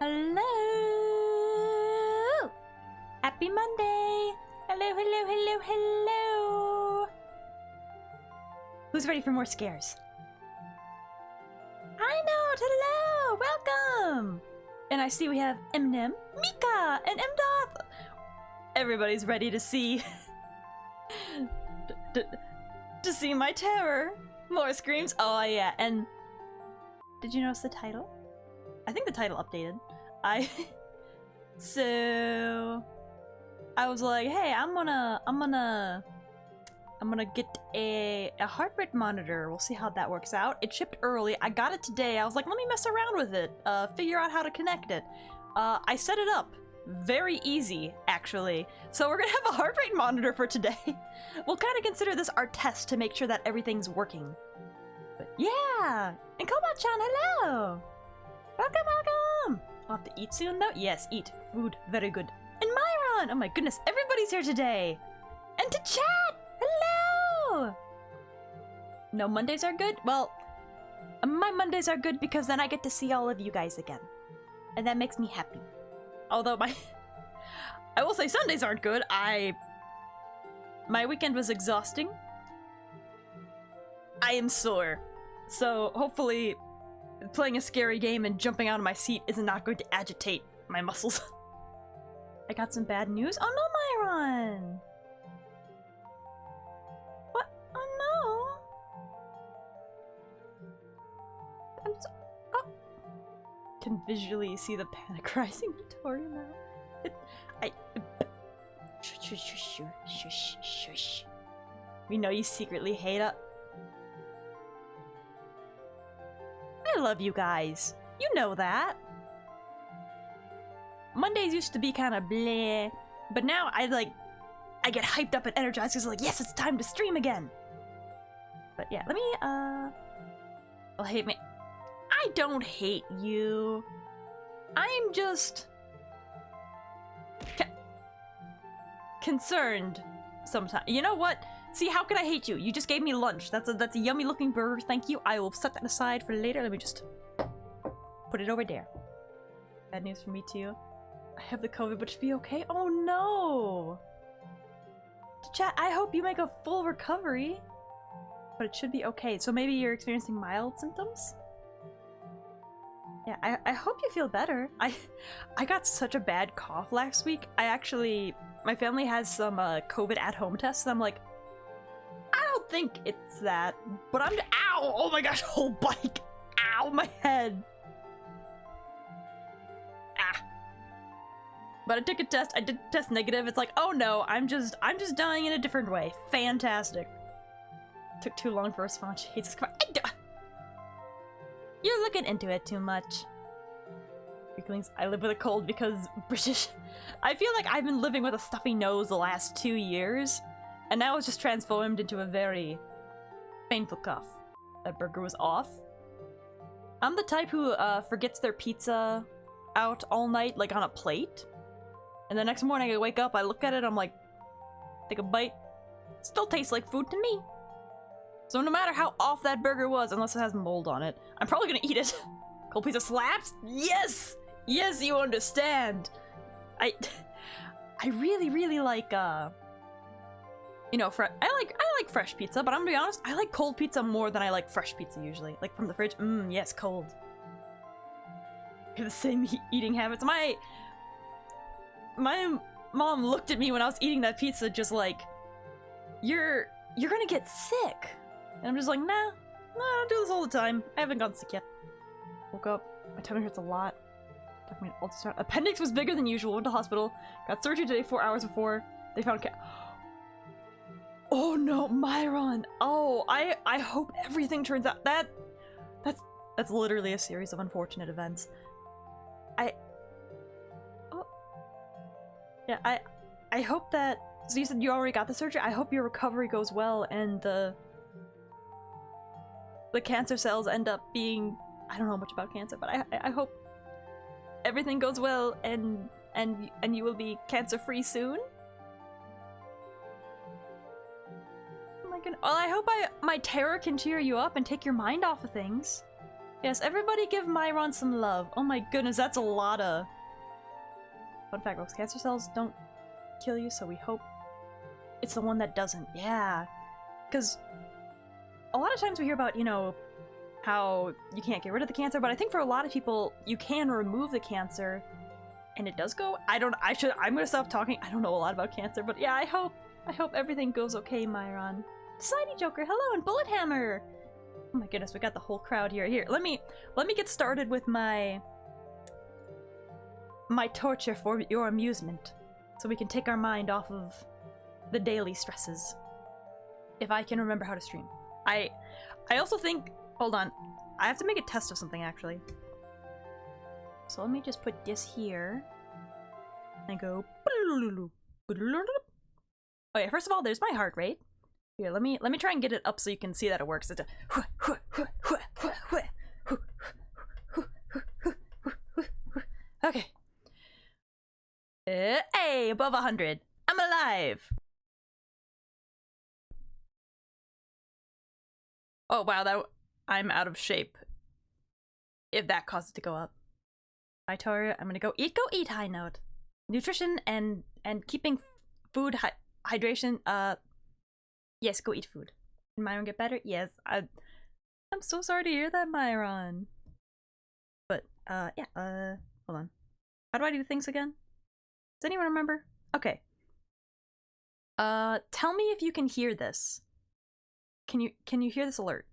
Hello! Happy Monday! Hello, hello, hello, hello! Who's ready for more scares? Hi, Note! Hello! Welcome! And I see we have Eminem, Mika, and M-Doth! Everybody's ready to see... to see my terror! More screams! Oh yeah, and... Did you notice the title? I think the title updated. So... I was like, hey, I'm gonna get a heart rate monitor. We'll see how that works out. It shipped early. I got it today. I was like, let me mess around with it. Figure out how to connect it. I set it up. Very easy, actually. So we're gonna have a heart rate monitor for today. We'll kind of consider this our test to make sure that everything's working. But yeah! And Koba-chan, hello! Welcome, welcome! I'll have to eat soon, though? Yes, eat. Food. Very good. And Myron! Oh my goodness, everybody's here today! And to chat! Hello! No, Mondays are good? Well, my Mondays are good because then I get to see all of you guys again. And that makes me happy. Although I will say Sundays aren't good. My weekend was exhausting. I am sore. So hopefully playing a scary game and jumping out of my seat is not going to agitate my muscles. I got some bad news. Oh no, Myron! What? Oh no! Oh! Can visually see the panic rising in Tori now. Shush, shush, shush, shush. We know you secretly hate us. I love you guys. You know that. Mondays used to be kind of bleh, but now I get hyped up and energized because like, yes, it's time to stream again. But yeah, let me, well, hate me. I don't hate you. I'm just concerned sometimes. You know what? See, how can I hate you? You just gave me lunch. That's a yummy looking burger. Thank you. I will set that aside for later. Let me just put it over there. Bad news for me too. I have the COVID, but should be okay. Oh no! Chat, I hope you make a full recovery. But it should be okay. So maybe you're experiencing mild symptoms? Yeah, I hope you feel better. I got such a bad cough last week. My family has some COVID at-home tests, and I'm like, I don't think it's that, but ow! Oh my gosh, whole bike! Ow, my head! Ah. But I took a test, I did test negative. It's like, oh no, I'm just dying in a different way. Fantastic. Took too long for a response. Jesus Christ. You're looking into it too much. Weaklings, I live with a cold because British. I feel like I've been living with a stuffy nose the last 2 years, and now it's just transformed into a very painful cough. That burger was off. I'm the type who forgets their pizza out all night, like on a plate. And the next morning I wake up, I look at it, I'm like, take a bite. Still tastes like food to me. So no matter how off that burger was, unless it has mold on it, I'm probably gonna eat it. Cold pizza slaps? Yes! Yes, you understand! I really, really like, you know, I like fresh pizza, but I'm gonna be honest, I like cold pizza more than I like fresh pizza usually. Like from the fridge, yes, cold. We have the same eating habits. My mom looked at me when I was eating that pizza just like, you're gonna get sick. And I'm just like, nah, I don't do this all the time. I haven't gotten sick yet. Woke up, my tummy hurts a lot. Appendix was bigger than usual, went to hospital. Got surgery today 4 hours before they found Oh no, Myron! Oh, I hope everything turns out. That's literally a series of unfortunate events. Yeah, I hope that, so you said you already got the surgery? I hope your recovery goes well and the cancer cells end up being, I don't know much about cancer, but I hope everything goes well and you will be cancer-free soon. Oh my goodness. Well, I hope my terror can cheer you up and take your mind off of things. Yes, everybody give Myron some love. Oh my goodness, that's a lot of... Fun fact, most cancer cells don't kill you, so we hope it's the one that doesn't. Yeah. Because a lot of times we hear about, you know, how you can't get rid of the cancer, but I think for a lot of people, you can remove the cancer, and it does go... I'm gonna stop talking. I don't know a lot about cancer, but yeah, I hope everything goes okay, Myron. Society Joker, hello, and Bullet Hammer! Oh my goodness, we got the whole crowd here. Here, let me get started with my torture for your amusement, so we can take our mind off of the daily stresses. If I can remember how to stream. I also think, hold on, I have to make a test of something actually. So let me just put this here and go. Oh yeah, first of all, there's my heart rate. Here, let me try and get it up so you can see that it works. It's a okay. Hey, above 100. I'm alive. Oh wow, I'm out of shape. If that caused it to go up. Victoria, I'm gonna go eat high note. Nutrition and keeping food hydration. Yes, go eat food. Can Myron get better? Yes. I'm so sorry to hear that, Myron. But yeah. Hold on. How do I do things again? Does anyone remember? Okay. Tell me if you can hear this. Can you hear this alert?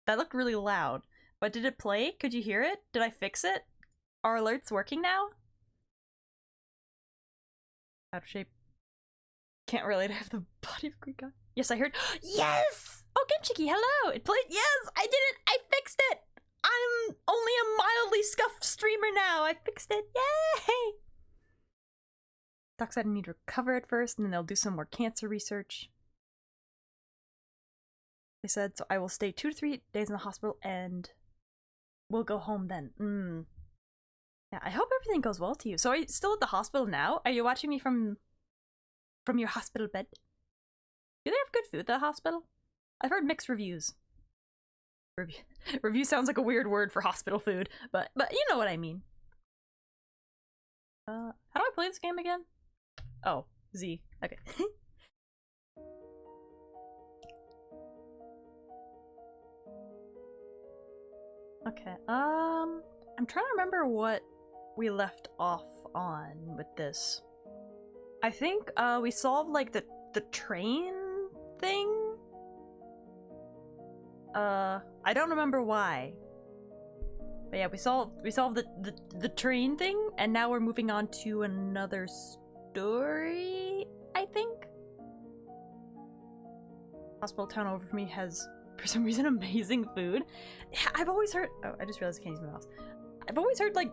That looked really loud. But did it play? Could you hear it? Did I fix it? Are alerts working now? Out of shape. Can't relate. I have the body of a Greek god. Yes, I heard. Yes! Oh, Genchiki, hello! It played. Yes, I did it! I fixed it! I'm only a mildly scuffed streamer now. I fixed it. Yay! Doc said I need to recover at first, and then they'll do some more cancer research. They said, so I will stay 2 to 3 days in the hospital, and we'll go home then. Yeah, I hope everything goes well to you. So are you still at the hospital now? Are you watching me from your hospital bed? Do they have good food at the hospital? I've heard mixed reviews. Review sounds like a weird word for hospital food, but you know what I mean. How do I play this game again? Oh, Z. Okay. Okay, I'm trying to remember what we left off on with this. I think, we solved, like, the train thing? I don't remember why. But yeah, we solved the train thing, and now we're moving on to another story, I think? Hospital town over for me has, for some reason, amazing food. I've always heard— oh, I just realized I can't use my mouse. I've always heard, like,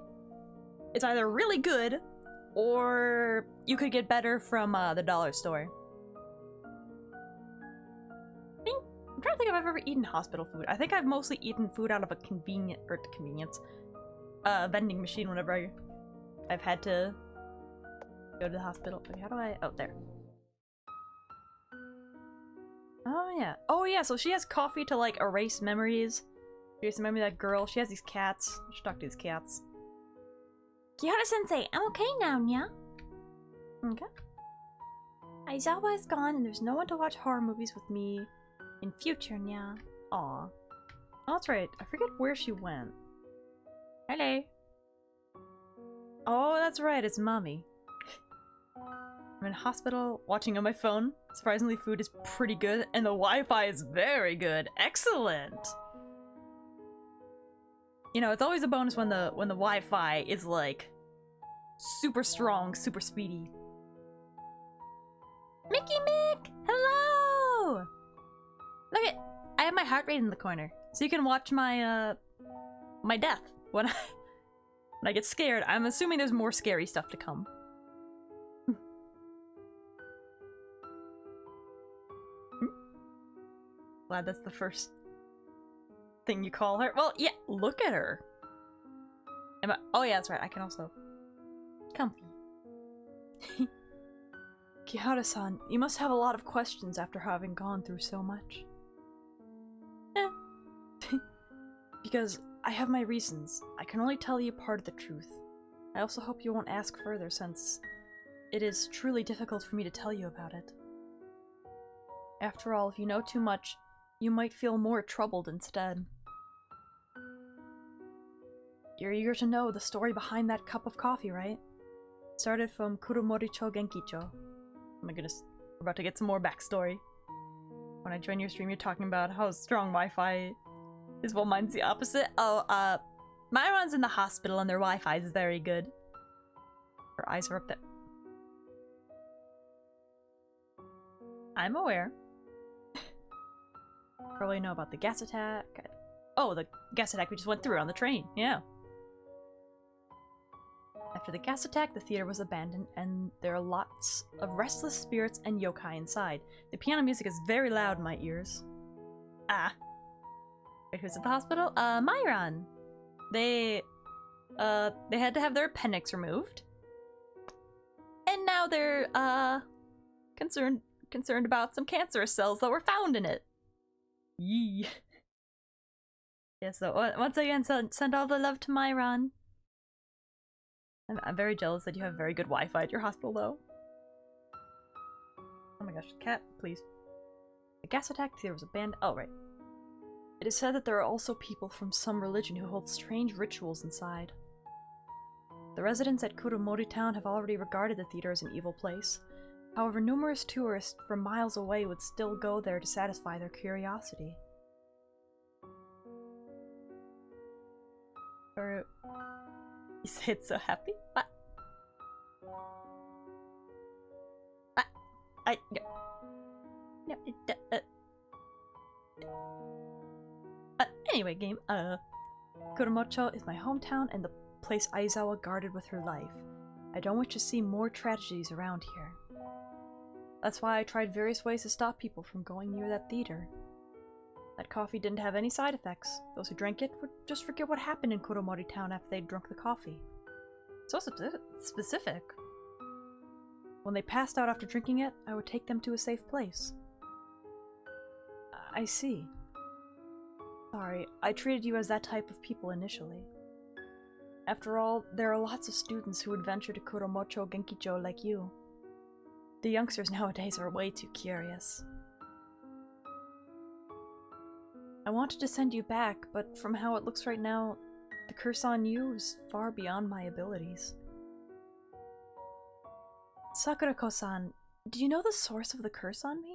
it's either really good, or you could get better from, the dollar store. I'm trying to think if I've ever eaten hospital food. I think I've mostly eaten food out of a vending machine whenever I've had to go to the hospital. Okay, how do I— oh, there. Oh yeah, so she has coffee to, like, erase memories. Erase the memory of that girl. She has these cats. I should talk to these cats. Kiara-sensei, I'm okay now, nya. Okay. Aizawa is gone and there's no one to watch horror movies with me in future, nya. Aw. Oh, that's right. I forget where she went. Hello. Oh, that's right. It's mommy. I'm in hospital, watching on my phone. Surprisingly, food is pretty good, and the Wi-Fi is very good. Excellent! You know, it's always a bonus when the Wi-Fi is, like, super strong, super speedy. Mickey Mick! Hello! Look at— I have my heart rate in the corner, so you can watch my, my death when I get scared. I'm assuming there's more scary stuff to come. Glad that's the first thing you call her. Well, yeah, look at her. Am I— oh yeah, that's right, I can also— comfy. Kihara-san, you must have a lot of questions after having gone through so much. Eh. Because I have my reasons. I can only tell you part of the truth. I also hope you won't ask further, since it is truly difficult for me to tell you about it. After all, if you know too much, you might feel more troubled instead. You're eager to know the story behind that cup of coffee, right? It started from Kuromori-cho Genkicho. Oh my goodness, we're about to get some more backstory. When I join your stream, you're talking about how strong Wi-Fi is. Well, mine's the opposite. Oh, Myron's in the hospital and their Wi-Fi is very good. Her eyes are up there. I'm aware. Probably know about the gas attack. Oh, the gas attack we just went through on the train. Yeah. After the gas attack, the theater was abandoned, and there are lots of restless spirits and yokai inside. The piano music is very loud in my ears. Ah. Wait, who's at the hospital? Myron. They had to have their appendix removed. And now they're, concerned about some cancerous cells that were found in it. Yee. Yeah, so once again, send all the love to Myron. I'm very jealous that you have very good Wi-Fi at your hospital, though. Oh my gosh, cat, please. The gas attack theater was abandoned. Oh, right. It is said that there are also people from some religion who hold strange rituals inside. The residents at Kuromori Town have already regarded the theater as an evil place. However, numerous tourists from miles away would still go there to satisfy their curiosity. Or... You say it's so happy? What? What? No, anyway, game. Kuromocho is my hometown and the place Aizawa guarded with her life. I don't wish to see more tragedies around here. That's why I tried various ways to stop people from going near that theater. That coffee didn't have any side effects. Those who drank it would just forget what happened in Kuromori Town after they'd drunk the coffee. So specific. When they passed out after drinking it, I would take them to a safe place. I see. Sorry, I treated you as that type of people initially. After all, there are lots of students who would venture to Kuromocho Genkicho like you. The youngsters nowadays are way too curious. I wanted to send you back, but from how it looks right now, the curse on you is far beyond my abilities. Sakurako-san, do you know the source of the curse on me?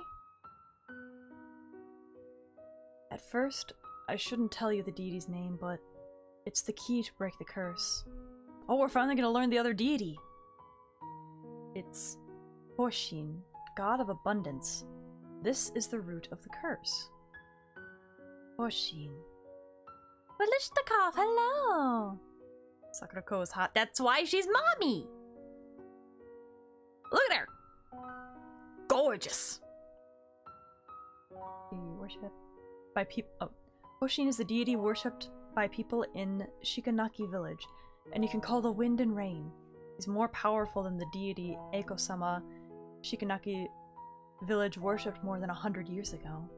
At first, I shouldn't tell you the deity's name, but it's the key to break the curse. Oh, we're finally gonna learn the other deity! It's Hoshin, god of abundance. This is the root of the curse. Hoshin. Velishnikov, hello! Sakurako is hot. That's why she's mommy! Look at her! Gorgeous! Worship by people. Oh. Hoshin is the deity worshipped by people in Shikanaki village, and you can call the wind and rain. He's more powerful than the deity Eiko-sama Shikanaki village worshipped more than 100 years ago.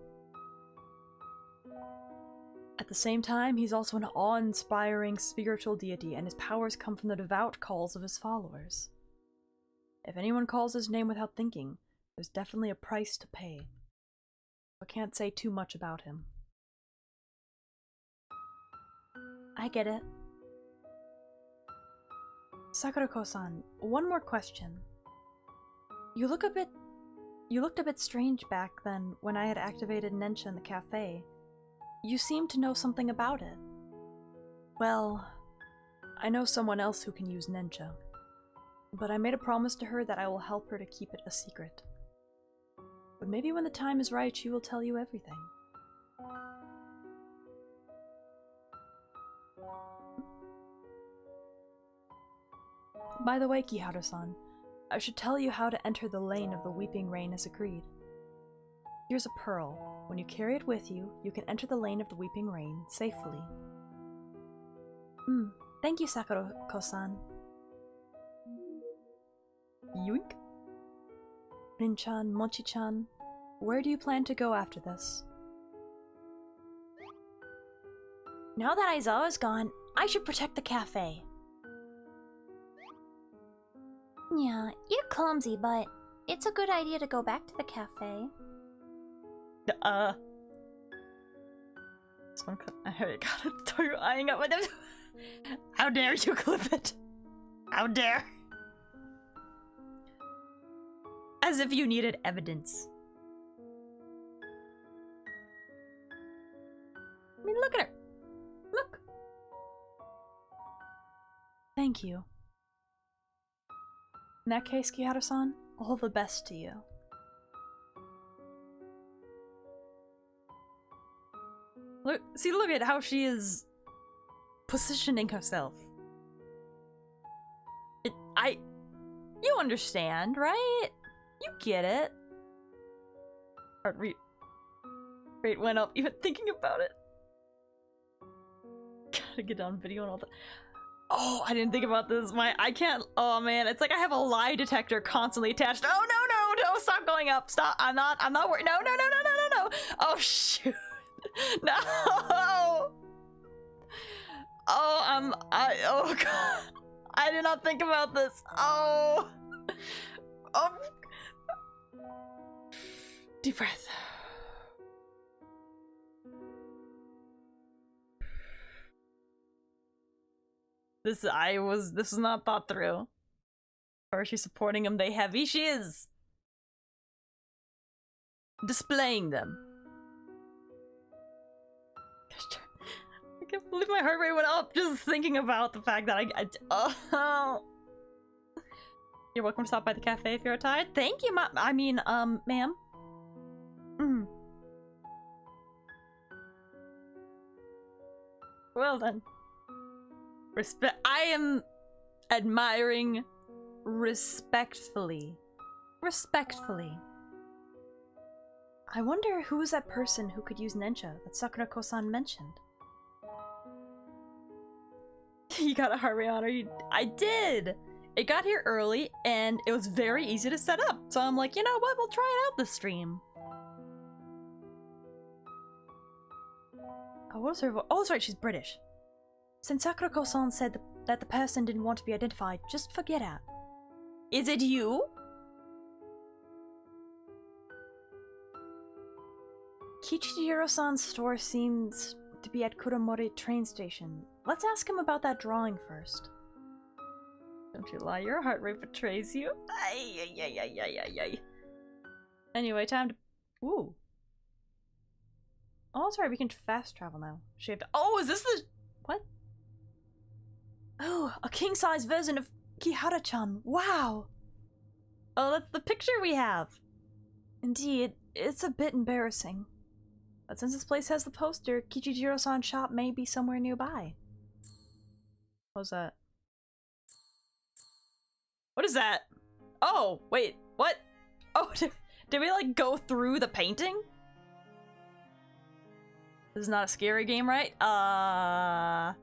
At the same time, he's also an awe-inspiring spiritual deity, and his powers come from the devout calls of his followers. If anyone calls his name without thinking, there's definitely a price to pay. I can't say too much about him. I get it. Sakurako-san, one more question. You looked a bit strange back then when I had activated Nensha in the cafe. You seem to know something about it. Well, I know someone else who can use Nensha, but I made a promise to her that I will help her to keep it a secret. But maybe when the time is right, she will tell you everything. By the way, Kiharu-san, I should tell you how to enter the lane of the Weeping Rain as agreed. Here's a pearl. When you carry it with you, you can enter the lane of the Weeping Rain safely. Thank you, Sakurako-san. Yoink. Rin-chan, Mochi-chan, where do you plan to go after this? Now that Aizawa's gone, I should protect the cafe. Yeah, you're clumsy, but it's a good idea to go back to the cafe. Someone I got it. Start eyeing up. How dare you clip it? How dare? As if you needed evidence. I mean, look at her. Look. Thank you. In that case, Kiharu-san, all the best to you. Look at how she is positioning herself. You understand, right? You get it. Heart rate went up even thinking about it. Gotta get on video and all that. Oh, I didn't think about this. I can't. Oh man, it's like I have a lie detector constantly attached. Oh no, stop going up. Stop. I'm not worried. No. Oh shoot. No. Oh, oh god. I did not think about this. Oh. Deep breath. This was not thought through. Or is she supporting him? They heavy? She is displaying them. I can't believe my heart rate went up just thinking about the fact that oh. You're welcome to stop by the cafe if you're tired. Thank you, ma'am. Well then. I am admiring respectfully. I wonder who is that person who could use Nensha that Sakurako-san mentioned. You got a heart rate on her. I did! It got here early, and it was very easy to set up. So I'm like, you know what? We'll try it out this stream. Oh, what was her voice? Oh, that's right, she's British. Since Sakurako-san said that the person didn't want to be identified, just forget it. Is it you? Kichijiro-san's store seems to be at Kuromori train station. Let's ask him about that drawing first. Don't you lie, your heart rate betrays you. Ay. Anyway, time to... Ooh. Oh, sorry, we can fast travel now. Shaved... Oh, is this the... What? Oh, a king-size version of Kihara-chan. Wow! Oh, that's the picture we have. Indeed, it's a bit embarrassing. But since this place has the poster, Kichijiro-san's shop may be somewhere nearby. What was that? What is that? Oh, wait, what? Oh, did we like go through the painting? This is not a scary game, right? I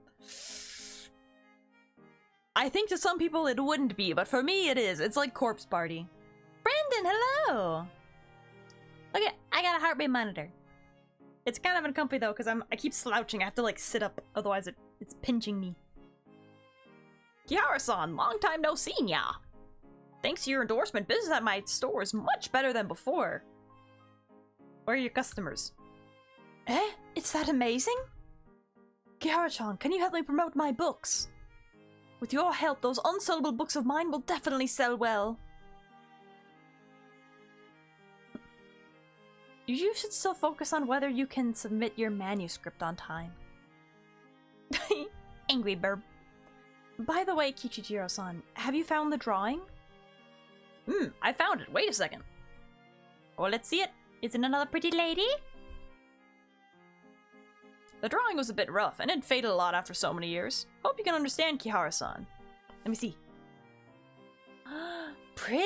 think to some people it wouldn't be, but for me it is. It's like Corpse Party. Brandon, hello! Look at, I got a heart rate monitor. It's kind of uncomfy though, because I keep slouching. I have to like sit up, otherwise it's pinching me. Kiara-san, long time no seen ya. Thanks to your endorsement, business at my store is much better than before. Where are your customers? Eh? It's that amazing? Kiara-chan, can you help me promote my books? With your help, those unsellable books of mine will definitely sell well. You should still focus on whether you can submit your manuscript on time. Angry burb. By the way, Kichijiro-san, have you found the drawing? I found it. Wait a second. Well, let's see it. Is it another pretty lady? The drawing was a bit rough, and it faded a lot after so many years. Hope you can understand, Kihara-san. Let me see. Pretty!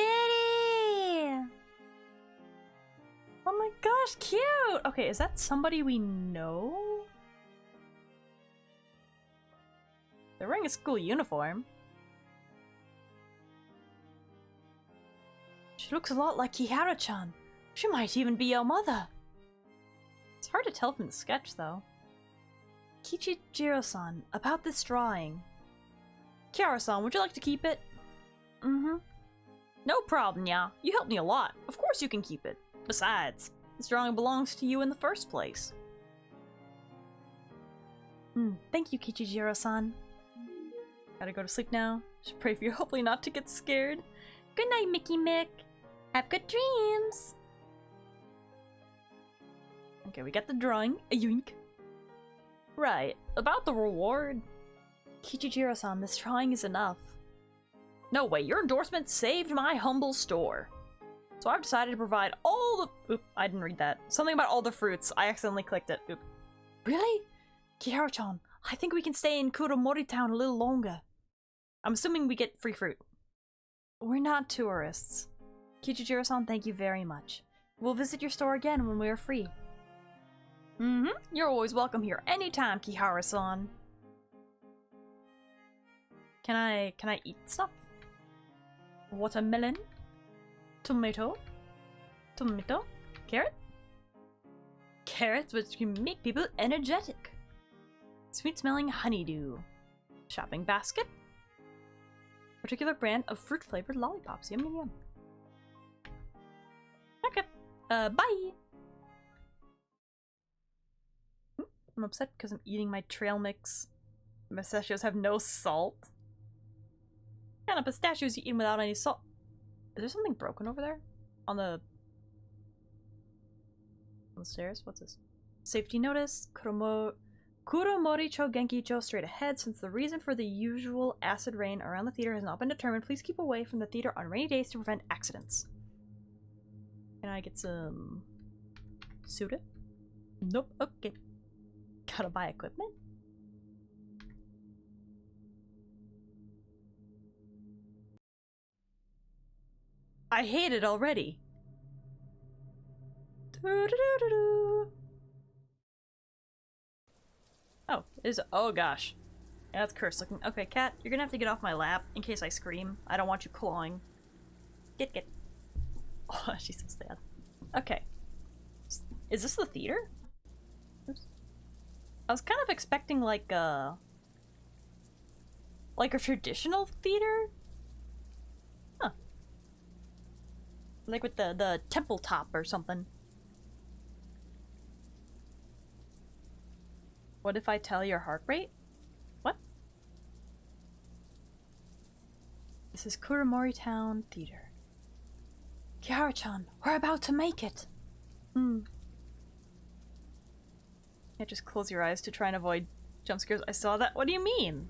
Oh my gosh, cute! Okay, is that somebody we know? They're wearing a school uniform. She looks a lot like Kihara-chan. She might even be your mother. It's hard to tell from the sketch, though. Kichijiro-san, about this drawing. Kiara-san, would you like to keep it? Mm-hmm. No problem, yeah. You helped me a lot. Of course you can keep it. Besides, this drawing belongs to you in the first place. Thank you, Kichijiro-san. Gotta go to sleep now. Should pray for you, hopefully not to get scared. Good night, Mickey Mick. Have good dreams. Okay, we got the drawing. A yoink. Right, about the reward. Kichijiro-san, this drawing is enough. No way, your endorsement saved my humble store. So I've decided to provide all the— Oop, I didn't read that. Something about all the fruits. I accidentally clicked it. Oop. Really? Kiara-chan, I think we can stay in Kuromori Town a little longer. I'm assuming we get free fruit. We're not tourists. Kichijiro-san, thank you very much. We'll visit your store again when we are free. You're always welcome here anytime, Kihara-san. Can I eat stuff? Watermelon? Tomato? Tomato? Carrot? Carrots, which can make people energetic. Sweet-smelling honeydew. Shopping basket. Particular brand of fruit-flavored lollipops. Yum, yum, yum. Okay. Bye! I'm upset because I'm eating my trail mix. My pistachios have no salt. What kind of pistachios you eating without any salt? Is there something broken over there? On the stairs? What's this? Safety notice. Kuromori-cho Genki-cho straight ahead. Since the reason for the usual acid rain around the theater has not been determined, please keep away from the theater on rainy days to prevent accidents. Can I get some soda? Nope. Okay. Gotta buy equipment? I hate it already. Oh, oh gosh. Yeah, that's cursed looking. Okay, cat, you're gonna have to get off my lap in case I scream. I don't want you clawing. Get. Oh, she's so sad. Okay. Is this the theater? Oops. I was kind of expecting like a traditional theater? Huh. Like with the temple top or something. What if I tell your heart rate? What? This is Kuromori Town Theater. Kiara-chan, we're about to make it! Yeah, just close your eyes to try and avoid jump scares. I saw that. What do you mean?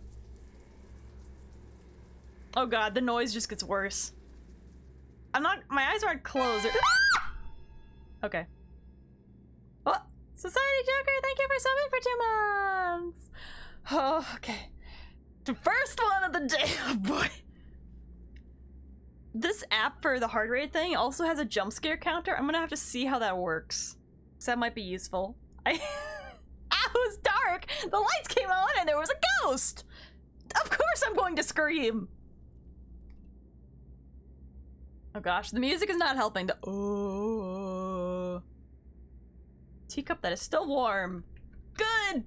Oh god, the noise just gets worse. My eyes aren't closed. Okay. Oh, Society Joker, thank you for subbing for 2 months! Oh, okay. The first one of the day, oh boy. This app for the heart rate thing also has a jump scare counter. I'm gonna have to see how that works. So that might be useful. It was dark! The lights came on and there was a ghost! Of course I'm going to scream! Oh gosh, the music is not helping. Oh. Teacup that is still warm. Good!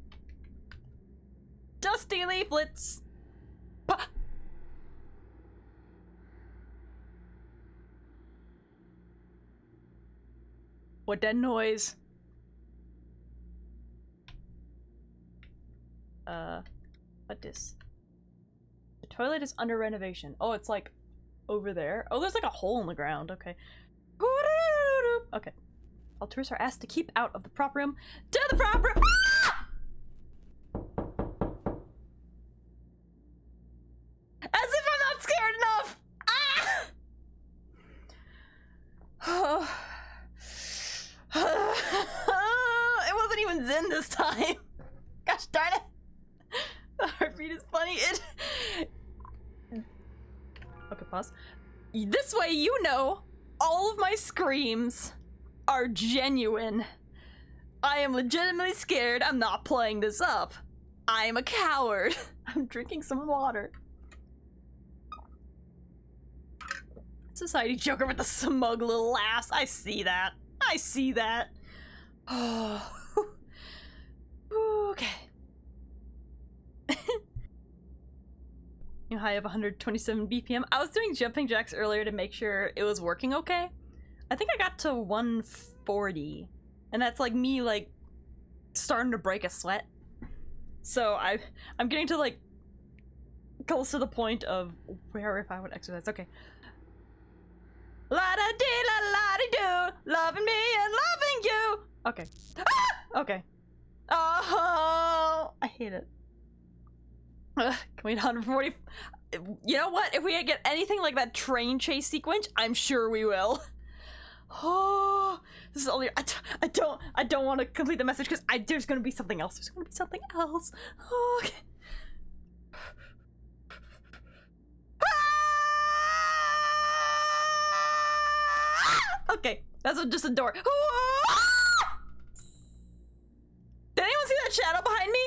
Dusty leaflets! What that noise? What this? The toilet is under renovation. Oh, it's like over there. Oh, there's like a hole in the ground. Okay. Okay. All tourists are asked to keep out of the prop room. To the prop room! Ah! As if I'm not scared enough! Ah! It wasn't even Zen this time. Gosh darn it. The heartbeat is funny. Okay, pause. This way, you know, all of my screams are genuine. I am legitimately scared. I'm not playing this up. I am a coward. I'm drinking some water. Society Joker with the smug little ass. I see that. I see that. Oh. Okay. New high of 127 BPM. I was doing jumping jacks earlier to make sure it was working okay. I think I got to 140. And that's like me like starting to break a sweat. So I'm getting to like close to the point of where if I would exercise. Okay. La da dee la la dee do, loving me and loving you. Okay. Ah! Okay. Oh, I hate it. Can we 140? You know what? If we get anything like that train chase sequence, I'm sure we will. Oh, this is only. I don't want to complete the message because there's gonna be something else. There's gonna be something else. Oh, okay. Okay, that's just a door. Did anyone see that shadow behind me?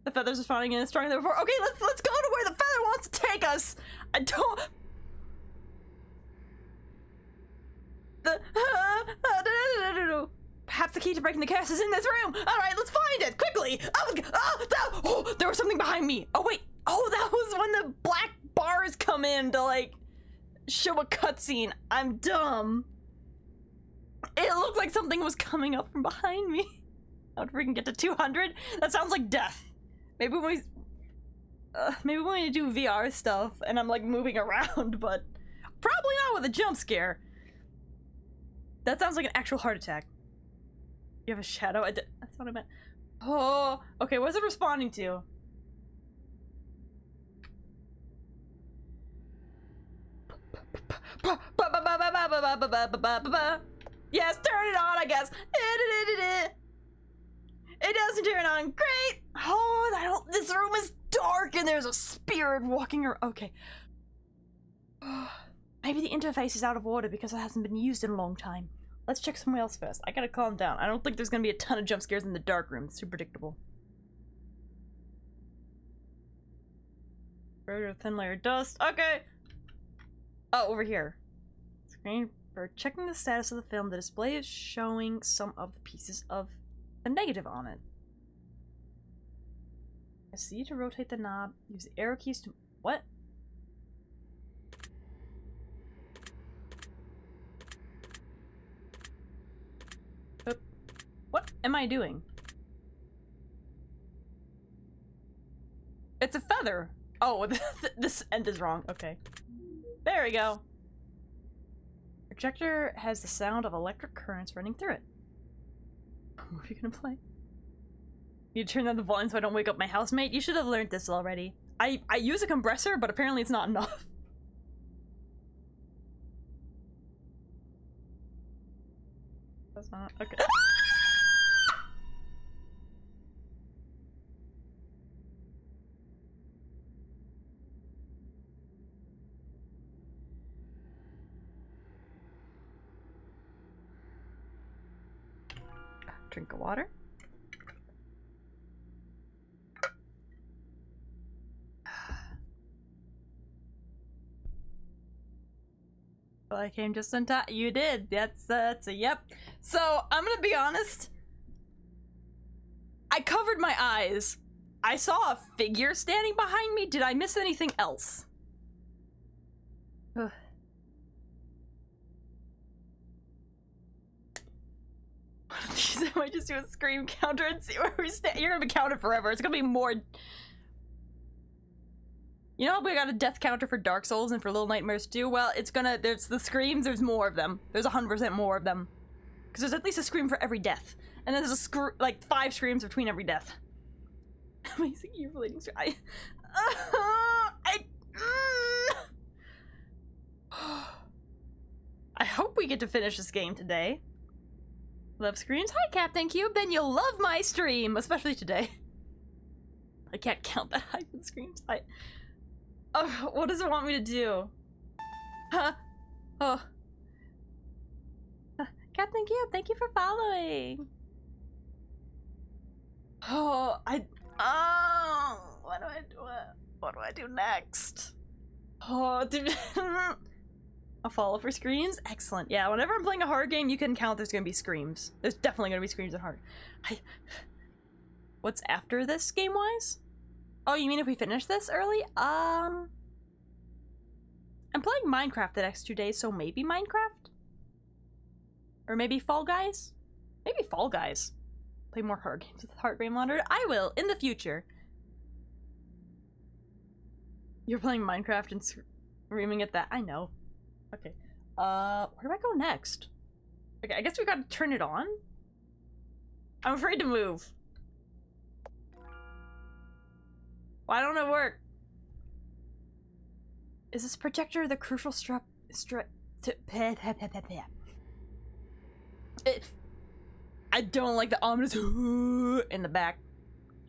The feathers are spawning in stronger than before. Okay, let's go to where the feather wants to take us. I don't. Perhaps the key to breaking the chaos is in this room. All right, let's find it quickly. Oh, there was something behind me. Oh wait. Oh, that was when the black bars come in to like show a cutscene. I'm dumb. It looked like something was coming up from behind me. How would we can get to 200? That sounds like death. Maybe when we do VR stuff and I'm like moving around, but probably not with a jump scare. That sounds like an actual heart attack. You have a shadow? That's what I meant. Oh, okay, what is it responding to? Yes, turn it on, I guess. It doesn't turn on. Great. Oh, this room is dark and there's a spirit walking around. Okay. Maybe the interface is out of order because it hasn't been used in a long time. Let's check somewhere else first. I gotta calm down. I don't think there's gonna be a ton of jump scares in the dark room. It's too predictable. Further thin layer of dust. Okay. Oh, over here. Screen for checking the status of the film. The display is showing some of the pieces of the negative on it. I see to rotate the knob. Use the arrow keys to... What? What am I doing? It's a feather! Oh, this end is wrong. Okay. There we go. Projector has the sound of electric currents running through it. What are you gonna play? You turn down the volume so I don't wake up my housemate? You should have learned this already. I use a compressor, but apparently it's not enough. That's not... Okay. Drink of water. Well, I came just in time. You did. That's a yep. So I'm gonna be honest. I covered my eyes. I saw a figure standing behind me. Did I miss anything else? Ugh. I might just do a scream counter and see where we stand. You're gonna be counted forever. It's gonna be more. You know how we got a death counter for Dark Souls and for Little Nightmares 2? Well, it's gonna. There's the screams. There's more of them. There's 100% more of them. Because there's at least a scream for every death, and then there's like 5 screams between every death. Amazing ear-bleeding. I hope we get to finish this game today. Love screams. Hi, Captain Cube. Then you'll love my stream, especially today. I can't count that high with screams. Oh, what does it want me to do? Huh? Oh. Captain Cube, thank you for following. Oh, what do I do? What do I do next? Oh, dude. A follow for screams? Excellent. Yeah, whenever I'm playing a horror game, you can count there's gonna be screams. There's definitely gonna be screams in horror. What's after this, game-wise? Oh, you mean if we finish this early? I'm playing Minecraft the next 2 days, so maybe Minecraft? Or maybe Fall Guys? Maybe Fall Guys. Play more hard games with heart rate monitor? I will, in the future. You're playing Minecraft and screaming at that. I know. Okay. Where do I go next? Okay, I guess we gotta turn it on? I'm afraid to move. Why don't it work? Is this projector the crucial I don't like the ominous in the back.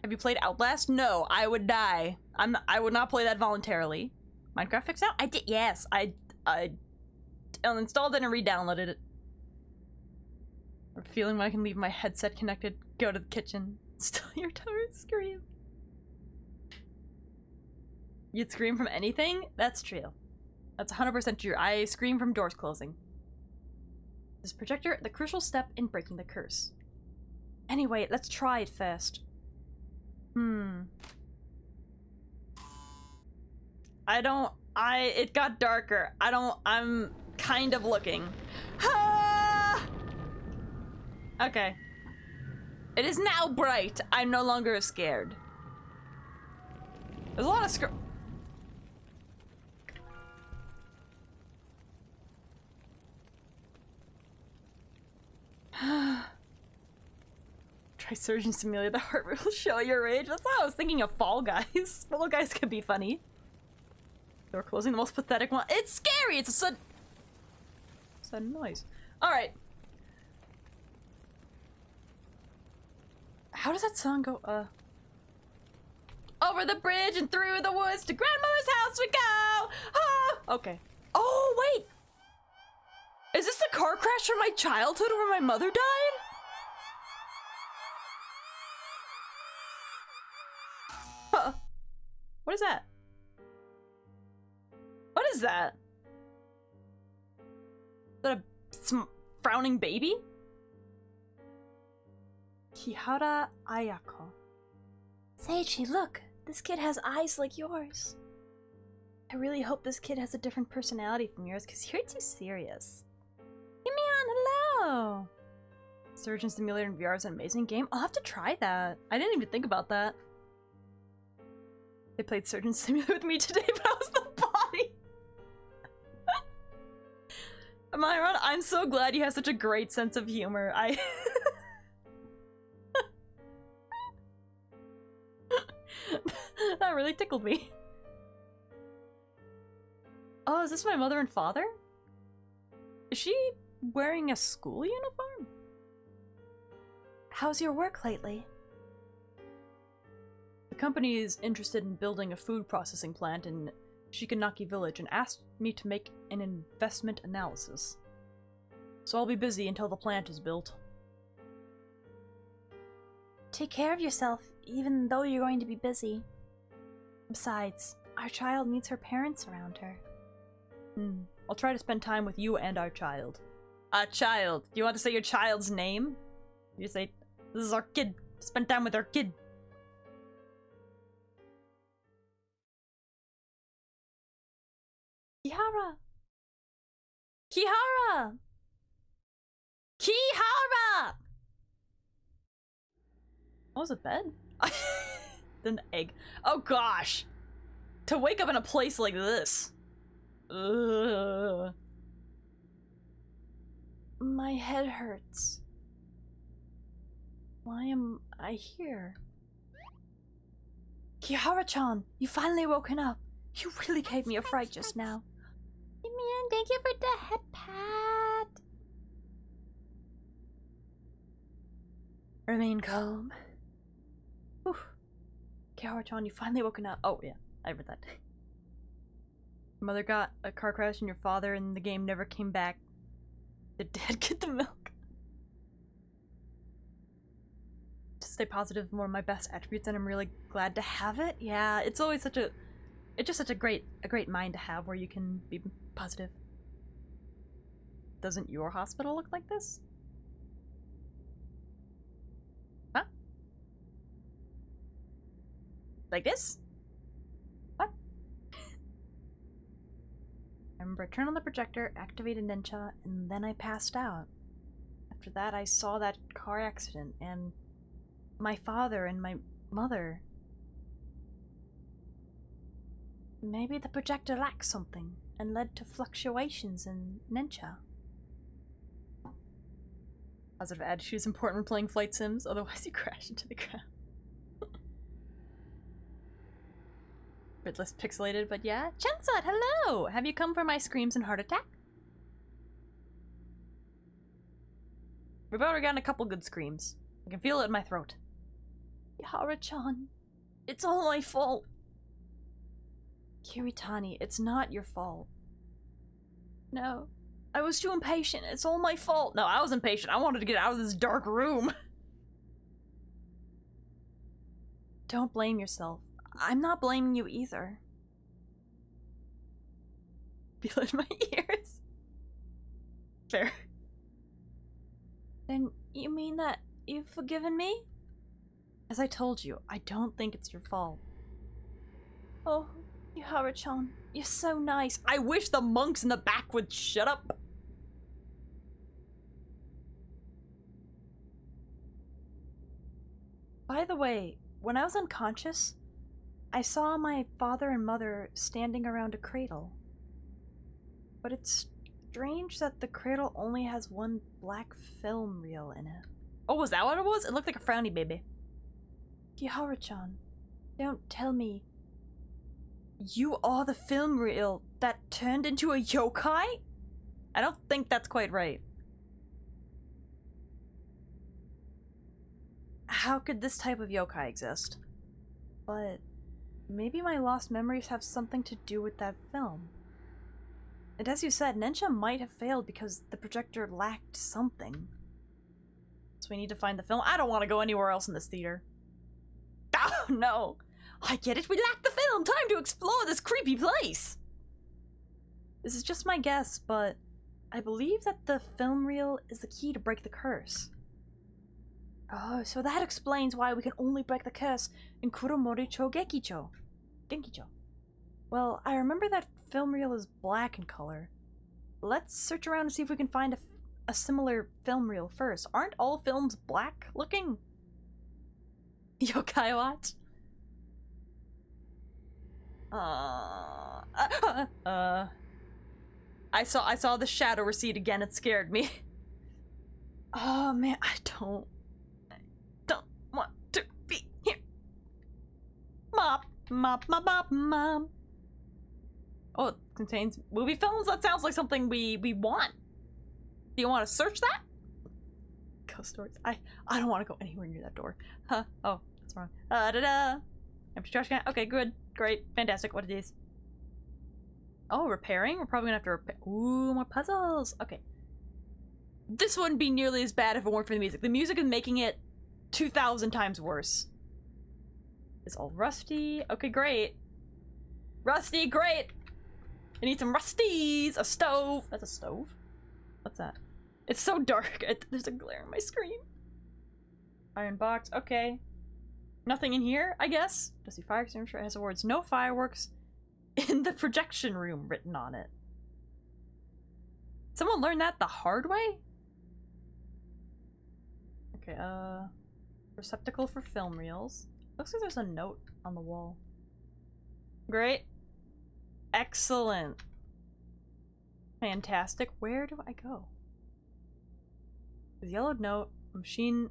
Have you played Outlast? No, I would die. I would not play that voluntarily. Minecraft fixed out? I did. Yes, I uninstalled it and re-downloaded it. I'm feeling when I can leave my headset connected, go to the kitchen, steal your tower, scream. You'd scream from anything? That's true. That's 100% true. I scream from doors closing. This projector, the crucial step in breaking the curse. Anyway, let's try it first. It got darker. I'm kind of looking. Ah! Okay. It is now bright. I'm no longer scared. There's a lot of Try Surgeon Simulator, the heart rate will show your rage. That's why I was thinking of Fall Guys. Fall Guys could be funny. Door closing, the most pathetic one. It's scary! It's a sudden noise. Alright. How does that song go? Over the bridge and through the woods to grandmother's house we go! Ah! Okay. Oh, wait! Is this the car crash from my childhood where my mother died? Huh. What is that? What is that? Is that a frowning baby? Kihara Ayako. Seichi, look! This kid has eyes like yours. I really hope this kid has a different personality from yours, because you're too serious. Yumian, hello! Surgeon Simulator in VR is an amazing game. I'll have to try that. I didn't even think about that. They played Surgeon Simulator with me today, but I was the body! Am I wrong? I'm so glad you have such a great sense of humor. That really tickled me. Oh, is this my mother and father? Is she wearing a school uniform? How's your work lately? The company is interested in building a food processing plant in Shikanaki village and asked me to make an investment analysis. So I'll be busy until the plant is built. Take care of yourself, even though you're going to be busy. Besides, our child needs her parents around her. I'll try to spend time with you and our child. A child? Do you want to say your child's name? You say, this is our kid. Spend time with our kid. Kihara! Kihara! Kihara! What was it, bed? An egg. Oh gosh! To wake up in a place like this. Ugh. My head hurts. Why am I here? Kihara-chan, you finally woken up. You really gave me a fright just now. Man, thank you for the head pat. Remain calm. Whew. Kihara-chan, you finally woken up. Oh yeah, I read that. Your mother got a car crash and your father in the game never came back. Did Dad get the milk? To stay positive, one of my best attributes, and I'm really glad to have it. Yeah, it's always such a, it's just such a great mind to have where you can be positive. Doesn't your hospital look like this? Huh? Like this? remember I turned on the projector, activated Ninja, and then I passed out. After that, I saw that car accident, and my father and my mother. Maybe the projector lacked something, and led to fluctuations in Ninja. Positive attitude is important when playing flight sims, otherwise you crash into the ground. Bit less pixelated, but yeah. Chensot, hello! Have you come for my screams and heart attack? We've already gotten a couple good screams. I can feel it in my throat. Yahara-chan, it's all my fault. Kiritani, it's not your fault. No, I was too impatient. It's all my fault. No, I was impatient. I wanted to get out of this dark room. Don't blame yourself. I'm not blaming you either. Feel it in my ears. Fair. Then you mean that you've forgiven me? As I told you, I don't think it's your fault. Oh, Yahara-chan, you're so nice. I wish the monks in the back would shut up. By the way, when I was unconscious, I saw my father and mother standing around a cradle. But it's strange that the cradle only has one black film reel in it. Oh, was that what it was? It looked like a frowny baby. Kihara-chan, don't tell me you are the film reel that turned into a yokai? I don't think that's quite right. How could this type of yokai exist? But maybe my lost memories have something to do with that film. And as you said, Nensha might have failed because the projector lacked something. So we need to find the film. I don't want to go anywhere else in this theater. Oh no! I get it, we lack the film! Time to explore this creepy place! This is just my guess, but I believe that the film reel is the key to break the curse. Oh, so that explains why we can only break the curse in Kuromori-cho Gekicho. Genkicho. Well, I remember that film reel is black in color. Let's search around and see if we can find a similar film reel first. Aren't all films black looking? Yokai watch? I saw the shadow recede again. It scared me. Oh man, I don't want to be here. Mop, mop, mop, mop, mop. Oh, it contains movie films? That sounds like something we want. Do you want to search that? Ghost stories. I don't want to go anywhere near that door. Huh? Oh, that's wrong. Da-da! Empty trash can. Okay, good. Great. Fantastic. What are these? Oh, repairing? We're probably gonna have to repair. Ooh, more puzzles. Okay. This wouldn't be nearly as bad if it weren't for the music. The music is making it 2,000 times worse. It's all rusty. Okay, great. Rusty, great! I need some rusties! A stove! That's a stove? What's that? It's so dark. There's a glare on my screen. Iron box. Okay. Nothing in here, I guess. Does the fire extinguisher has the words "No fireworks in the projection room" written on it. Someone learned that the hard way? Okay, receptacle for film reels. Looks like there's a note on the wall. Great. Excellent. Fantastic. Where do I go? The yellow note. Machine.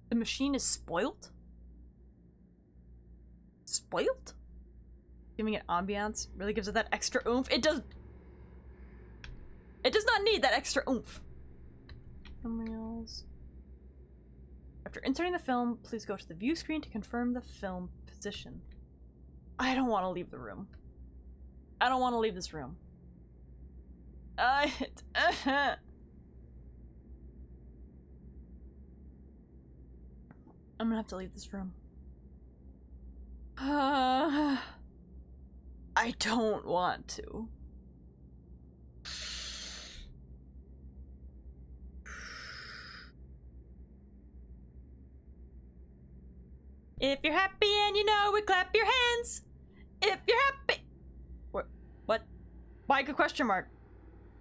The machine is spoilt? Spoilt? Giving it ambiance really gives it that extra oomph. It does not need that extra oomph. Film reels. After inserting the film, please go to the view screen to confirm the film position. I don't want to leave the room. I don't want to leave this room. I'm gonna have to leave this room. I don't want to. If you're happy and you know it, clap your hands. If you're happy. What? Why Micah question mark.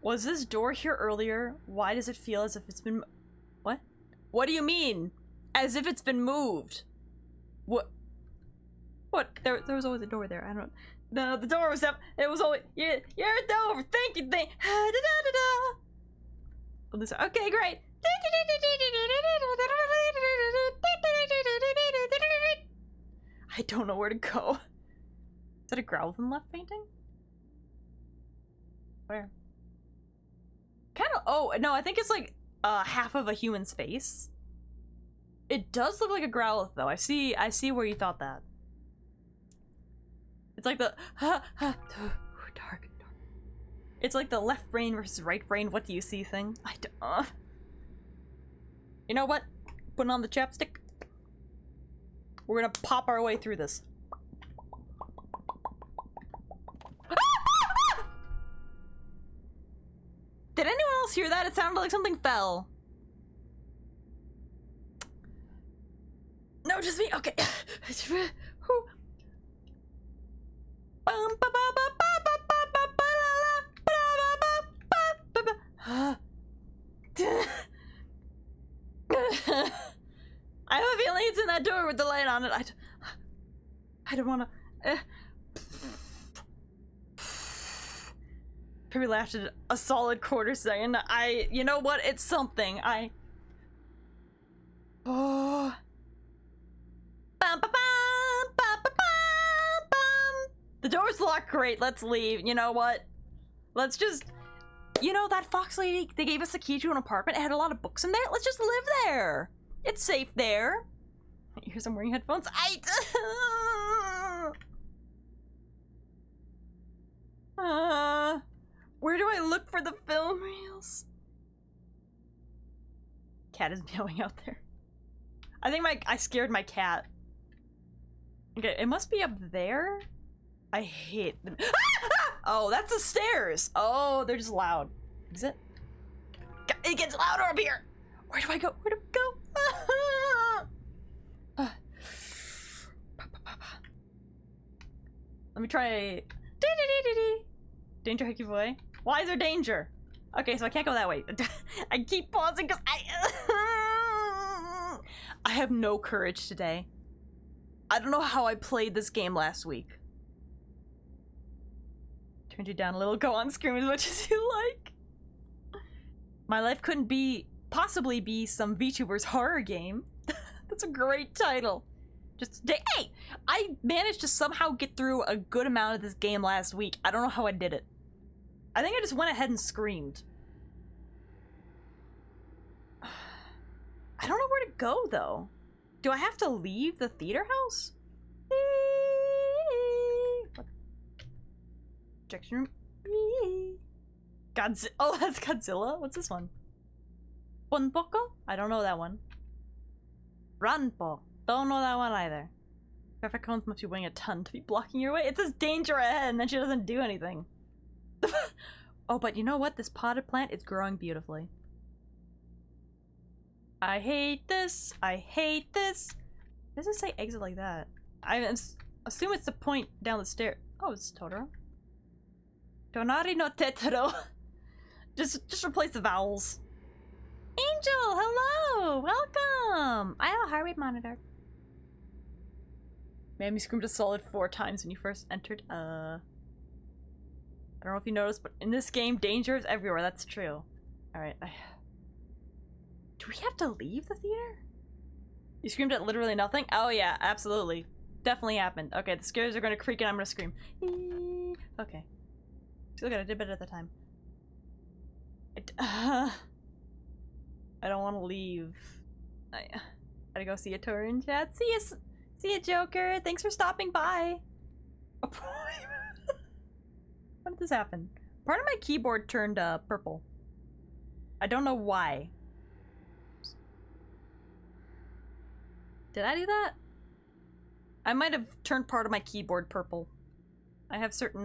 Was this door here earlier? Why does it feel as if it's been... What? What do you mean? As if it's been moved? What? What? There was always a door there. I don't know. The door was up. It was always... You're a door. Thank you. Okay, great. I don't know where to go. Is that a Growlithe left painting? Where? Kind of. Oh no, I think it's like half of a human's face. It does look like a Growlithe though. I see where you thought that. It's like the dark. It's like the left brain versus right brain. What do you see thing? I don't. You know what? Putting on the chapstick. We're gonna pop our way through this. Did anyone else hear that? It sounded like something fell. No, just me. Okay. I have a feeling it's in that door with the light on it. I don't want to. Probably lasted a solid quarter second. You know what? It's something. Oh. The door's locked. Great. Let's leave. You know what? Let's just. You know that fox lady? They gave us a key to an apartment. It had a lot of books in there. Let's just live there. It's safe there. Here's I'm wearing headphones. Where do I look for the film reels? Cat is meowing out there. I think I scared my cat. Okay, it must be up there. I hate them. Oh, that's the stairs. Oh, they're just loud. Is it? It gets louder up here. Where do I go? Where do I go? Let me try. Danger, hickey boy. Why is there danger? Okay, so I can't go that way. I keep pausing because I have no courage today. I don't know how I played this game last week. Turned you down a little. Go on, scream as much as you like. My life couldn't possibly be some VTuber's horror game. That's a great title. Hey! I managed to somehow get through a good amount of this game last week. I don't know how I did it. I think I just went ahead and screamed. I don't know where to go, though. Do I have to leave the theater house? What? Projection room? Godzilla. Oh, that's Godzilla? What's this one? Ponpoco? I don't know that one. Ranpo. Don't know that one either. Perfect cones must be weighing a ton to be blocking your way. It says danger ahead and then she doesn't do anything. Oh, but you know what? This potted plant is growing beautifully. I hate this. I hate this. Why does it say exit like that? I assume it's the point down the stair. Oh, it's Totoro. Tonari no Tetaro. Just replace the vowels. Angel, hello! Welcome! I have a heart rate monitor. Man, you screamed a solid 4 times when you first entered. I don't know if you noticed, but in this game, danger is everywhere. That's true. Alright. Do we have to leave the theater? You screamed at literally nothing? Oh yeah, absolutely. Definitely happened. Okay, the stairs are gonna creak and I'm gonna scream. Okay. Still got a bit at the time. I don't want to leave. I gotta go see a tour in chat. See ya, Joker. Thanks for stopping by. Oh, when did this happen? Part of my keyboard turned purple. I don't know why. Did I do that? I might have turned part of my keyboard purple. I have certain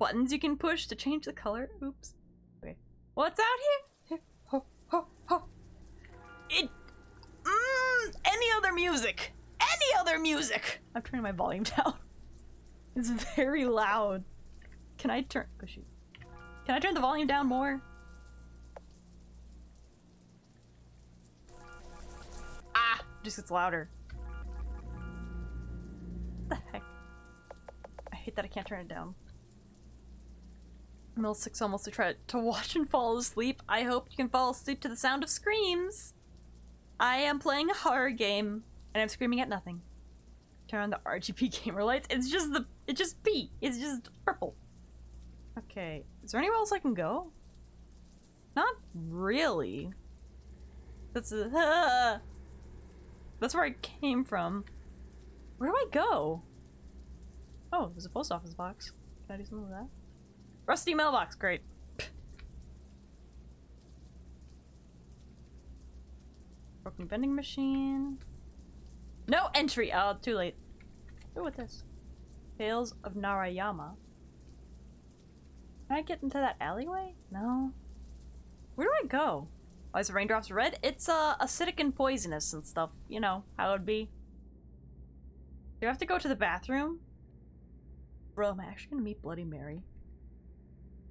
buttons you can push to change the color. Oops. Okay. What's out here? Ho, ho, ho. Any other music. Any other music. I'm turning my volume down. It's very loud. Can I turn- oh shoot. Can I turn the volume down more? Ah! Just gets louder. What the heck? I hate that I can't turn it down. Mill 6 almost to try to watch and fall asleep. I hope you can fall asleep to the sound of screams. I am playing a horror game and I'm screaming at nothing. Turn on the RGB gamer lights. It's just P. It's just purple. Okay. Is there anywhere else I can go? Not really. That's where I came from. Where do I go? Oh, there's a post office box. Can I do something with that? Rusty mailbox, great. Broken vending machine. No entry! Oh, too late. Ooh, what's this? Tales of Narayama. Can I get into that alleyway? No. Where do I go? Why is the raindrops red? It's acidic and poisonous and stuff. You know how it would be. Do I have to go to the bathroom? Bro, am I actually gonna meet Bloody Mary?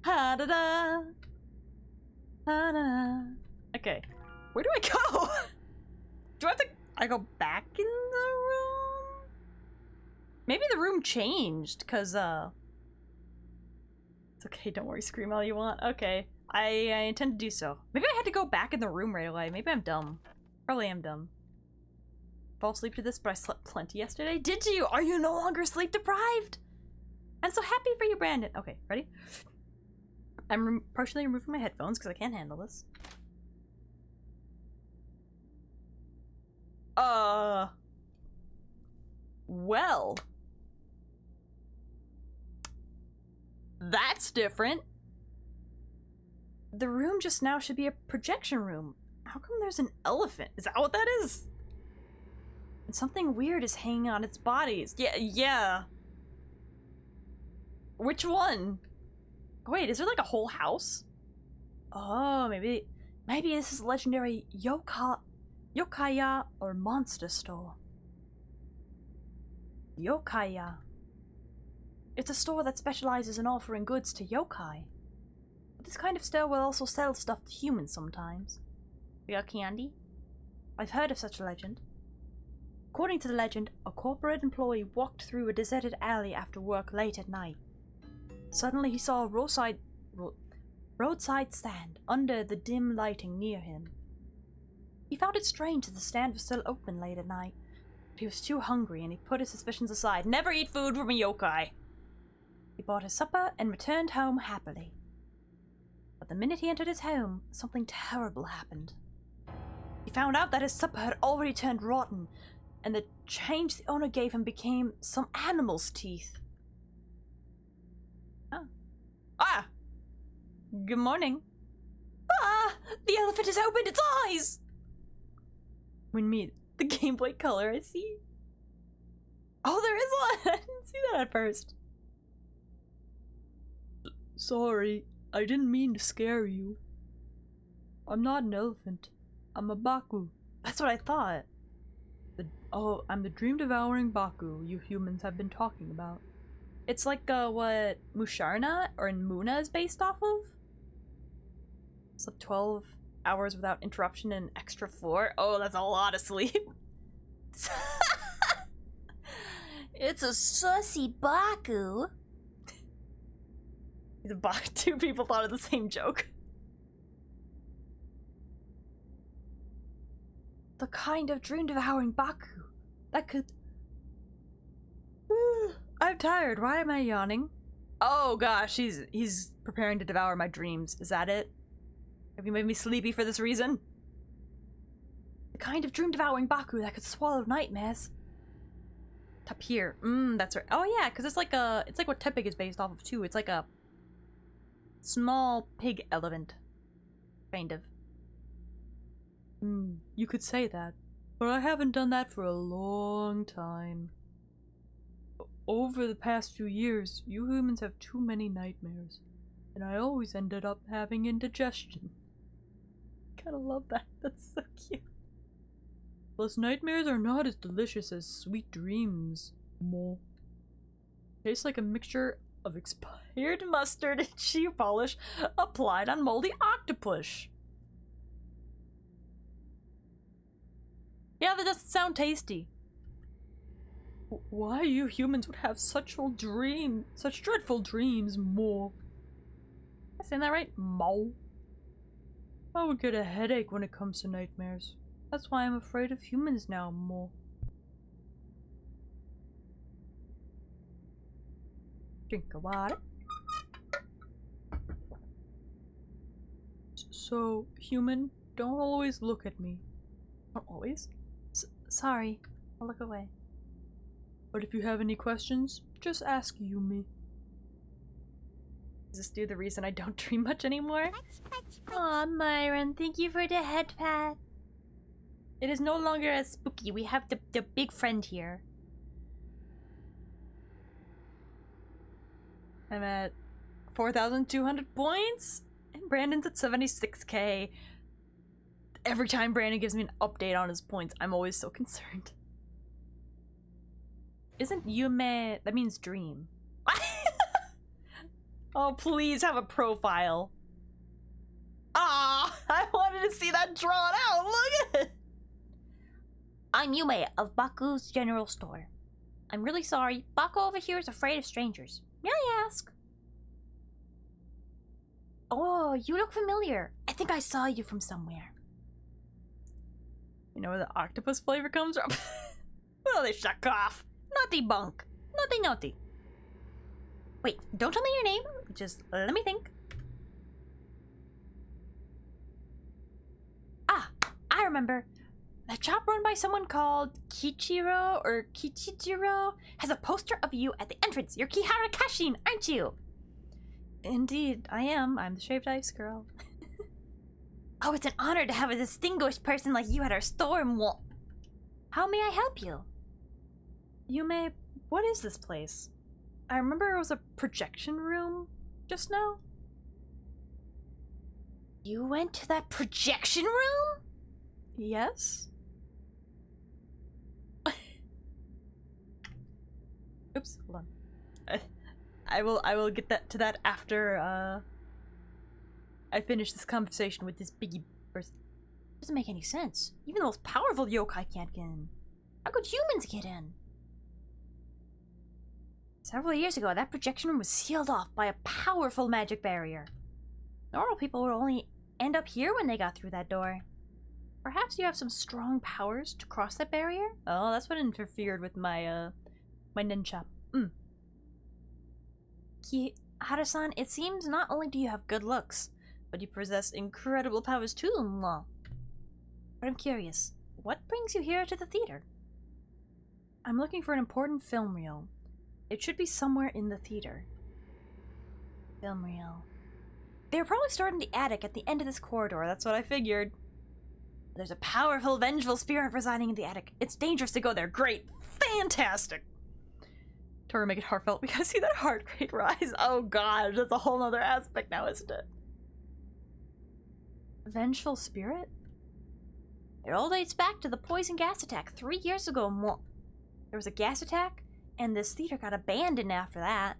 Ha da da! Ha da da! Okay. Where do I go? Do I have to- I go back in the room? Maybe the room changed, cause it's okay, don't worry, scream all you want. Okay. I intend to do so. Maybe I had to go back in the room right away. Maybe I'm dumb. Probably am dumb. Fall asleep to this, but I slept plenty yesterday. Did you? Are you no longer sleep deprived? I'm so happy for you, Brandon. Okay, ready? I'm partially removing my headphones because I can't handle this. Well. That's different. The room just now should be a projection room. How come there's an elephant? Is that what that is? And something weird is hanging on its bodies. Yeah. Which one? Wait, is there like a whole house? Oh, maybe this is a legendary yokaya or monster store. Yokaya. It's a store that specializes in offering goods to yokai. But this kind of store will also sell stuff to humans sometimes. You got candy? I've heard of such a legend. According to the legend, a corporate employee walked through a deserted alley after work late at night. Suddenly he saw a roadside stand under the dim lighting near him. He found it strange that the stand was still open late at night, but he was too hungry and he put his suspicions aside. Never eat food from a yokai! He bought his supper and returned home happily. But the minute he entered his home, something terrible happened. He found out that his supper had already turned rotten, and the change the owner gave him became some animal's teeth. Oh. Ah! Good morning. Ah! The elephant has opened its eyes! When me, the Game Boy Color, I see. Oh, there is one! I didn't see that at first. Sorry, I didn't mean to scare you. I'm not an elephant. I'm a Baku. That's what I thought. I'm the dream-devouring Baku you humans have been talking about. It's like what Musharna or Muna is based off of? Slept 12 hours without interruption and an extra 4. Oh, that's a lot of sleep. It's a sussy Baku. He's a Baku. Two people thought of the same joke. The kind of dream-devouring Baku that could... I'm tired. Why am I yawning? Oh gosh, he's preparing to devour my dreams. Is that it? Have you made me sleepy for this reason? The kind of dream-devouring Baku that could swallow nightmares. Tapir. That's right. Oh yeah, because it's like what Tepig is based off of too. It's like a small pig elephant. Kind of. You could say that, but I haven't done that for a long time. Over the past few years, you humans have too many nightmares, and I always ended up having indigestion. Kinda love that. That's so cute. Plus, nightmares are not as delicious as sweet dreams, Mo. Tastes like a mixture of expired mustard and shoe polish applied on moldy octopus. Yeah, that doesn't sound tasty. Why you humans would have such dreadful dreams, Mo? Am I saying that right? Mo? I would get a headache when it comes to nightmares. That's why I'm afraid of humans now, Mo. Drink of water. So, human, don't always look at me. Not always? Sorry, I'll look away. But if you have any questions, just ask Yumi. Is this due the reason I don't dream much anymore? Aw, Myron, thank you for the head pat. It is no longer as spooky. We have the big friend here. I'm at 4,200 points, and Brandon's at 76k. Every time Brandon gives me an update on his points, I'm always so concerned. Isn't Yume... that means dream. Oh, please have a profile. Ah, I wanted to see that drawn out. Look at it. I'm Yume of Baku's General Store. I'm really sorry. Baku over here is afraid of strangers. May I ask? Oh, you look familiar. I think I saw you from somewhere. You know where the octopus flavor comes from? Well, they shuck off. Naughty bunk. Naughty naughty. Wait, don't tell me your name. Just let me think. Ah, I remember. That shop run by someone called Kichiro or Kichijiro has a poster of you at the entrance. You're Kihara Kashin, aren't you? Indeed, I am. I'm the shaved ice girl. Oh, it's an honor to have a distinguished person like you at our store. How may I help you? Yume, what is this place? I remember it was a projection room just now. You went to that projection room? Yes. Oops, hold on. I will get to that after I finish this conversation with this biggie person. Doesn't make any sense. Even the most powerful yokai can't get in. How could humans get in? Several years ago, that projection room was sealed off by a powerful magic barrier. Normal people would only end up here when they got through that door. Perhaps you have some strong powers to cross that barrier? Oh, that's what interfered with my, my ninja. Kihara-san, it seems not only do you have good looks, but you possess incredible powers too, But I'm curious, what brings you here to the theater? I'm looking for an important film reel. It should be somewhere in the theater. Film reel. They're probably stored in the attic at the end of this corridor, that's what I figured. There's a powerful, vengeful spirit residing in the attic. It's dangerous to go there. Great. Fantastic. To make it heartfelt, we gotta see that heart rate rise. Oh god, that's a whole nother aspect now, isn't it? Vengeful spirit? It all dates back to the poison gas attack 3 years ago. There was a gas attack, and this theater got abandoned after that.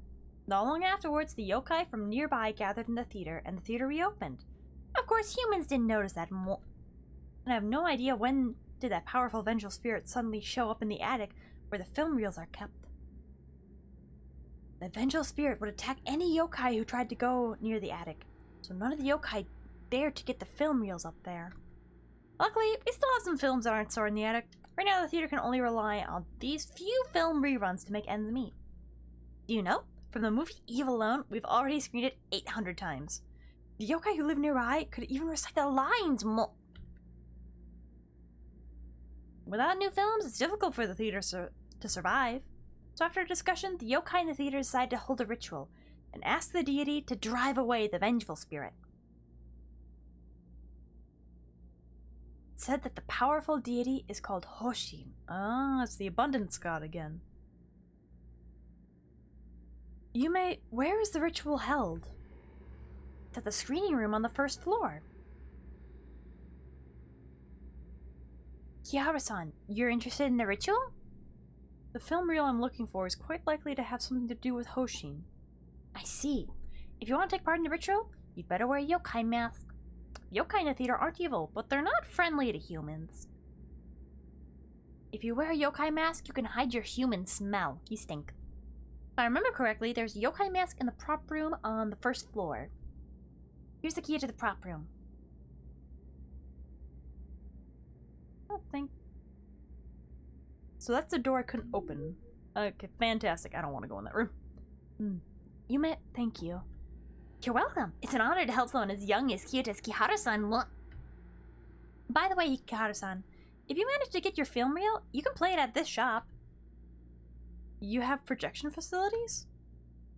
Not long afterwards, the yokai from nearby gathered in the theater, and the theater reopened. Of course, humans didn't notice that. And I have no idea when did that powerful vengeful spirit suddenly show up in the attic where the film reels are kept. The vengeful spirit would attack any yokai who tried to go near the attic, so none of the yokai dared to get the film reels up there. Luckily, we still have some films that aren't stored in the attic. Right now, the theater can only rely on these few film reruns to make ends meet. Do you know? From the movie Eve alone, we've already screened it 800 times. The yokai who live nearby could even recite the lines Without new films, it's difficult for the theater to survive. So after a discussion, the yokai in the theater decided to hold a ritual and ask the deity to drive away the vengeful spirit. It said that the powerful deity is called Hoshin. Ah, it's the abundance god again. Where is the ritual held? It's at the screening room on the first floor. Kihara-san, you're interested in the ritual? The film reel I'm looking for is quite likely to have something to do with Hoshin. I see. If you want to take part in the ritual, you'd better wear a yokai mask. Yokai in the theater aren't evil, but they're not friendly to humans. If you wear a yokai mask, you can hide your human smell. You stink. If I remember correctly, there's a yokai mask in the prop room on the first floor. Here's the key to the prop room. I don't think... So that's the door I couldn't open. Okay, fantastic. I don't want to go in that room. You met... Thank you. You're welcome. It's an honor to help someone as young as cute as Kiharu-san. By the way, Kiharu-san, if you manage to get your film reel, you can play it at this shop. You have projection facilities?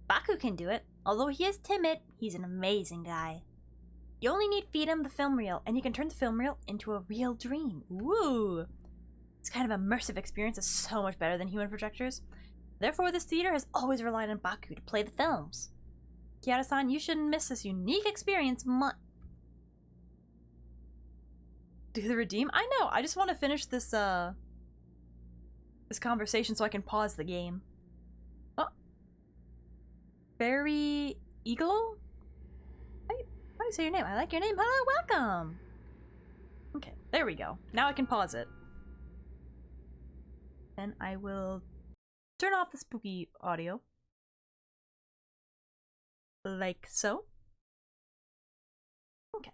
Baku can do it. Although he is timid, he's an amazing guy. You only need to feed him the film reel, and he can turn the film reel into a real dream. Woo! This kind of immersive experience is so much better than human projectors. Therefore, this theater has always relied on Baku to play the films. Kiara-san, you shouldn't miss this unique experience Do the redeem? I know, I just want to finish this, this conversation so I can pause the game. Oh. Fairy Eagle? How do you say your name? I like your name. Hello, welcome! Okay, there we go. Now I can pause it. Then I will turn off the spooky audio. Like so. Okay.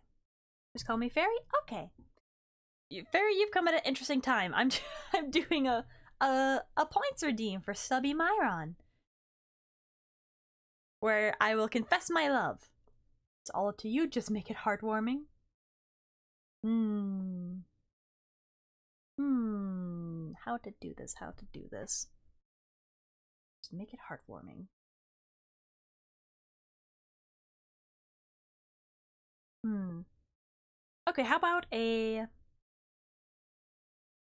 Just call me Fairy? Okay. Fairy, you've come at an interesting time. I'm doing a points redeem for Subby Myron, where I will confess my love. It's all up to you, just make it heartwarming. How to do this, Just make it heartwarming. Okay, how about a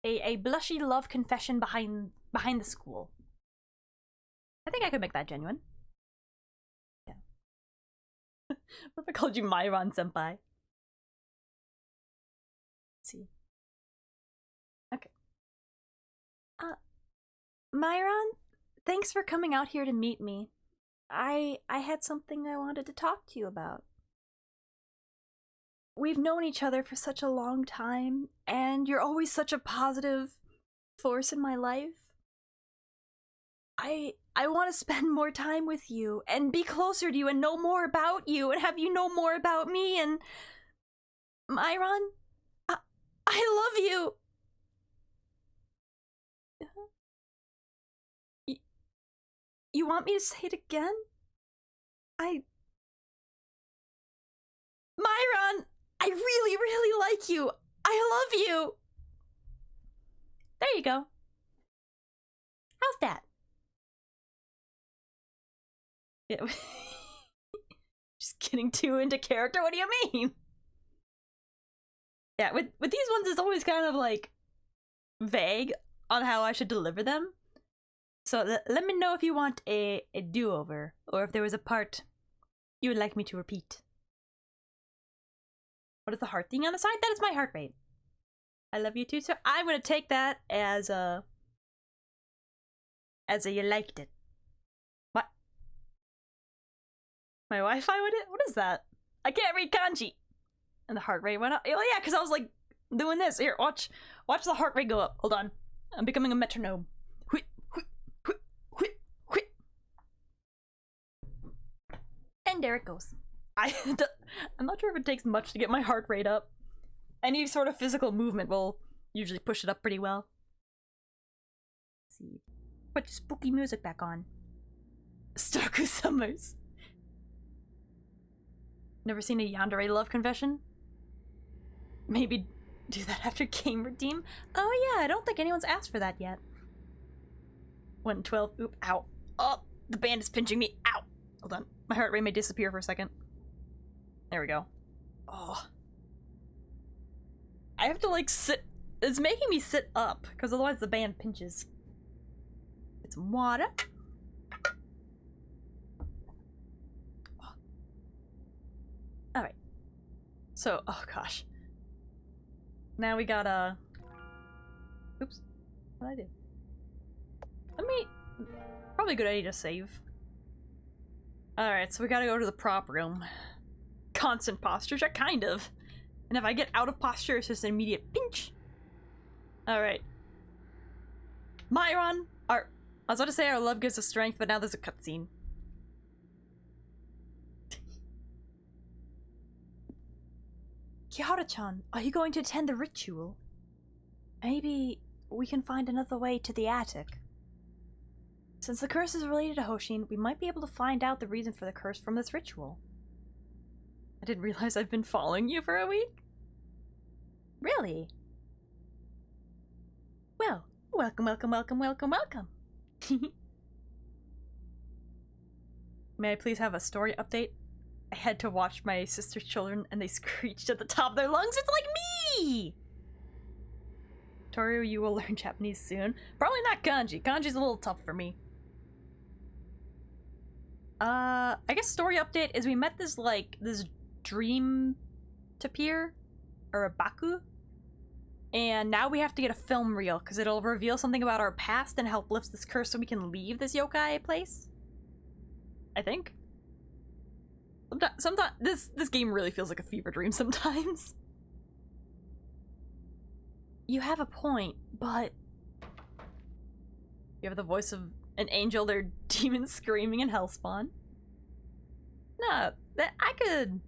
blushy love confession behind the school? I think I could make that genuine. Yeah. What if I called you Myron Senpai? Let's see. Okay. Myron, thanks for coming out here to meet me. I had something I wanted to talk to you about. We've known each other for such a long time, and you're always such a positive force in my life. I want to spend more time with you, and be closer to you, and know more about you, and have you know more about me, and... Myron, I love you! You want me to say it again? Myron! I really, really like you! I love you! There you go. How's that? Yeah. Just getting too into character, what do you mean? Yeah, with these ones, it's always kind of like vague on how I should deliver them. So let me know if you want a do-over, or if there was a part you would like me to repeat. What is the heart thing on the side? That is my heart rate. I love you too, so I'm gonna take that as a you liked it. What? My Wi-Fi went it? What is that? I can't read kanji. And the heart rate went up. Oh yeah, because I was like doing this. Here, watch the heart rate go up. Hold on. I'm becoming a metronome. And there it goes. I'm not sure if it takes much to get my heart rate up. Any sort of physical movement will usually push it up pretty well. Let's see. Put the spooky music back on. Starku Summers. Never seen a yandere love confession? Maybe do that after game redeem? Oh yeah, I don't think anyone's asked for that yet. 112. Oop, ow. Oh, the band is pinching me. Ow. Hold on. My heart rate may disappear for a second. There we go. Oh. I have to like sit. It's making me sit up because otherwise the band pinches. Get some water. Alright. So, oh gosh. Now we got oops. What did I do? Let me... Probably a good idea to save. Alright, so we gotta go to the prop room. Constant posture check, kind of. And if I get out of posture, it's just an immediate pinch. Alright. Myron, I was about to say our love gives us strength, but now there's a cutscene. Kihara-chan, are you going to attend the ritual? Maybe we can find another way to the attic. Since the curse is related to Hoshin, we might be able to find out the reason for the curse from this ritual. I didn't realize I've been following you for a week. Really? Well, welcome, welcome, welcome, welcome, welcome. May I please have a story update? I had to watch my sister's children and they screeched at the top of their lungs. It's like me! Toru, you will learn Japanese soon. Probably not kanji. Kanji's a little tough for me. I guess story update is we met this, like, this dream tapir, or a baku, and now we have to get a film reel, because it'll reveal something about our past and help lift this curse so we can leave this yokai place. I think. Sometimes this game really feels like a fever dream sometimes. You have a point, but... You have the voice of an angel, they're demons screaming in hellspawn. No, I could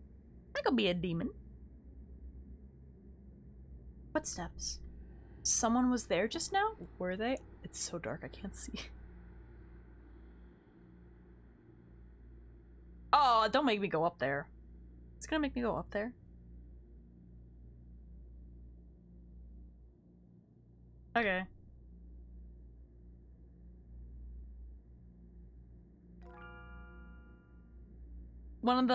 be a demon. Footsteps. Someone was there just now? Were they? It's so dark, I can't see. Oh, don't make me go up there. It's gonna make me go up there. Okay. One of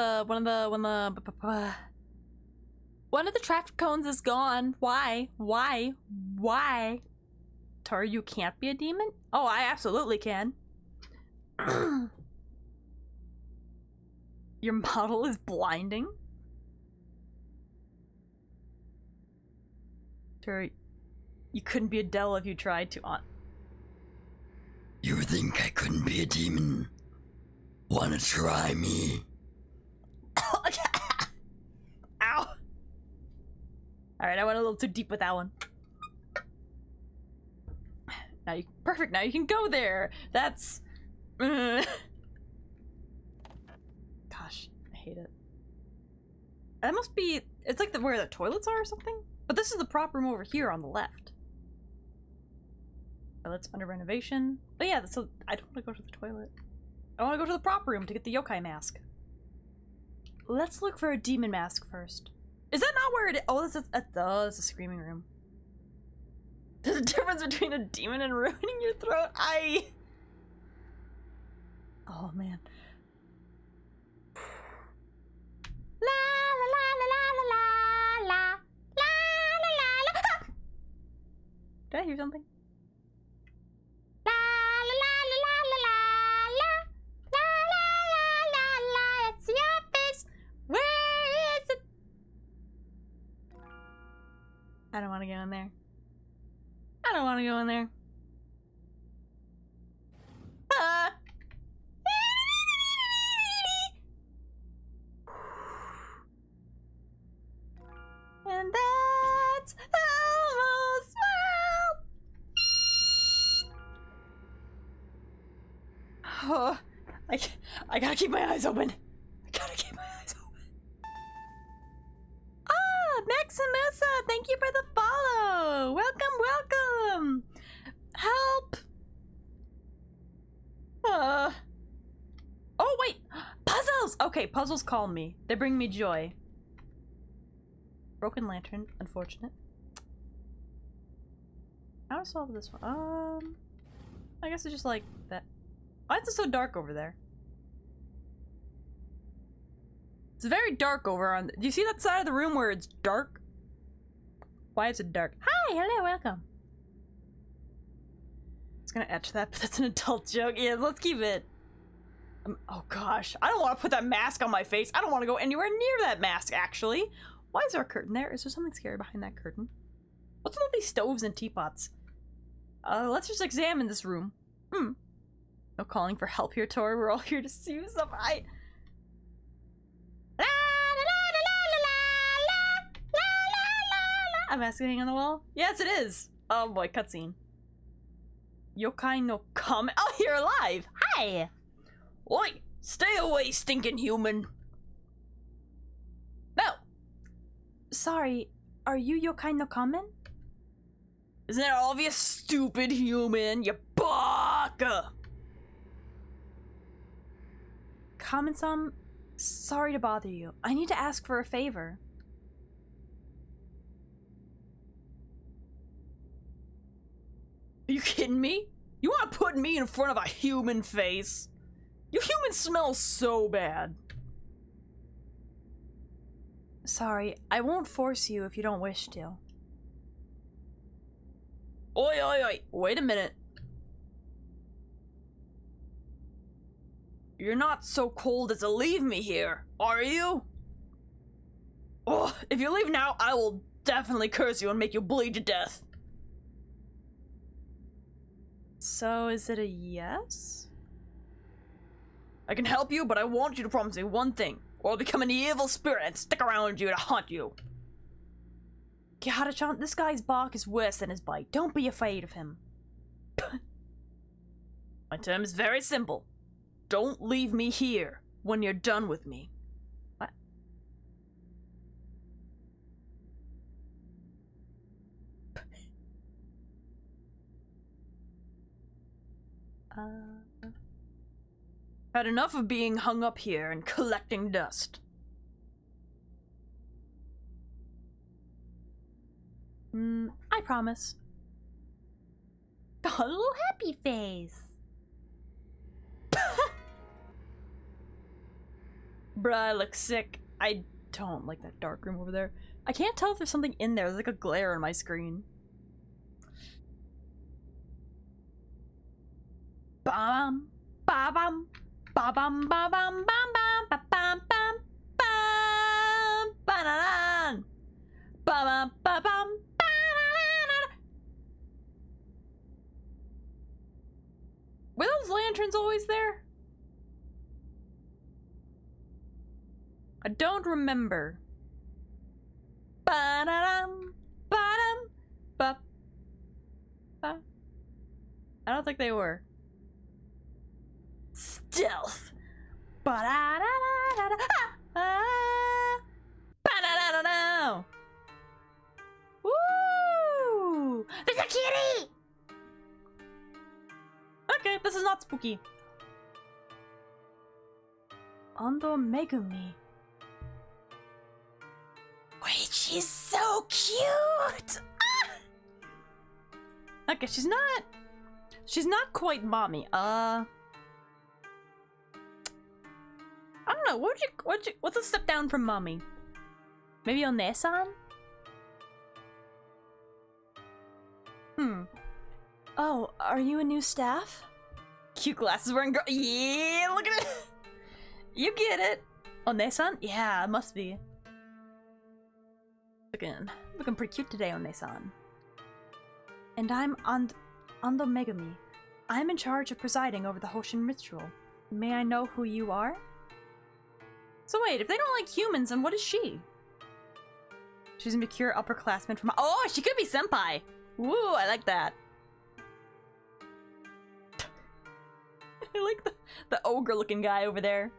the traffic cones is gone. Why? Why? Why? Tar, you can't be a demon? Oh, I absolutely can. Your model is blinding? Tar, you couldn't be a devil if you tried to on. You think I couldn't be a demon? Wanna try me? Ow! Alright, I went a little too deep with that one. Now you- perfect, now you can go there! That's... Gosh, I hate it. That must be... It's like where the toilets are or something? But this is the prop room over here on the left. Toilets under renovation. But yeah, so I don't want to go to the toilet. I want to go to the prop room to get the yokai mask. Let's look for a demon mask first. Is that not where it is? Oh, this is a screaming room. There's a difference between a demon and ruining your throat. Oh man. La la la la la la la la la la la. Did I hear something? La la la la la la la la la la la. It's the office. Where is it? I don't want to go in there. I don't want to go in there. And that's almost well. Oh, I gotta keep my eyes open. I gotta keep my eyes open. Ah, Maximusa, thank you for the follow. Welcome, welcome. Help. Oh wait, puzzles. Okay, puzzles call me. They bring me joy. Broken lantern, unfortunate. How to solve this one? I guess it's just like that. Why is it so dark over there? It's very dark over on. Do you see that side of the room where it's dark? Why is it dark? Hi, hello, welcome. It's gonna etch that, but that's an adult joke. Yeah, let's keep it. Oh gosh, I don't want to put that mask on my face. I don't want to go anywhere near that mask, actually. Why is there a curtain there? Is there something scary behind that curtain? What's with all these stoves and teapots? Let's just examine this room. No calling for help here, Tori. We're all here to see you stuff. I'm asking on the wall. Yes, it is. Oh boy, cutscene. Yokai no comment. Oh, you're alive. Hi. Oi, stay away, stinking human. No. Sorry, are you Yokai no comment? Isn't that obvious, stupid human? You baka. Comment-san, sorry to bother you. I need to ask for a favor. Are you kidding me? You want to put me in front of a human face? You humans smell so bad. Sorry, I won't force you if you don't wish to. Oi, oi, oi, wait a minute. You're not so cold as to leave me here, are you? Oh, if you leave now, I will definitely curse you and make you bleed to death. So, is it a yes? I can help you, but I want you to promise me one thing, or I'll become an evil spirit and stick around you to haunt you. Kihara-chan, this guy's bark is worse than his bite. Don't be afraid of him. My term is very simple. Don't leave me here when you're done with me. What? Had enough of being hung up here and collecting dust. I promise. A little happy face. Bruh, I look sick. I don't like that dark room over there. I can't tell if there's something in there. There's like a glare on my screen. Bam, ba bam, ba bam, ba bam, bam, bam, ba bam, bam, bam, ba-da-dan, ba bam, ba bam, ba-da-da-da. Were those lanterns always there? I don't remember. Ba-da-dum, ba-dum, ba, ba. I don't think they were. Stealth. Ba-da-da-da-da-da. Ba-da-da-da-da. Woo! There's a kitty! Okay, this is not spooky. Ando Megumi. Wait, she's so cute! Ah! Okay, she's not quite mommy. I don't know, what's a step down from mommy? Maybe One-san? Oh, are you a new staff? Cute glasses wearing girl. Yeah, look at it! You get it! One-san? Yeah, it must be. Looking pretty cute today, One-san. And I'm Ando Megumi. I'm in charge of presiding over the Hoshin ritual. May I know who you are? So wait, if they don't like humans, then what is she? She's a mature upperclassman from— oh, she could be senpai! Woo, I like that. I like the ogre-looking guy over there.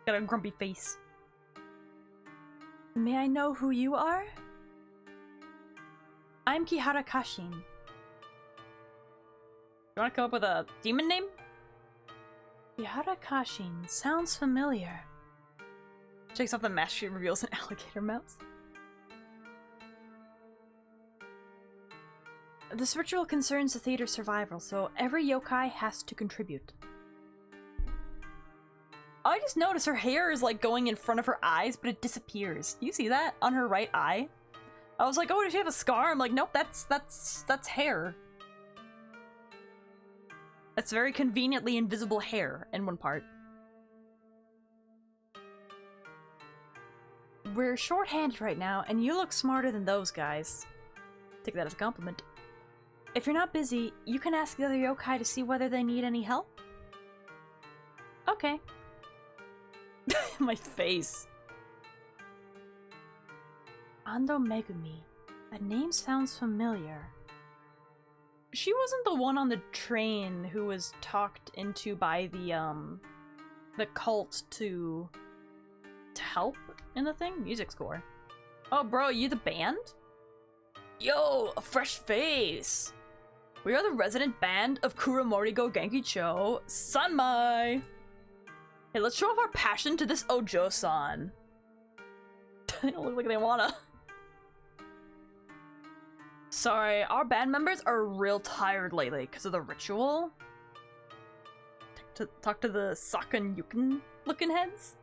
Got a grumpy face. May I know who you are? I'm Kihara Kashin. You wanna come up with a demon name? Kihara Kashin sounds familiar. Takes off the mask, she reveals an alligator mouse. This ritual concerns the theater's survival, so every yokai has to contribute. I just noticed her hair is like going in front of her eyes, but it disappears. You see that on her right eye? I was like, oh, does she have a scar? I'm like, nope, that's hair. That's very conveniently invisible hair in one part. We're short-handed right now, and you look smarter than those guys. Take that as a compliment. If you're not busy, you can ask the other yokai to see whether they need any help. Okay. My face. Ando Megumi. That name sounds familiar. She wasn't the one on the train who was talked into by the cult to help in the thing? Music score. Oh, bro, you the band? Yo, a fresh face! We are the resident band of Kuramorigo Genkicho, Sanmai! Hey, let's show off our passion to this Ojo-san. They don't look like they wanna. Sorry, our band members are real tired lately because of the ritual. Talk to the Sakan Yukin looking heads?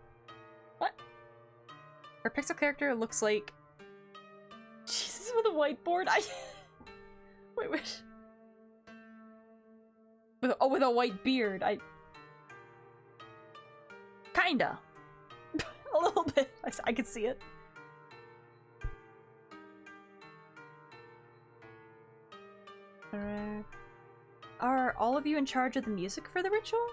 What? Our pixel character looks like... Jesus, with a whiteboard? Wait. With a white beard. Kinda. A little bit. I can see it. Are all of you in charge of the music for the ritual?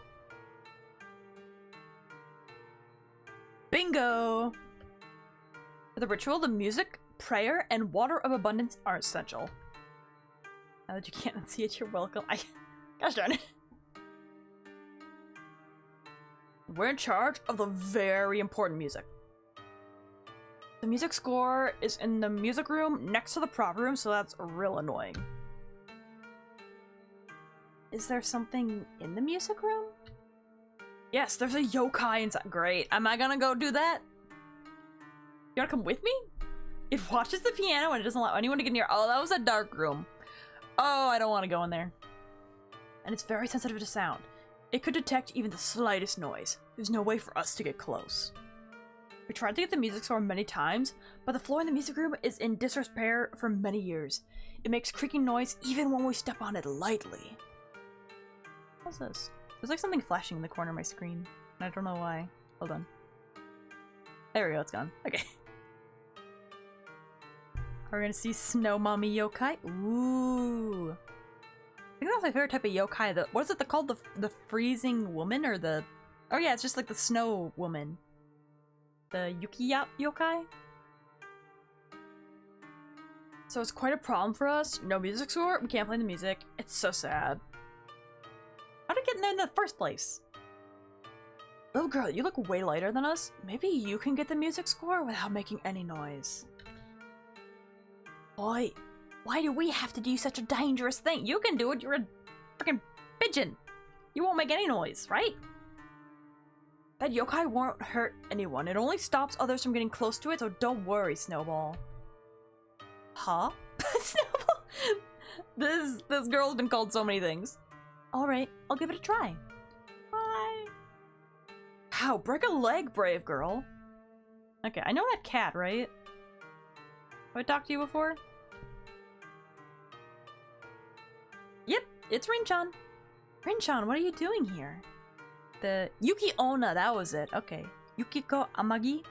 Bingo! For the ritual, the music, prayer, and water of abundance are essential. Now that you can't see it, you're welcome. Gosh darn it. We're in charge of the very important music. The music score is in the music room next to the prop room, so that's real annoying. Is there something in the music room? Yes, there's a yokai inside. Great. Am I gonna go do that? You wanna come with me? It watches the piano and it doesn't allow anyone to get near. Oh, that was a dark room. Oh, I don't want to go in there. And it's very sensitive to sound. It could detect even the slightest noise. There's no way for us to get close. We tried to get the music store many times, but the floor in the music room is in disrepair for many years. It makes creaking noise even when we step on it lightly. What's this? There's like something flashing in the corner of my screen. And I don't know why. Hold on. There we go, it's gone. Okay. We're gonna see Snow Mommy Yokai. Ooh. I think that's my favorite type of yokai. What is it called? The freezing woman or the... Oh yeah, it's just like the snow woman. The Yuki yokai? So it's quite a problem for us. No music score, we can't play the music. It's so sad. How did I get in there in the first place? Little girl, you look way lighter than us. Maybe you can get the music score without making any noise. Boy, why do we have to do such a dangerous thing? You can do it, you're a freaking pigeon. You won't make any noise, right? That yokai won't hurt anyone. It only stops others from getting close to it, so don't worry, Snowball. Huh? Snowball? This girl's been called so many things. Alright, I'll give it a try. Bye. How? Break a leg, brave girl. Okay, I know that cat, right? Have I talked to you before? Yep, it's Rin-chan. Rin-chan, what are you doing here? The Yuki Onna, that was it. Okay. Yukiko Amagi?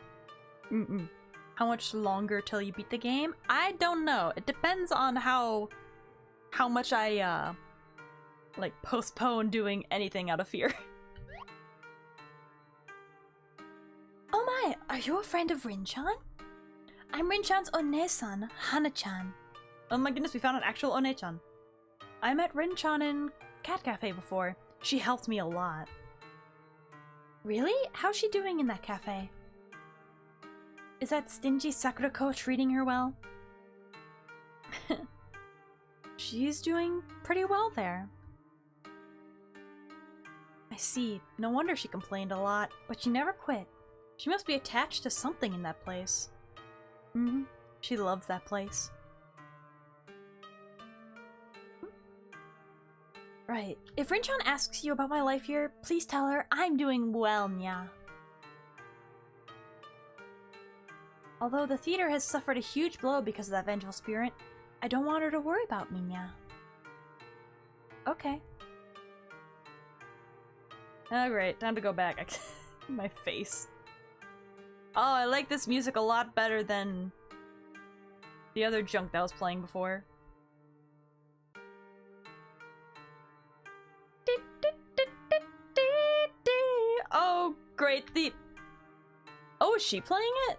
How much longer till you beat the game? I don't know. It depends on how much I, like, postpone doing anything out of fear. Oh my, are you a friend of Rin-chan? I'm Rin-chan's One-san, Hana-chan. Oh my goodness, we found an actual One-chan. I met Rin-chan in Cat Cafe before. She helped me a lot. Really? How's she doing in that cafe? Is that stingy Sakurako treating her well? She's doing pretty well there. I see. No wonder she complained a lot, but she never quit. She must be attached to something in that place. She loves that place. Right. If Rin-chan asks you about my life here, please tell her I'm doing well, nya. Although the theater has suffered a huge blow because of that vengeful spirit, I don't want her to worry about me, nya. Okay. Oh great, time to go back. My face. Oh, I like this music a lot better than the other junk that was playing before. Great, Oh, is she playing it?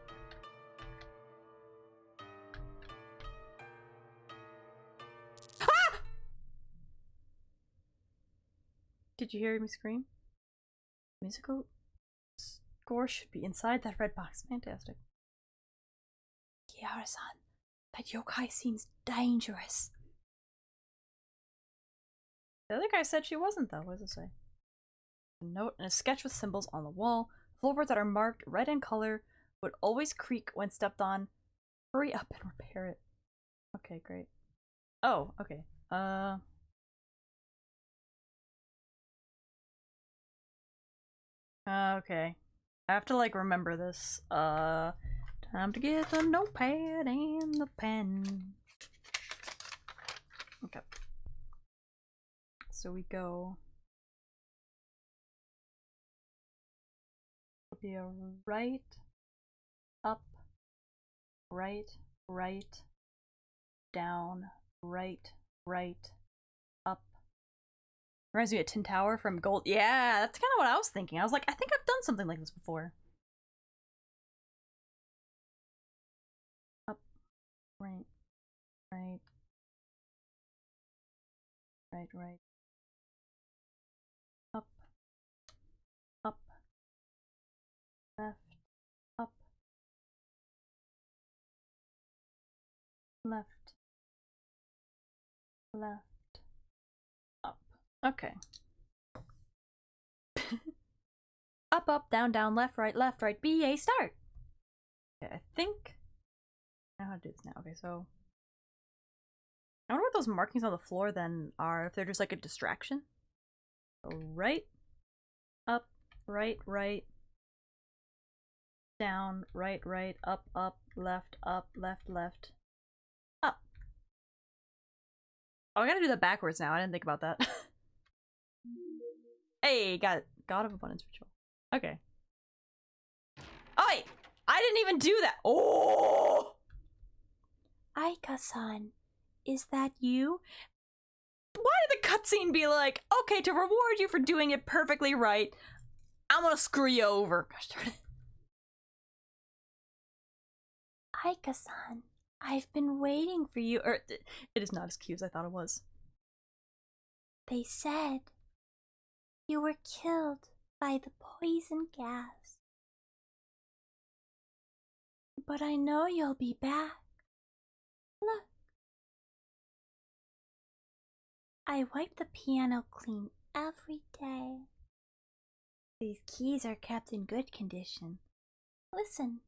Ah! Did you hear me scream? Musical score should be inside that red box. Fantastic. Kiara-san, that yokai seems dangerous. The other guy said she wasn't, though. What does it say? A note and a sketch with symbols on the wall. Floorboards that are marked red in color would always creak when stepped on. Hurry up and repair it. Okay, great. Oh, okay. Okay. I have to, like, remember this. Time to get the notepad and the pen. Okay. So we go. It'll be a right, up, right, right, down, right, right, up. Reminds me of Tin Tower from Gold. Yeah, that's kind of what I was thinking. I was like, I think I've done something like this before. Up, right, right, right, right. Up, up, left, up, left, left, up. Okay. Up, up, down, down, left, right, BA, start! Okay, I think I know how to do this now. Okay, so I wonder what those markings on the floor then are, if they're just like a distraction. So right, up, right, right, down, right, right, up, left, left, up. Oh, I gotta do that backwards now. I didn't think about that. Hey, got it. God of Abundance Ritual. Okay. Oh, wait! I didn't even do that! Oh! Aika-san, is that you? Why did the cutscene be like, okay, to reward you for doing it perfectly right, I'm gonna screw you over. Gosh darn it. Aika-san, I've been waiting for you. It is not as cute as I thought it was. They said you were killed by the poison gas. But I know you'll be back. Look. I wipe the piano clean every day. These keys are kept in good condition. Listen,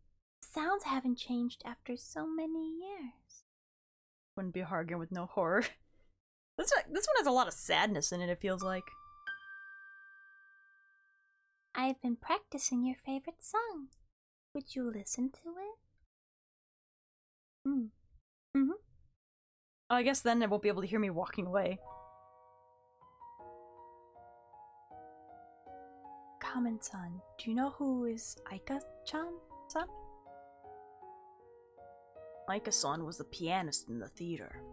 sounds haven't changed after so many years. Wouldn't be hard game with no horror. This one has a lot of sadness in it, it feels like. I've been practicing your favorite song. Would you listen to it? Mm-hmm. Oh, I guess then it won't be able to hear me walking away. Kamen-san, do you know who is Aika-chan-san? Aika-san was the pianist in the theater.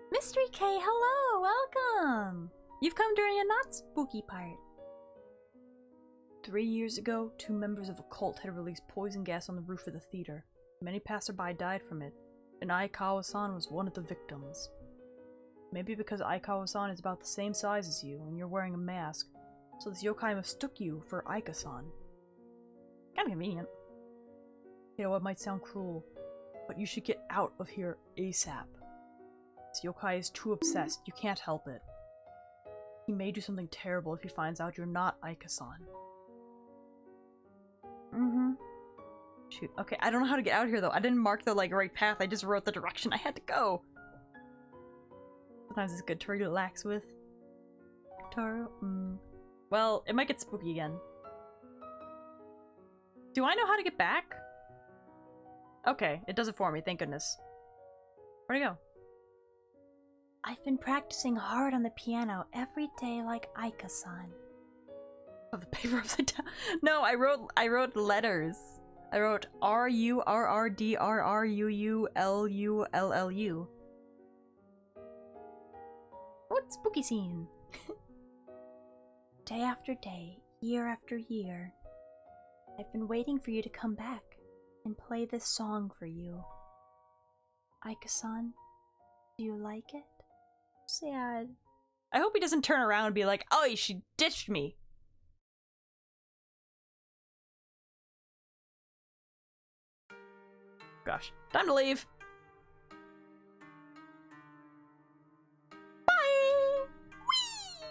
Mystery K, hello! Welcome! You've come during a not spooky part. 3 years ago, 2 members of a cult had released poison gas on the roof of the theater. Many passerby died from it, and Aikawa-san was one of the victims. Maybe because Aikawa-san is about the same size as you, and you're wearing a mask, so this yokai mistook you for Aika-san. Kinda convenient. You know, it might sound cruel, but you should get out of here ASAP. This yokai is too obsessed, you can't help it. He may do something terrible if he finds out you're not Aika-san. Shoot, okay, I don't know how to get out of here though. I didn't mark the, like, right path, I just wrote the direction I had to go. Sometimes it's good to relax with. Taro, Well, it might get spooky again. Do I know how to get back? Okay, it does it for me, thank goodness. Where'd it go? I've been practicing hard on the piano every day like Aika-san. Oh, the paper upside down. No, I wrote letters. I wrote RURRDRRUULULLU. What spooky scene? Day after day, year after year, I've been waiting for you to come back and play this song for you. Aika-san, do you like it? Sad. I hope he doesn't turn around and be like, oh, she ditched me. Gosh, time to leave. Bye! Whee!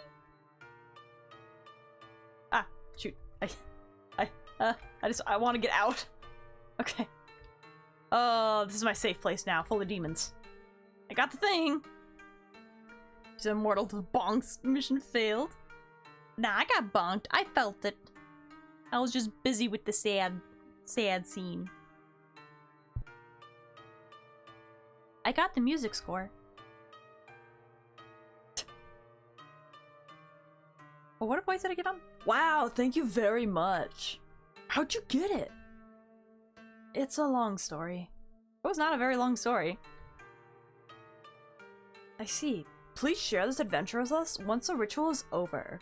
Ah, shoot. I want to get out. Okay. Oh, this is my safe place now, full of demons. I got the thing. She's immortal to the bonks. Mission failed. Nah, I got bonked. I felt it. I was just busy with the sad scene. I got the music score. Well, what voice did I get on? Wow, thank you very much. How'd you get it? It's a long story. It was not a very long story. I see. Please share this adventure with us once the ritual is over.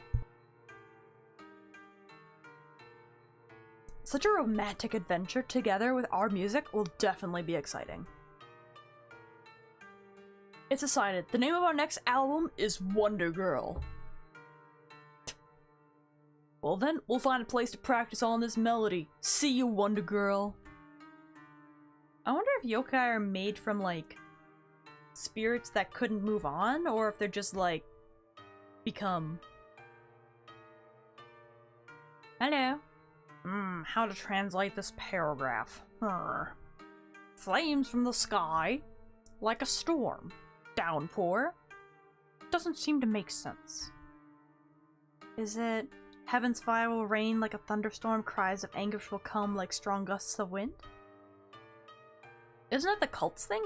Such a romantic adventure together with our music will definitely be exciting. It's decided. The name of our next album is Wonder Girl. Well then, we'll find a place to practice on this melody. See you, Wonder Girl. I wonder if yokai are made from, like, spirits that couldn't move on, or if they're just, like, become... Hello. How to translate this paragraph. Flames from the sky, like a storm. Downpour. Doesn't seem to make sense. Is it... Heaven's fire will rain like a thunderstorm, cries of anguish will come like strong gusts of wind? Isn't that the cult's thing?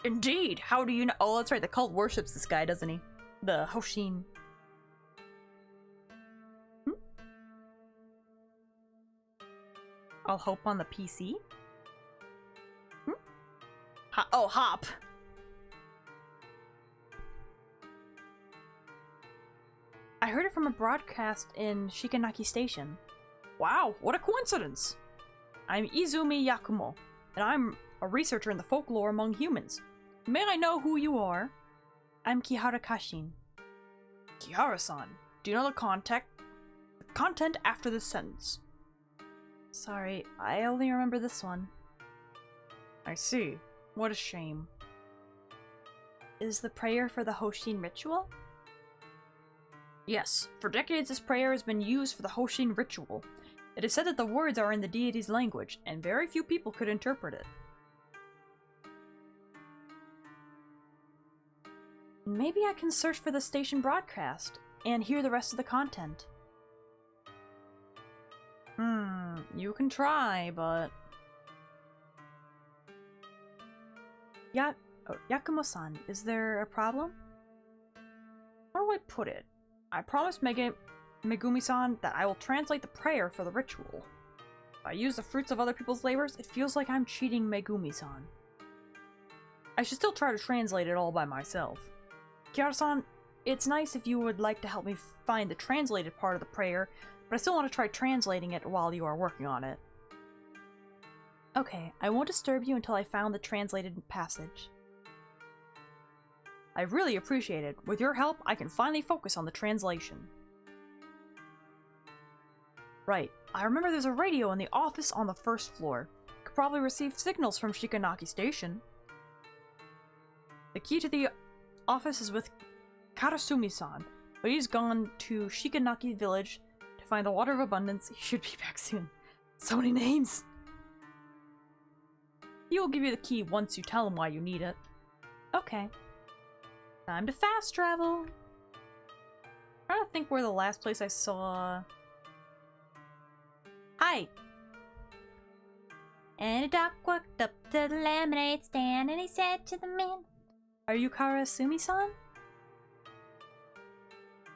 Indeed! How do you know? Oh, that's right, the cult worships this guy, doesn't he? The Hoshin. I'll hope on the PC? Oh, hop! I heard it from a broadcast in Shikanaki Station. Wow, what a coincidence! I'm Izumi Yakumo, and I'm a researcher in the folklore among humans. May I know who you are? I'm Kihara Kashin. Kihara-san, do you know the content after this sentence? Sorry, I only remember this one. I see. What a shame. Is the prayer for the Hoshin ritual? Yes, for decades this prayer has been used for the Hoshin ritual. It is said that the words are in the deity's language, and very few people could interpret it. Maybe I can search for the station broadcast, and hear the rest of the content. You can try, but... Yakumo-san, is there a problem? How do I put it? I promised Megumi-san that I will translate the prayer for the ritual. If I use the fruits of other people's labors, it feels like I'm cheating Megumi-san. I should still try to translate it all by myself. Kihara-san, it's nice if you would like to help me find the translated part of the prayer, but I still want to try translating it while you are working on it. Okay, I won't disturb you until I found the translated passage. I really appreciate it. With your help, I can finally focus on the translation. Right. I remember there's a radio in the office on the first floor. Could probably receive signals from Shikanaki Station. The key to the office is with Karasumi-san, but he's gone to Shikanaki village to find the water of abundance. He should be back soon. So many names! He will give you the key once you tell him why you need it. Okay. Time to fast travel! I'm trying to think where the last place I saw... Hi! And a duck walked up to the lemonade stand and he said to the man, "Are you Karasumi-san?"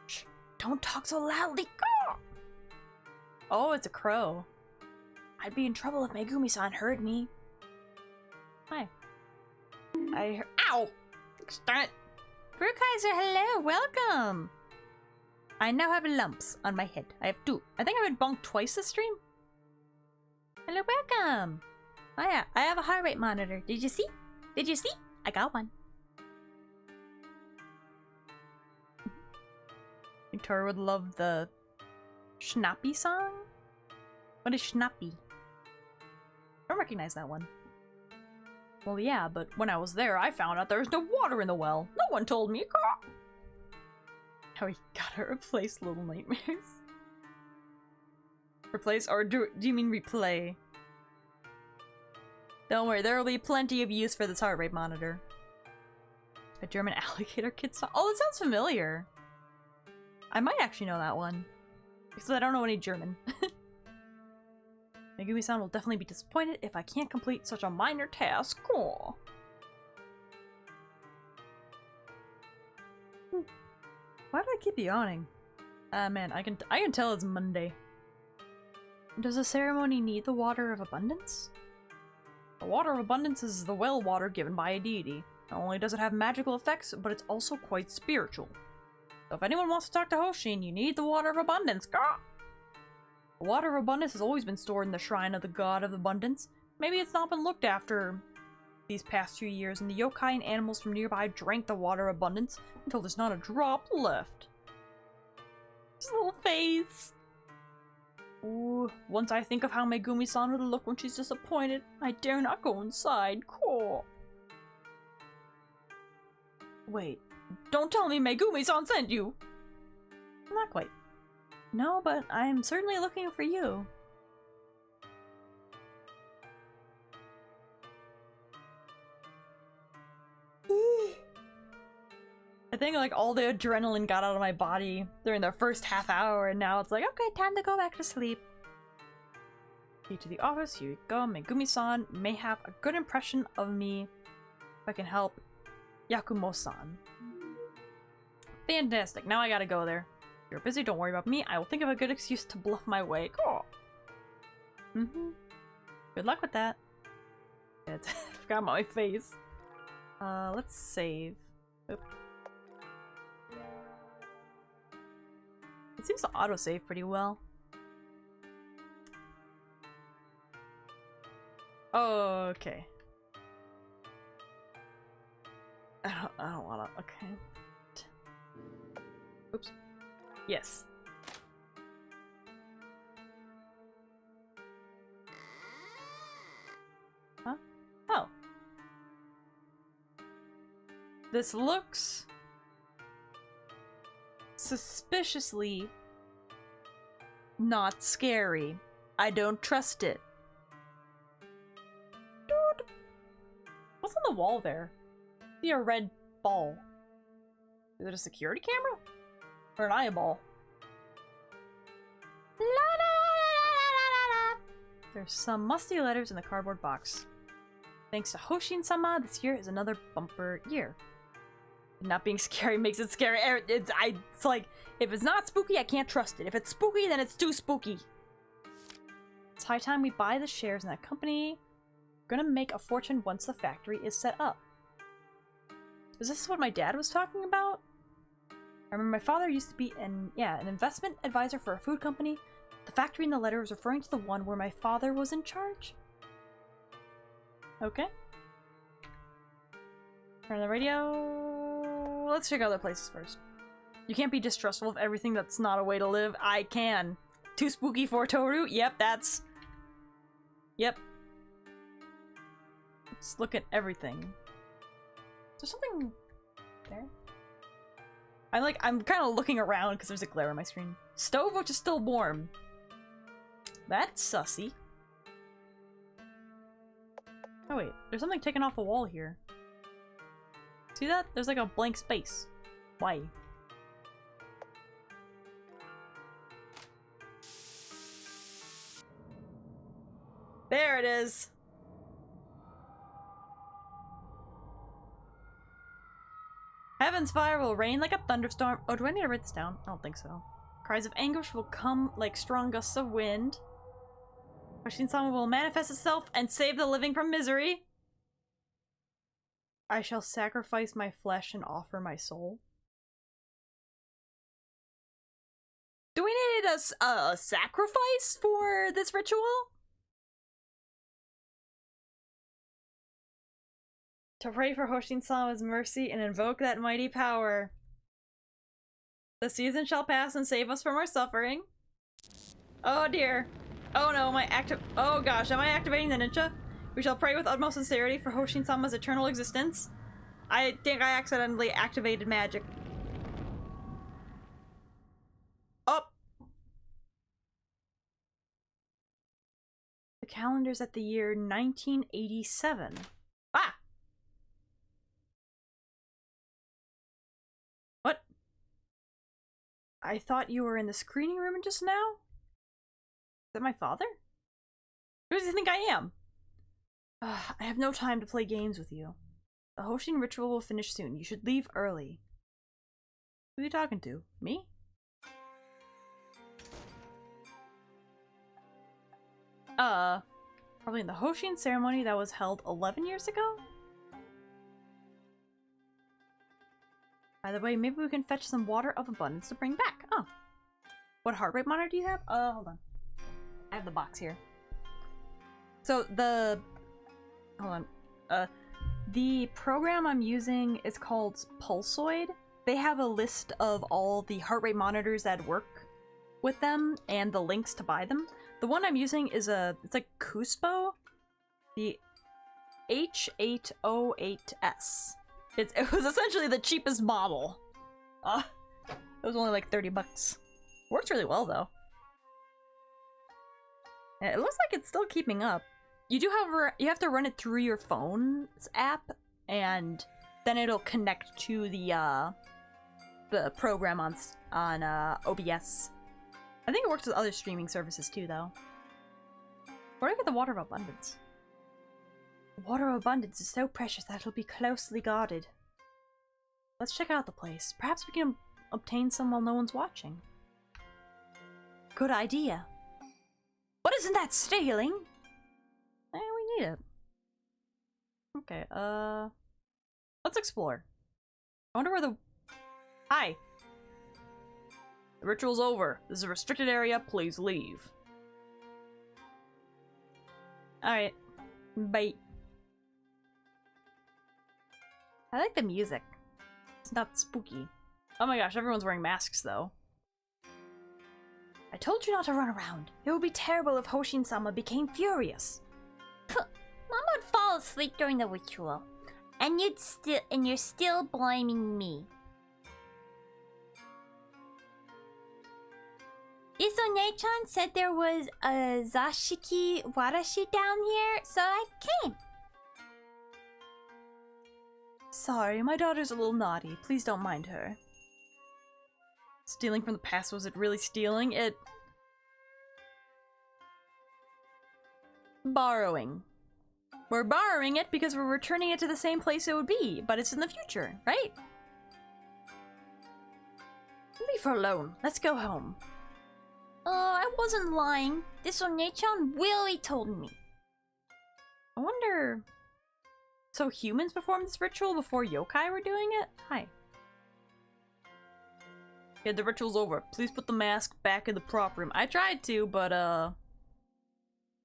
Shh! Don't talk so loudly! Oh, it's a crow. I'd be in trouble if Megumi-san heard me. Hi. Ow! Darn it! Brewkaiser, hello! Welcome! I now have lumps on my head. I have two. I think I've been bonked twice this stream? Hello, welcome! Oh yeah, I have a heart rate monitor. Did you see? Did you see? I got one. Victoria would love the Schnappy song? What is Schnappy? I don't recognize that one. Well, yeah, but when I was there, I found out there was no water in the well. No one told me. How he gotta replace Little Nightmares. Replace, or do you mean replay? Don't worry, there will be plenty of use for this heart rate monitor. A German alligator kid song. Oh, that sounds familiar. I might actually know that one. Because I don't know any German. Megumi-san will definitely be disappointed if I can't complete such a minor task. Cool. Why do I keep yawning? Man, I can tell it's Monday. Does the ceremony need the water of abundance? The water of abundance is the well water given by a deity. Not only does it have magical effects, but it's also quite spiritual. So if anyone wants to talk to Hoshin, you need the water of abundance. Gah! The water of abundance has always been stored in the shrine of the god of abundance. Maybe it's not been looked after these past few years, and the yokai and animals from nearby drank the water of abundance until there's not a drop left. His little face. Ooh, once I think of how Megumi-san would look when she's disappointed, I dare not go inside. Cool. Wait, don't tell me Megumi-san sent you! Not quite. No, but I'm certainly looking for you. I think like all the adrenaline got out of my body during the first half hour, and now it's like, okay, time to go back to sleep. Key to the office, here you go. Megumi-san may have a good impression of me if I can help Yakumo-san. Fantastic, now I gotta go there. If you're busy, don't worry about me. I will think of a good excuse to bluff my way. Cool. Good luck with that. I forgot my face. Let's save. Oop. It seems to autosave pretty well. Oh, okay. I don't wanna, okay. Oops. Yes. Huh? Oh. This looks suspiciously not scary. I don't trust it. Dude. What's on the wall there? I see a red ball. Is it a security camera? Or an eyeball? La, la, la, la, la, la. There's some musty letters in the cardboard box. Thanks to Hoshin-sama, this year is another bumper year. Not being scary makes it scary. It's like, if it's not spooky, I can't trust it. If it's spooky, then it's too spooky. It's high time we buy the shares in that company. We're gonna make a fortune once the factory is set up. Is this what my dad was talking about? I remember my father used to be an investment advisor for a food company. The factory in the letter was referring to the one where my father was in charge. Okay. Turn on the radio. Let's check other places first. You can't be distrustful of everything that's not a way to live. I can. Too spooky for Toru? Yep, that's... Yep. Let's look at everything. Is there something there? I'm kind of looking around because there's a glare on my screen. Stove which is still warm. That's sussy. Oh wait, there's something taken off the wall here. See that? There's like a blank space. Why? There it is! Heaven's fire will rain like a thunderstorm. Oh, do I need to write this down? I don't think so. Cries of anguish will come like strong gusts of wind. Hoshin-sama will manifest itself and save the living from misery. I shall sacrifice my flesh and offer my soul. Do we need a sacrifice for this ritual? To pray for Hoshin-sama's mercy and invoke that mighty power. The season shall pass and save us from our suffering. Oh dear. Oh no, oh gosh, am I activating the ninja? We shall pray with utmost sincerity for Hoshin-sama's eternal existence. I think I accidentally activated magic. Oh! The calendar's at the year 1987. Ah! What? I thought you were in the screening room just now? Is that my father? Who does he think I am? I have no time to play games with you. The Hoshin ritual will finish soon. You should leave early. Who are you talking to? Me? Probably in the Hoshin ceremony that was held 11 years ago? By the way, maybe we can fetch some water of abundance to bring back. Oh. What heart rate monitor do you have? Hold on. I have the box here. So hold on. The program I'm using is called Pulsoid. They have a list of all the heart rate monitors that work with them and the links to buy them. The one I'm using is it's like Kuspo, the H808S. It was essentially the cheapest model. It was only like 30 bucks. Works really well though. Yeah, it looks like it's still keeping up. You have to run it through your phone's app, and then it'll connect to the program on OBS. I think it works with other streaming services too, though. Where do I get the water of abundance? Water of abundance is so precious that it'll be closely guarded. Let's check out the place. Perhaps we can obtain some while no one's watching. Good idea. But isn't that stealing? We need it. Okay, let's explore. I wonder where the... Hi! The ritual's over. This is a restricted area. Please leave. Alright. Bye. I like the music. It's not spooky. Oh my gosh, everyone's wearing masks though. I told you not to run around. It would be terrible if Hoshin-sama became furious. Mom would fall asleep during the ritual. And you're still blaming me. Iso-ne-chan said there was a Zashiki Warashi down here, so I came. Sorry, my daughter's a little naughty. Please don't mind her. Stealing from the past, was it really stealing? Borrowing. We're borrowing it because we're returning it to the same place it would be, but it's in the future, right? Leave her alone. Let's go home. I wasn't lying. This One-chan really told me. I wonder... So humans performed this ritual before yokai were doing it? Hi. Okay, the ritual's over. Please put the mask back in the prop room. I tried to, but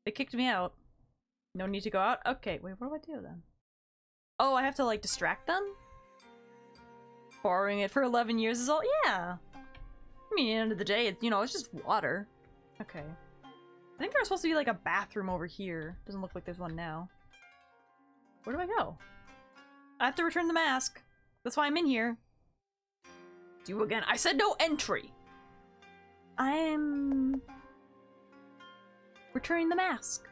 they kicked me out. No need to go out? Okay, wait, what do I do then? Oh, I have to like distract them? Borrowing it for 11 years is all- yeah! I mean, at the end of the day, it's just water. Okay. I think there's supposed to be like a bathroom over here. Doesn't look like there's one now. Where do I go? I have to return the mask. That's why I'm in here. You again. I said no entry! I'm... returning the mask.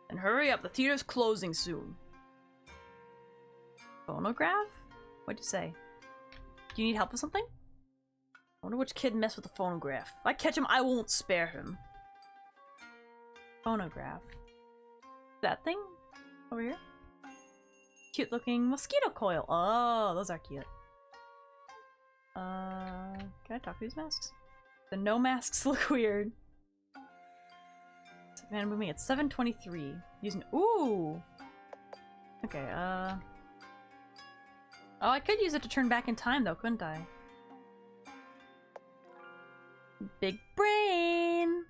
And hurry up, the theater's closing soon. Phonograph? What'd you say? Do you need help with something? I wonder which kid messed with the phonograph. If I catch him, I won't spare him. Phonograph. That thing? Over here? Cute looking mosquito coil. Oh, those are cute. Can I talk to these masks? The no masks look weird. Man, moving at 7:23. Using ooh. Okay, oh, I could use it to turn back in time though, couldn't I? Big brain.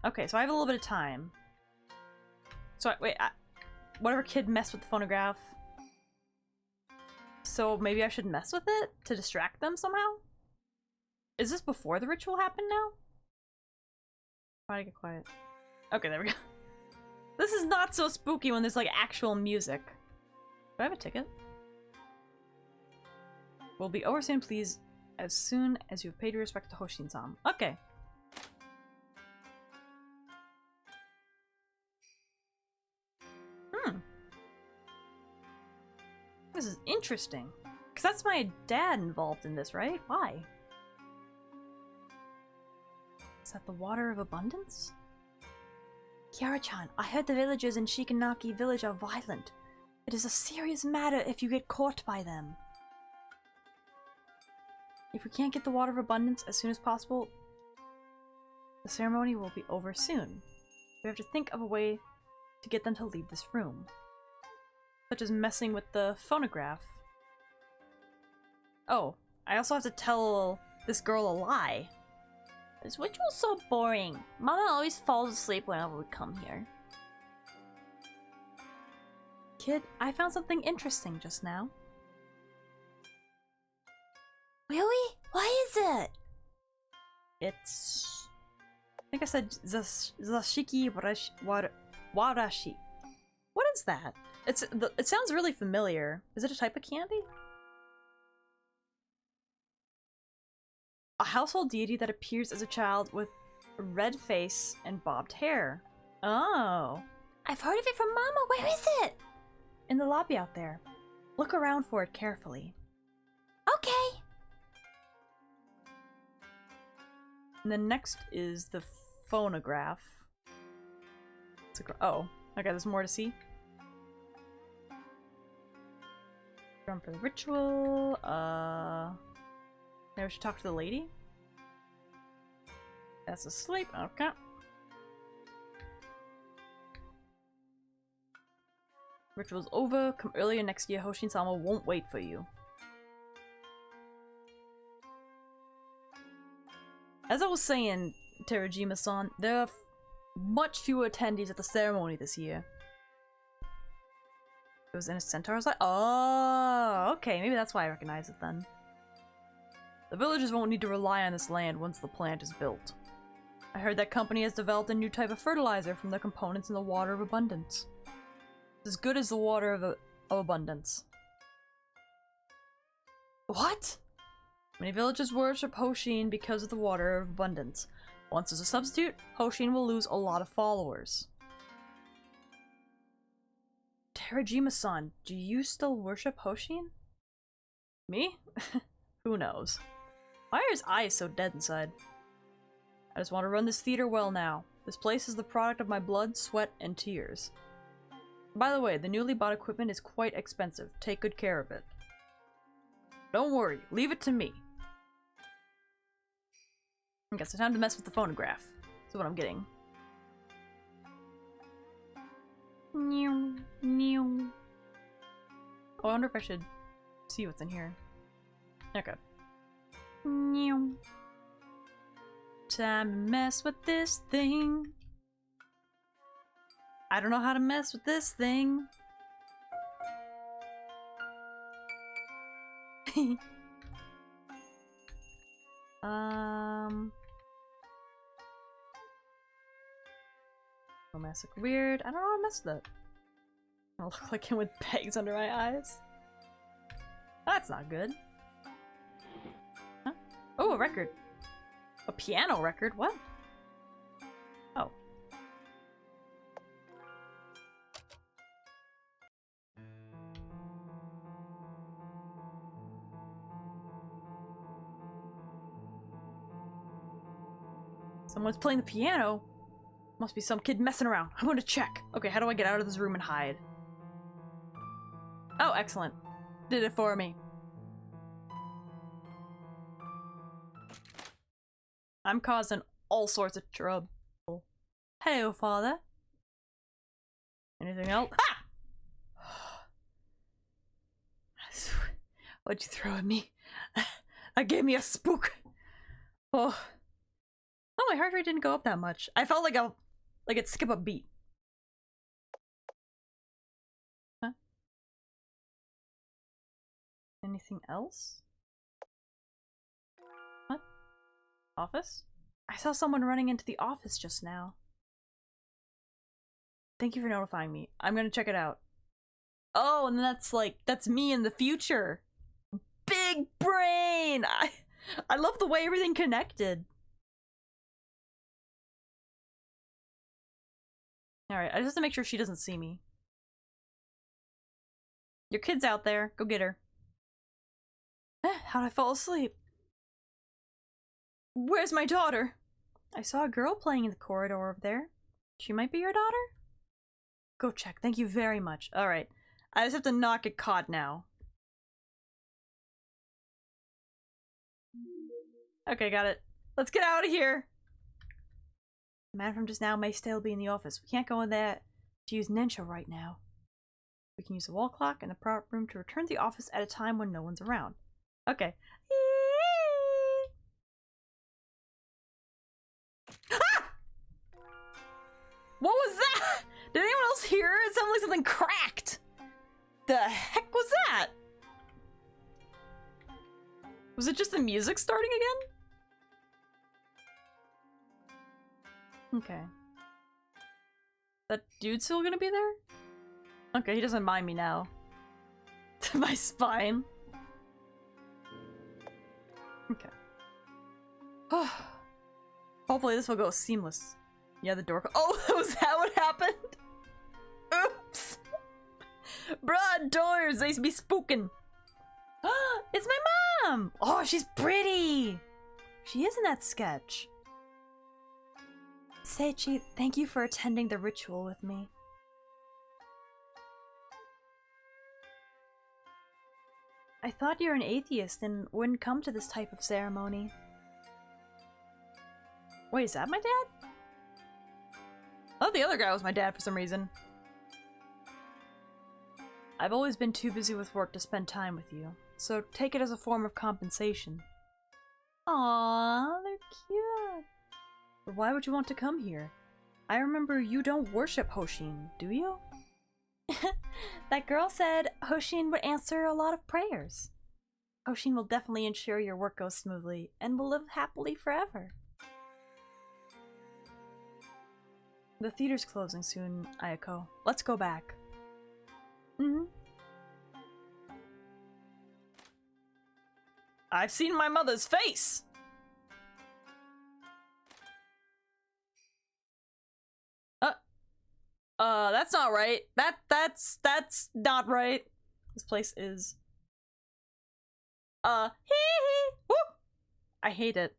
Okay, so I have a little bit of time. So, wait, whatever kid messed with the phonograph. So maybe I should mess with it to distract them somehow? Is this before the ritual happened now? Try to get quiet. Okay, there we go. This is not so spooky when there's like actual music. Do I have a ticket? We'll be over soon, please, as soon as you've paid your respect to Hoshin-san. Okay. This is interesting. Because that's my dad involved in this, right? Why? Is that the water of abundance? Kiara-chan, I heard the villagers in Shikanaki village are violent. It is a serious matter if you get caught by them. If we can't get the water of abundance as soon as possible, the ceremony will be over soon. We have to think of a way to get them to leave this room. Such as messing with the phonograph. Oh, I also have to tell this girl a lie. This ritual's so boring. Mama always falls asleep whenever we come here. Kid, I found something interesting just now. Really? What is it? It's... I think I said Zashiki Warashi. What is that? It sounds really familiar. Is it a type of candy? A household deity that appears as a child with a red face and bobbed hair. Oh. I've heard of it from Mama. Where is it? In the lobby out there. Look around for it carefully. Okay. And then next is the phonograph. Oh, okay, there's more to see. Drum for the ritual. Maybe we should talk to the lady. That's asleep. Okay. Ritual's over. Come earlier next year. Hoshin-sama won't wait for you. As I was saying, Terajima-san, there are much fewer attendees at the ceremony this year. It was in a centaur's eye? Oh, okay, maybe that's why I recognize it then. The villagers won't need to rely on this land once the plant is built. I heard that company has developed a new type of fertilizer from the components in the water of abundance. It's as good as the water of abundance. What? Many villages worship Hoshin because of the water of abundance. Once as a substitute, Hoshin will lose a lot of followers. Terajima-san, do you still worship Hoshin? Me? Who knows? Why are his eyes so dead inside? I just want to run this theater well now. This place is the product of my blood, sweat, and tears. By the way, the newly bought equipment is quite expensive. Take good care of it. Don't worry, leave it to me. Okay, so time to mess with the phonograph. That's what I'm getting. Oh, I wonder if I should see what's in here. Okay. Time to mess with this thing. I don't know how to mess with this thing. Romantic weird. I don't know how to mess with it. I look like him with pegs under my eyes. That's not good. Huh? Oh, a record. A piano record? What? Oh. Someone's playing the piano? Must be some kid messing around. I'm gonna check. Okay, how do I get out of this room and hide? Oh, excellent. Did it for me. I'm causing all sorts of trouble. Hello, father. Anything else? Ah! What'd you throw at me? That gave me a spook. Oh, my heart rate didn't go up that much. I felt like it'd skip a beat. Anything else? What? Office? I saw someone running into the office just now. Thank you for notifying me. I'm gonna check it out. Oh, and that's me in the future. Big brain! I love the way everything connected. Alright, I just have to make sure she doesn't see me. Your kid's out there. Go get her. How'd I fall asleep? Where's my daughter? I saw a girl playing in the corridor over there. She might be your daughter? Go check. Thank you very much. Alright. I just have to not get caught now. Okay, got it. Let's get out of here! The man from just now may still be in the office. We can't go in there to use Ninja right now. We can use the wall clock in the prop room to return to the office at a time when no one's around. Okay. Ah! What was that? Did anyone else hear it? It sounded like something cracked. The heck was that? Was it just the music starting again? Okay. That dude still gonna be there? Okay, he doesn't mind me now. My spine. Okay. Hopefully this will go seamless. Yeah, the door. Oh, was that what happened? Oops. Broad doors, they be spooking. It's my mom! Oh, she's pretty! She is in that sketch. Seichi, thank you for attending the ritual with me. I thought you were an atheist and wouldn't come to this type of ceremony. Wait, is that my dad? I thought the other guy was my dad for some reason. I've always been too busy with work to spend time with you, so take it as a form of compensation. Aww, they're cute. But why would you want to come here? I remember you don't worship Hoshin, do you? That girl said Hoshin would answer a lot of prayers. Hoshin will definitely ensure your work goes smoothly and will live happily forever. The theater's closing soon, Ayako. Let's go back. I've seen my mother's face! That's not right. That's not right. This place is... hee hee! Woo! I hate it.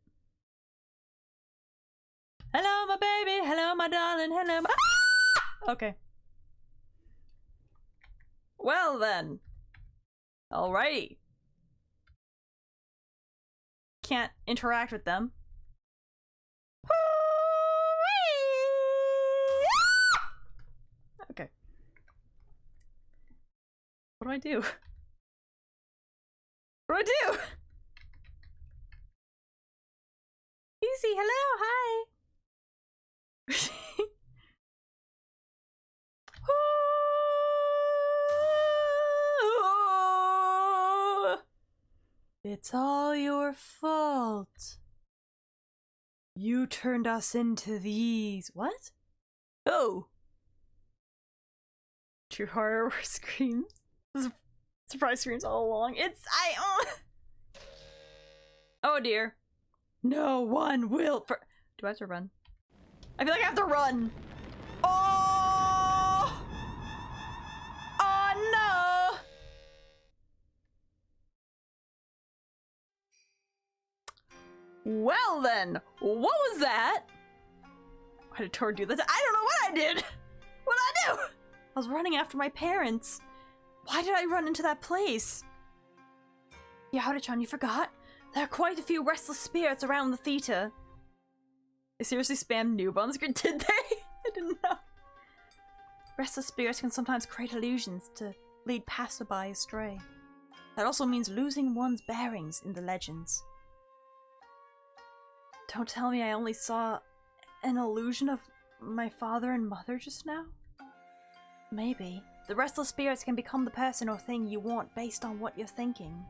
Hello, my baby! Hello, my darling! Hello, my... Ah! Okay. Well then. Alrighty. Can't interact with them. Okay. What do I do? What do I do? Easy, hello, hi. It's all your fault. You turned us into these. What? Oh. True horror screams. Surprise screams all along. Oh dear. No one will. Do I have to run? I feel like I have to run. Oh! Oh no! Well then, what was that? Why did Tor do this? I don't know what I did! What did I do? I was running after my parents. Why did I run into that place? Yahoo-chan, you forgot? There are quite a few restless spirits around the theater. They seriously spammed noob on screen, did they? I didn't know. Restless spirits can sometimes create illusions to lead passerby astray. That also means losing one's bearings in the legends. Don't tell me I only saw an illusion of my father and mother just now? Maybe. The restless spirits can become the person or thing you want based on what you're thinking.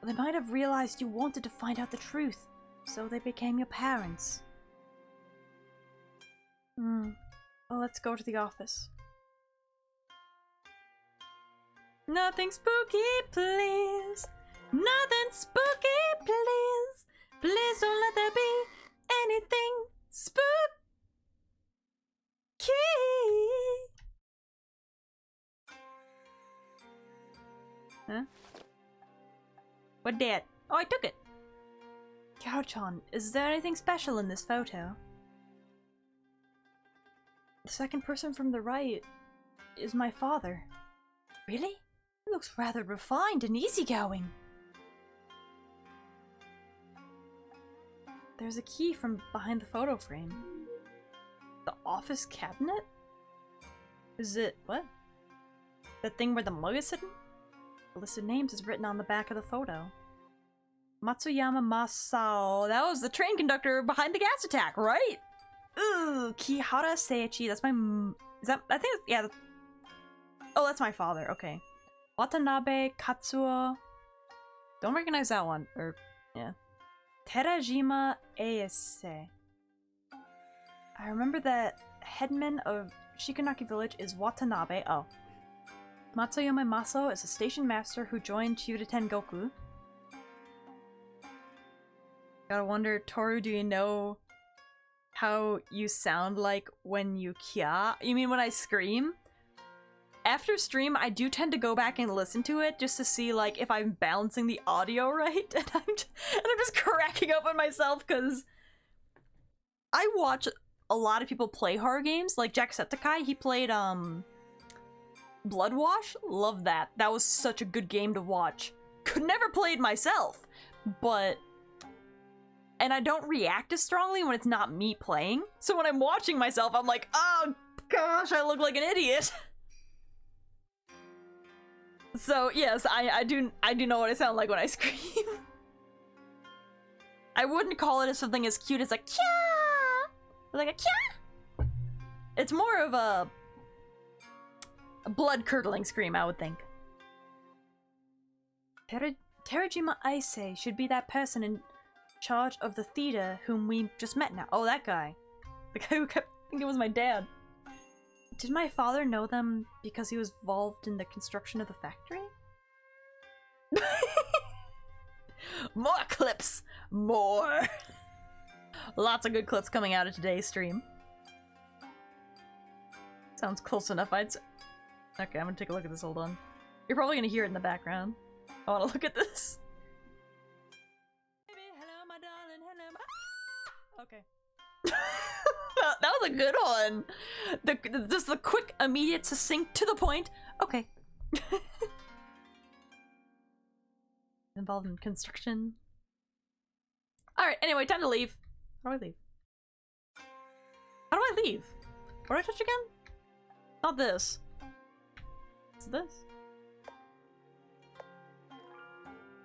They might have realized you wanted to find out the truth, so they became your parents. Well, let's go to the office. Nothing spooky, please. Nothing spooky, please. Please don't let there be anything spooky. Huh? What did? Oh, I took it. Kyaro-chan, is there anything special in this photo? The second person from the right is my father. Really? He looks rather refined and easygoing. There's a key from behind the photo frame. The office cabinet? Is it... what? That thing where the mug is sitting? The list of names is written on the back of the photo. Matsuyama Masao. That was the train conductor behind the gas attack, right? Ooh, Kihara Seiichi. That's my... is that... I think... yeah. Oh, that's my father. Okay. Watanabe Katsuo. Don't recognize that one. Or... yeah. Terajima Eise. I remember that headman of Shikanaki village is Watanabe. Oh. Matsuyama Maso is a station master who joined Chiyoda Tengoku. Gotta wonder, Toru, do you know how you sound like when you kya? You mean when I scream? After stream, I do tend to go back and listen to it just to see like if I'm balancing the audio right, and I'm just cracking up on myself because I watch a lot of people play horror games, like Jacksepticeye. He played Bloodwash. Love that. That was such a good game to watch. Could never play it myself, but. And I don't react as strongly when it's not me playing. So when I'm watching myself, I'm like, oh gosh, I look like an idiot. So yes, I do know what I sound like when I scream. I wouldn't call it as something as cute as a kya, like a kya. It's more of a blood-curdling scream, I would think. Terajima Aise should be that person in charge of the theater whom we just met now. Oh, that guy. The guy who kept thinking it was my dad. Did my father know them because he was involved in the construction of the factory? More clips! More! Lots of good clips coming out of today's stream. Sounds close enough, I'd say. Okay, I'm gonna take a look at this, hold on. You're probably gonna hear it in the background. I wanna look at this. Hello, my darling, hello, my... Okay. That was a good one. Just the quick, immediate, succinct, to the point. Okay. Involved in construction. Alright, anyway, time to leave. How do I leave? How do I leave? What do I touch again? Not this. What's this?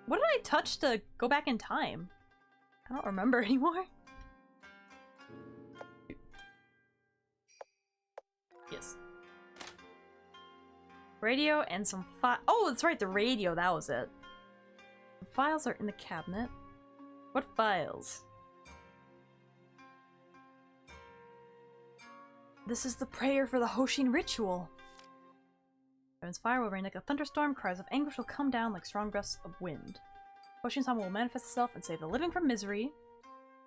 What did I touch to go back in time? I don't remember anymore. Yes. Radio and some oh, that's right, the radio, that was it. The files are in the cabinet. What files? This is the prayer for the Hoshin ritual. Heaven's fire will rain like a thunderstorm, cries of anguish will come down like strong gusts of wind. Hoshin-sama will manifest itself and save the living from misery.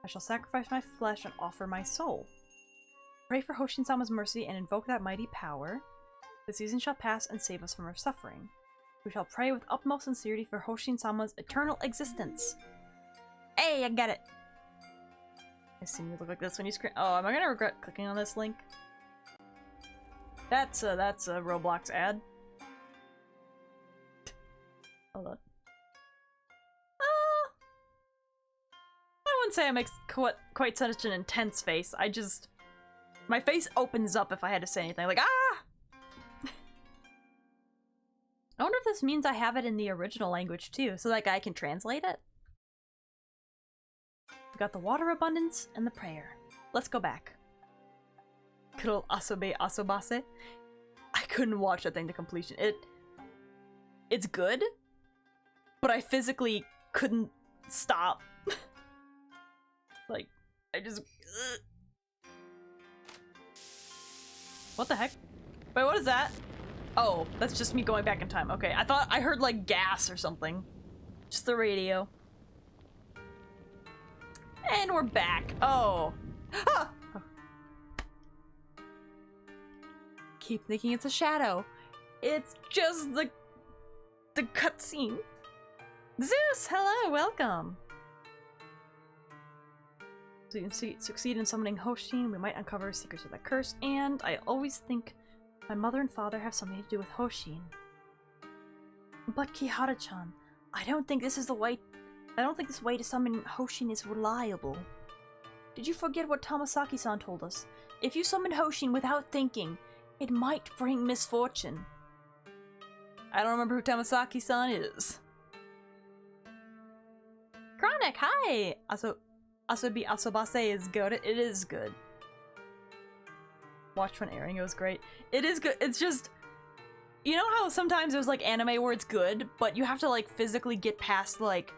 I shall sacrifice my flesh and offer my soul. Pray for Hoshin-sama's mercy and invoke that mighty power. The season shall pass and save us from our suffering. We shall pray with utmost sincerity for Hoshin-sama's eternal existence. Hey, I got it! I assume you look like this when you scream. Oh, am I gonna regret clicking on this link? That's a Roblox ad. Hold on. I wouldn't say I make quite such an intense face. I just... my face opens up if I had to say anything. Like, ah! I wonder if this means I have it in the original language too, so like I can translate it? We got the water abundance and the prayer. Let's go back. Good old Asobe Asobase. I couldn't watch that thing to completion. It's good, but I physically couldn't stop. Like, I just... What the heck? Wait, what is that? Oh, that's just me going back in time. Okay, I thought I heard like gas or something. Just the radio. And we're back. Oh. Ah! Keep thinking it's a shadow. It's just the cutscene. Zeus, hello, welcome. So you can succeed in summoning Hoshin, we might uncover secrets of that curse, and I always think my mother and father have something to do with Hoshin. But Kihara-chan, I don't think this way to summon Hoshin is reliable. Did you forget what Tamasaki-san told us? If you summon Hoshin without thinking, it might bring misfortune. I don't remember who Tamasaki-san is. Chronic, hi! Asobi Asobase is good. It is good. Watched when airing, it was great. It is good. It's just... You know how sometimes there's like anime where it's good, but you have to like physically get past like...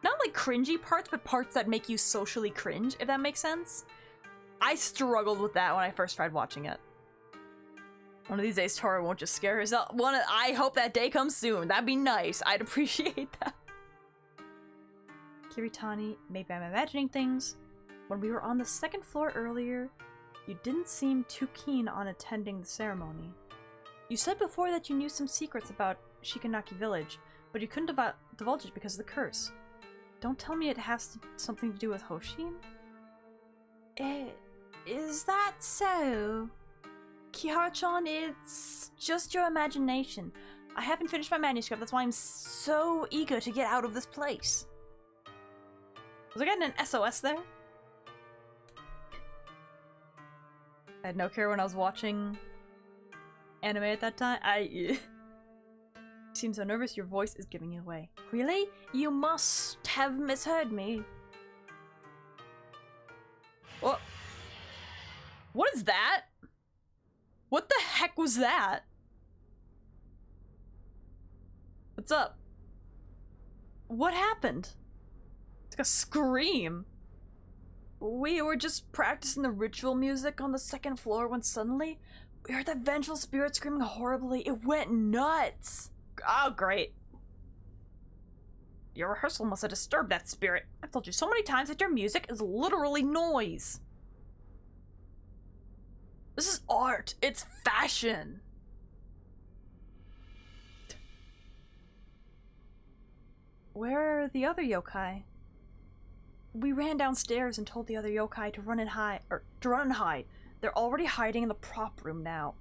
Not like cringy parts, but parts that make you socially cringe, if that makes sense? I struggled with that when I first tried watching it. One of these days, Tora won't just scare herself. I hope that day comes soon. That'd be nice. I'd appreciate that. Kiritani, maybe I'm imagining things. When we were on the second floor earlier, you didn't seem too keen on attending the ceremony. You said before that you knew some secrets about Shikanaki village, but you couldn't divulge it because of the curse. Don't tell me it has something to do with Hoshin? Is that so? Kihara-chan, it's just your imagination. I haven't finished my manuscript, that's why I'm so eager to get out of this place. Was I getting an SOS there? I had no care when I was watching anime at that time. You seem so nervous, your voice is giving you away. Really? You must have misheard me. What? What is that? What the heck was that? What's up? What happened? It's like a scream. We were just practicing the ritual music on the second floor when suddenly we heard that vengeful spirit screaming horribly. It went nuts. Oh, great. Your rehearsal must have disturbed that spirit. I've told you so many times that your music is literally noise. This is art. It's fashion. Where are the other yokai? We ran downstairs and told the other yokai to run and hide. They're already hiding in the prop room now.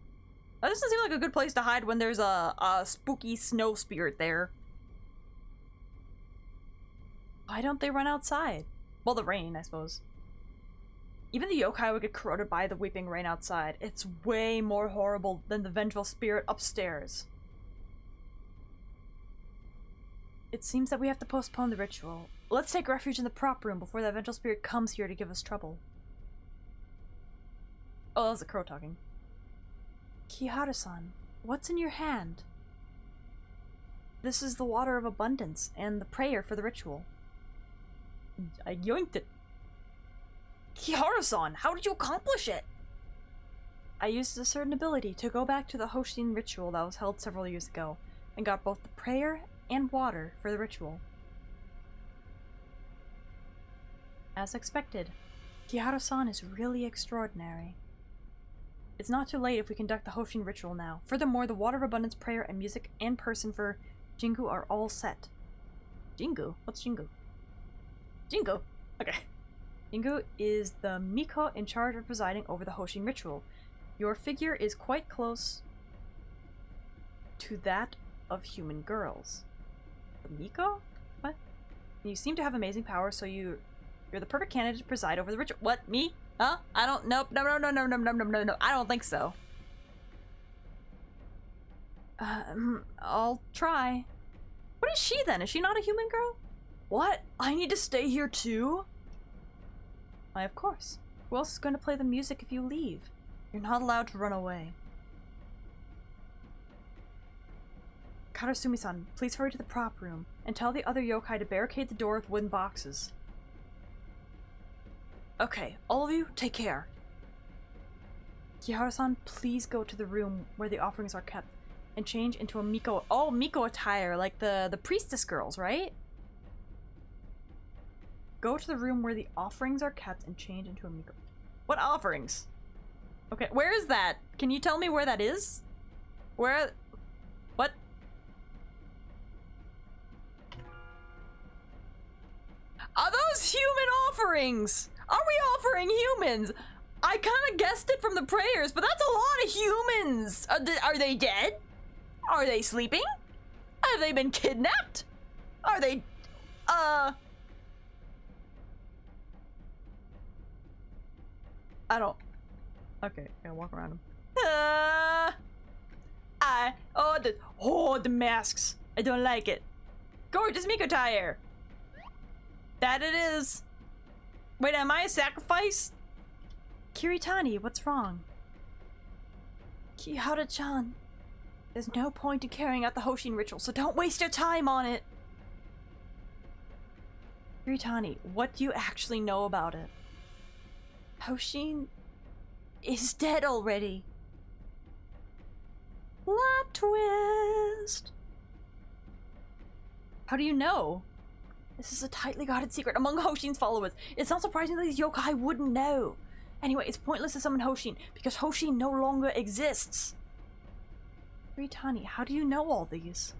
That doesn't seem like a good place to hide when there's a spooky snow spirit there. Why don't they run outside? Well, the rain, I suppose. Even the yokai would get corroded by the weeping rain outside. It's way more horrible than the vengeful spirit upstairs. It seems that we have to postpone the ritual. Let's take refuge in the prop room before that vengeful spirit comes here to give us trouble. Oh, that was a crow talking. Kihara-san, what's in your hand? This is the water of abundance and the prayer for the ritual. I yoinked it. Kihara-san, how did you accomplish it? I used a certain ability to go back to the Hoshin ritual that was held several years ago, and got both the prayer and water for the ritual. As expected, Kihara-san is really extraordinary. It's not too late if we conduct the Hoshin ritual now. Furthermore, the water of abundance, prayer, and music and person for Jingu are all set. Jingu? What's Jingu? Jingu! Okay. Jingu is the Miko in charge of presiding over the Hoshin ritual. Your figure is quite close to that of human girls. The Miko? What? You seem to have amazing powers, so you're the perfect candidate to preside over the ritual. What? Me? Huh? I don't. Nope. No. I don't think so. I'll try. What is she then? Is she not a human girl? What? I need to stay here too? Why, of course. Who else is going to play the music if you leave? You're not allowed to run away. Karasumi-san, please hurry to the prop room and tell the other yokai to barricade the door with wooden boxes. Okay, all of you, take care. Kihara-san, please go to the room where the offerings are kept and change into a Miko attire, like the priestess girls, right? Go to the room where the offerings are kept and change into a Miko. What offerings? Okay, where is that? Can you tell me where that is? Where? What? Are those human offerings? Are we offering humans? I kind of guessed it from the prayers, but that's a lot of humans. Are they dead? Are they sleeping? Have they been kidnapped? Are they, I don't. Okay, gotta walk around them. The masks. I don't like it. Gorgeous Miko tire. That it is. Wait, am I a sacrifice? Kiritani, what's wrong? Kihara-chan, there's no point in carrying out the Hoshin ritual, so don't waste your time on it. Kiritani, what do you actually know about it? Hoshin is dead already. Plot twist. How do you know? This is a tightly guarded secret among Hoshin's followers. It's not surprising that these yokai wouldn't know. Anyway, it's pointless to summon Hoshin, because Hoshin no longer exists. Ritani, how do you know all these?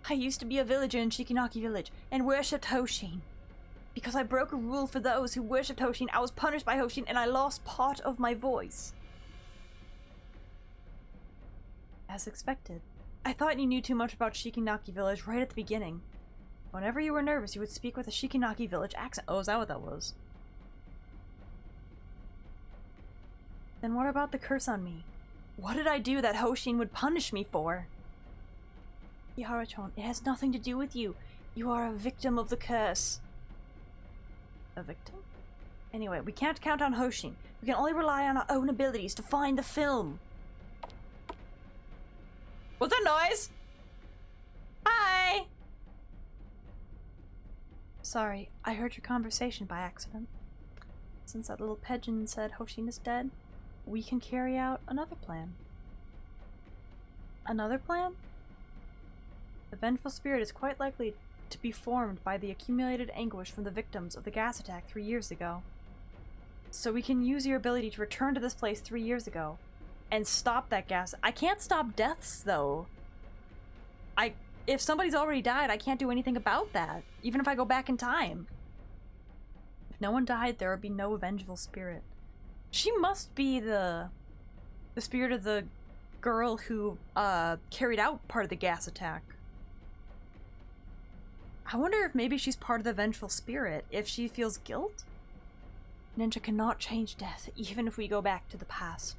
I used to be a villager in Shikinaki village, and worshipped Hoshin. Because I broke a rule for those who worshipped Hoshin, I was punished by Hoshin, and I lost part of my voice. As expected. I thought you knew too much about Shikinaki village right at the beginning. Whenever you were nervous, you would speak with a Shikinaki village accent. Oh, is that what that was? Then what about the curse on me? What did I do that Hoshin would punish me for? Kihara-chan, it has nothing to do with you. You are a victim of the curse. A victim? Anyway, we can't count on Hoshin. We can only rely on our own abilities to find the film. What's that noise? Hi! Sorry, I heard your conversation by accident. Since that little pigeon said Hoshin is dead, we can carry out another plan. Another plan? The vengeful spirit is quite likely to be formed by the accumulated anguish from the victims of the gas attack 3 years ago. So we can use your ability to return to this place 3 years ago and stop that gas. I can't stop deaths, though. If somebody's already died, I can't do anything about that, even if I go back in time. If no one died, there would be no vengeful spirit. She must be the spirit of the girl who carried out part of the gas attack. I wonder if maybe she's part of the vengeful spirit, if she feels guilt? Ninja cannot change death, even if we go back to the past.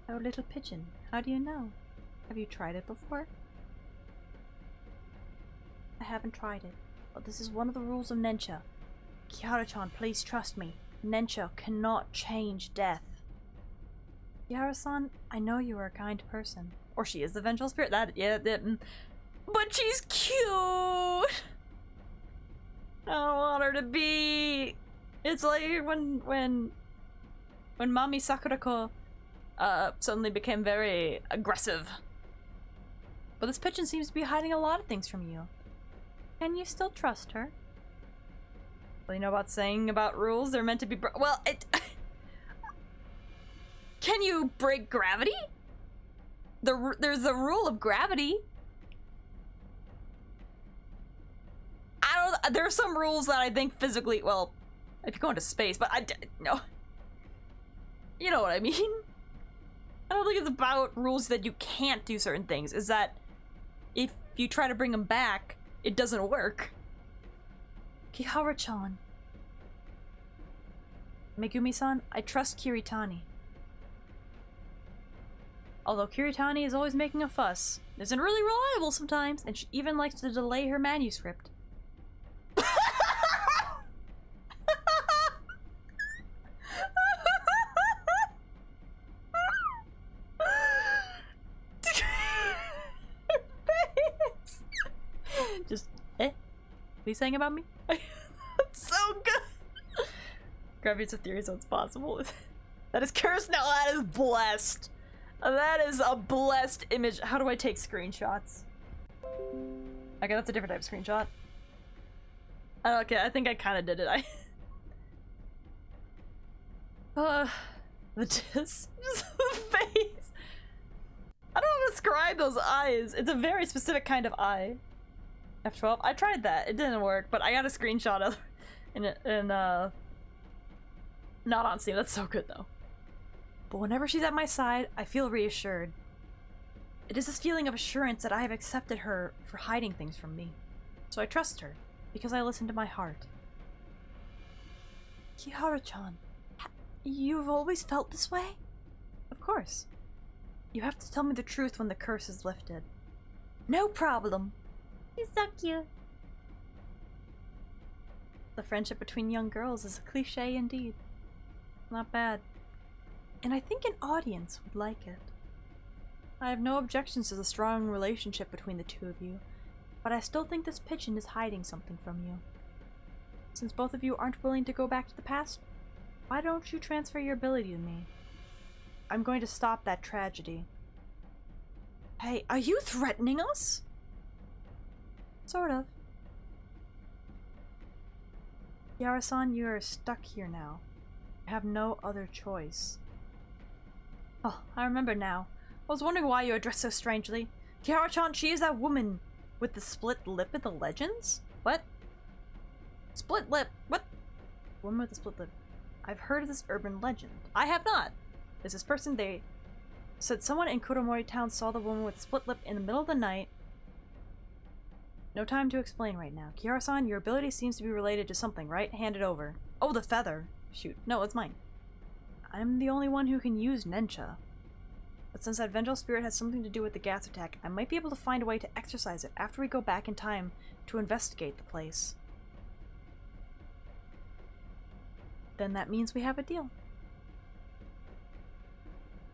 Oh, little pigeon, how do you know? Have you tried it before? I haven't tried it, but this is one of the rules of Nensha. Kihara-chan, please trust me. Nensha cannot change death. Kihara-san, I know you are a kind person. Or she is the vengeful spirit. But she's cute! I don't want her to be... It's like when Mami Sakurako suddenly became very aggressive. But this pigeon seems to be hiding a lot of things from you. Can you still trust her? Well, you know about saying about rules, they're meant to be well, can you break gravity? There's the rule of gravity. There are some rules that I think physically, well, if you go into space, but no. You know what I mean? I don't think it's about rules that you can't do certain things. Is that if you try to bring them back, it doesn't work. Kihara-chan. Megumi-san, I trust Kiritani. Although Kiritani is always making a fuss, isn't really reliable sometimes, and she even likes to delay her manuscript. Just, what are you saying about me? That's so good! Gravity's a theory, so it's possible. That is cursed now, that is blessed! That is a blessed image. How do I take screenshots? Okay, that's a different type of screenshot. Okay, I think I kind of did it. Just the face. I don't know how to describe those eyes. It's a very specific kind of eye. F12. I tried that. It didn't work, but I got a screenshot of not on Steam. That's so good though. But whenever she's at my side, I feel reassured. It is this feeling of assurance that I have accepted her for hiding things from me. So I trust her, because I listen to my heart. Kiharu-chan, you've always felt this way? Of course. You have to tell me the truth when the curse is lifted. No problem! He's so cute. The friendship between young girls is a cliche indeed. Not bad. And I think an audience would like it. I have no objections to the strong relationship between the two of you, but I still think this pigeon is hiding something from you. Since both of you aren't willing to go back to the past, why don't you transfer your ability to me? I'm going to stop that tragedy. Hey, are you threatening us? Sort of. Yara-san, you are stuck here now. You have no other choice. Oh, I remember now. I was wondering why you are dressed so strangely. Kiara-chan, she is that woman with the split lip in the legends? What? Split lip? What? Woman with the split lip. I've heard of this urban legend. I have not. There's this person, they said someone in Kuromori town saw the woman with the split lip in the middle of the night. No time to explain right now. Kiara-san, your ability seems to be related to something, right? Hand it over. Oh, the feather. Shoot. No, it's mine. I'm the only one who can use Nensha. But since that vengeful spirit has something to do with the gas attack, I might be able to find a way to exercise it after we go back in time to investigate the place. Then that means we have a deal.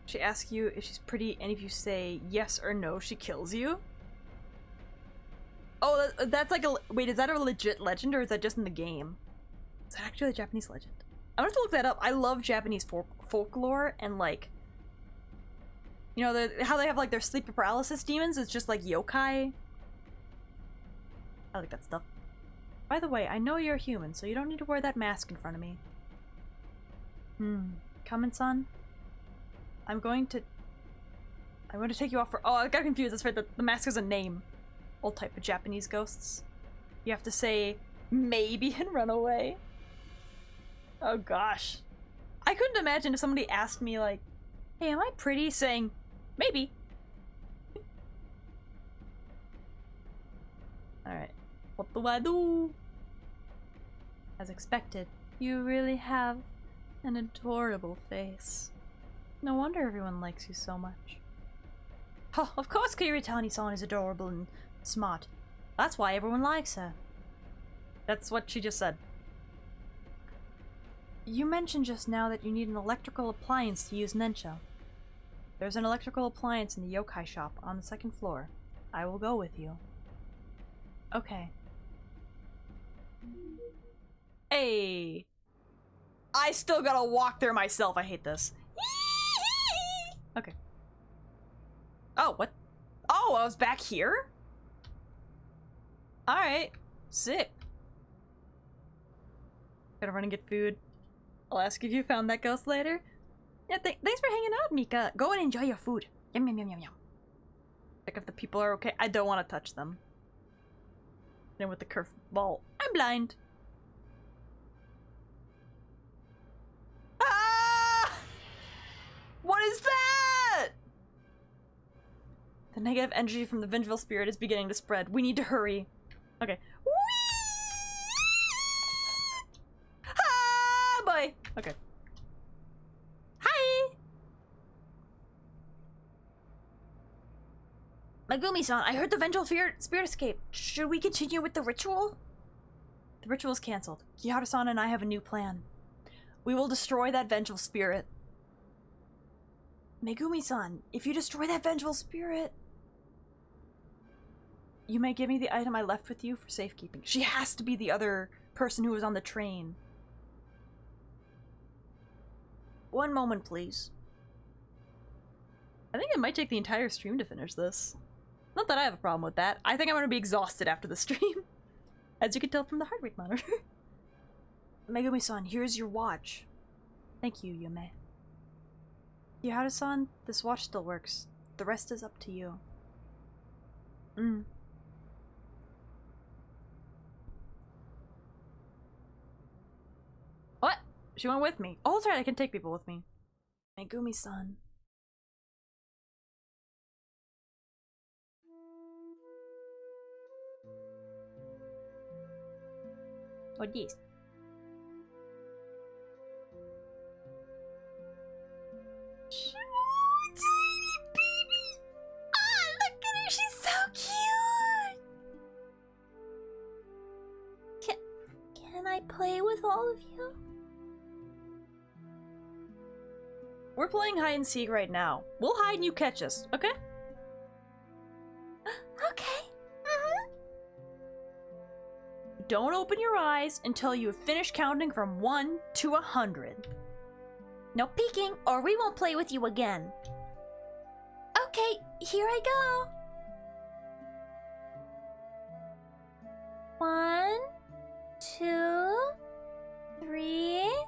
She asks you if she's pretty, and if you say yes or no, she kills you? Oh, that's like a... Wait, is that a legit legend, or is that just in the game? Is that actually a Japanese legend? I'm gonna have to look that up. I love Japanese folklore, and like... You know, how they have like their sleep paralysis demons? It's just like yokai. I like that stuff. By the way, I know you're human, so you don't need to wear that mask in front of me. Kamen-san? I'm going to take you off for- Oh, I got confused. That's right, the mask has a name. Old type of Japanese ghosts. You have to say maybe and run away. Oh gosh. I couldn't imagine if somebody asked me like, hey, am I pretty? Saying, maybe. Alright. What do I do? As expected, you really have an adorable face. No wonder everyone likes you so much. Oh, of course Kiritani-san is adorable and smart. That's why everyone likes her. That's what she just said. You mentioned just now that you need an electrical appliance to use Nensha. There's an electrical appliance in the yokai shop on the second floor. I will go with you. Okay. Hey! I still gotta walk there myself. I hate this. Okay. Oh, what? Oh, I was back here? Alright. Sick. Gotta run and get food. I'll ask if you found that ghost later. Yeah, thanks for hanging out, Mika. Go and enjoy your food. Yum, yum, yum, yum, yum. Check if the people are okay. I don't want to touch them. And with the curved ball. I'm blind. Ah! What is that? The negative energy from the vengeful spirit is beginning to spread. We need to hurry. Okay. Whee! Ah, boy. Okay. Hi! Megumi-san, I heard the vengeful spirit escape. Should we continue with the ritual? The ritual is cancelled. Kiharu-san and I have a new plan. We will destroy that vengeful spirit. Megumi-san, if you destroy that vengeful spirit... You may give me the item I left with you for safekeeping. She has to be the other person who was on the train. One moment, please. I think it might take the entire stream to finish this. Not that I have a problem with that. I think I'm gonna be exhausted after the stream. As you can tell from the heart rate monitor. Megumi-san, here's your watch. Thank you, Yume. Yahara-san, this watch still works. The rest is up to you. What? She went with me. Oh, that's right, I can take people with me. Megumi-san. What is? Tiny baby! Ah, look at her, she's so cute! Can I play with all of you? We're playing hide and seek right now. We'll hide and you catch us, okay? Okay. Don't open your eyes until you have finished counting from 1 to 100. No peeking, or we won't play with you again. Okay, here I go. 1, 2, 3.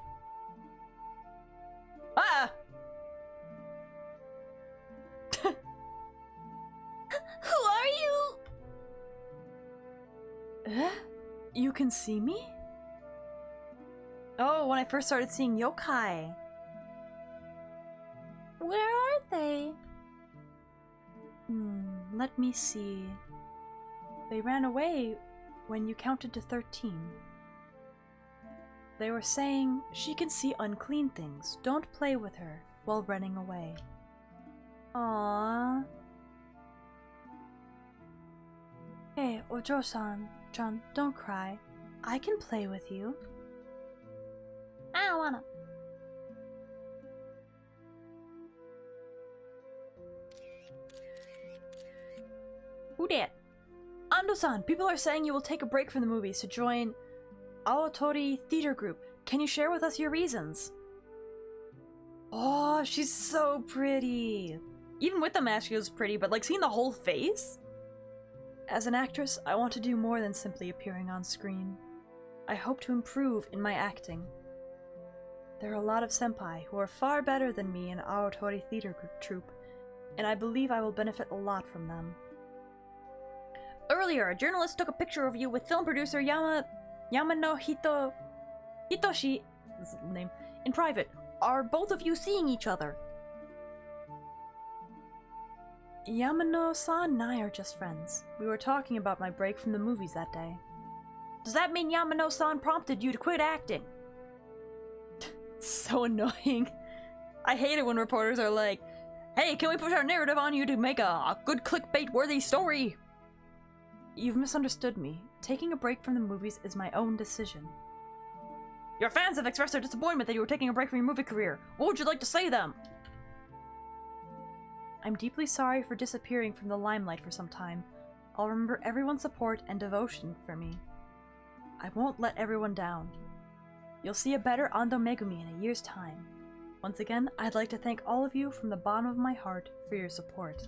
Ah! Who are you? You can see me? Oh, when I first started seeing yokai. Where are they? Let me see. They ran away when you counted to 13. They were saying she can see unclean things. Don't play with her while running away. Aww. Hey, Ojo-san, John, don't cry. I can play with you. I don't wanna. Who dat? Ando-san, people are saying you will take a break from the movies to join Aotori Theater Group. Can you share with us your reasons? Oh, she's so pretty. Even with the mask, she was pretty, but like seeing the whole face? As an actress, I want to do more than simply appearing on screen. I hope to improve in my acting. There are a lot of senpai who are far better than me in Aotori Theater Troupe, and I believe I will benefit a lot from them. Earlier, a journalist took a picture of you with film producer Yamano Hitoshi, this is the name, in private. Are both of you seeing each other? Yamano-san and I are just friends. We were talking about my break from the movies that day. Does that mean Yamano-san prompted you to quit acting? It's so annoying. I hate it when reporters are like, hey, can we push our narrative on you to make a good clickbait-worthy story? You've misunderstood me. Taking a break from the movies is my own decision. Your fans have expressed their disappointment that you were taking a break from your movie career. What would you like to say to them? I'm deeply sorry for disappearing from the limelight for some time. I'll remember everyone's support and devotion for me. I won't let everyone down. You'll see a better Ando Megumi in a year's time. Once again, I'd like to thank all of you from the bottom of my heart for your support.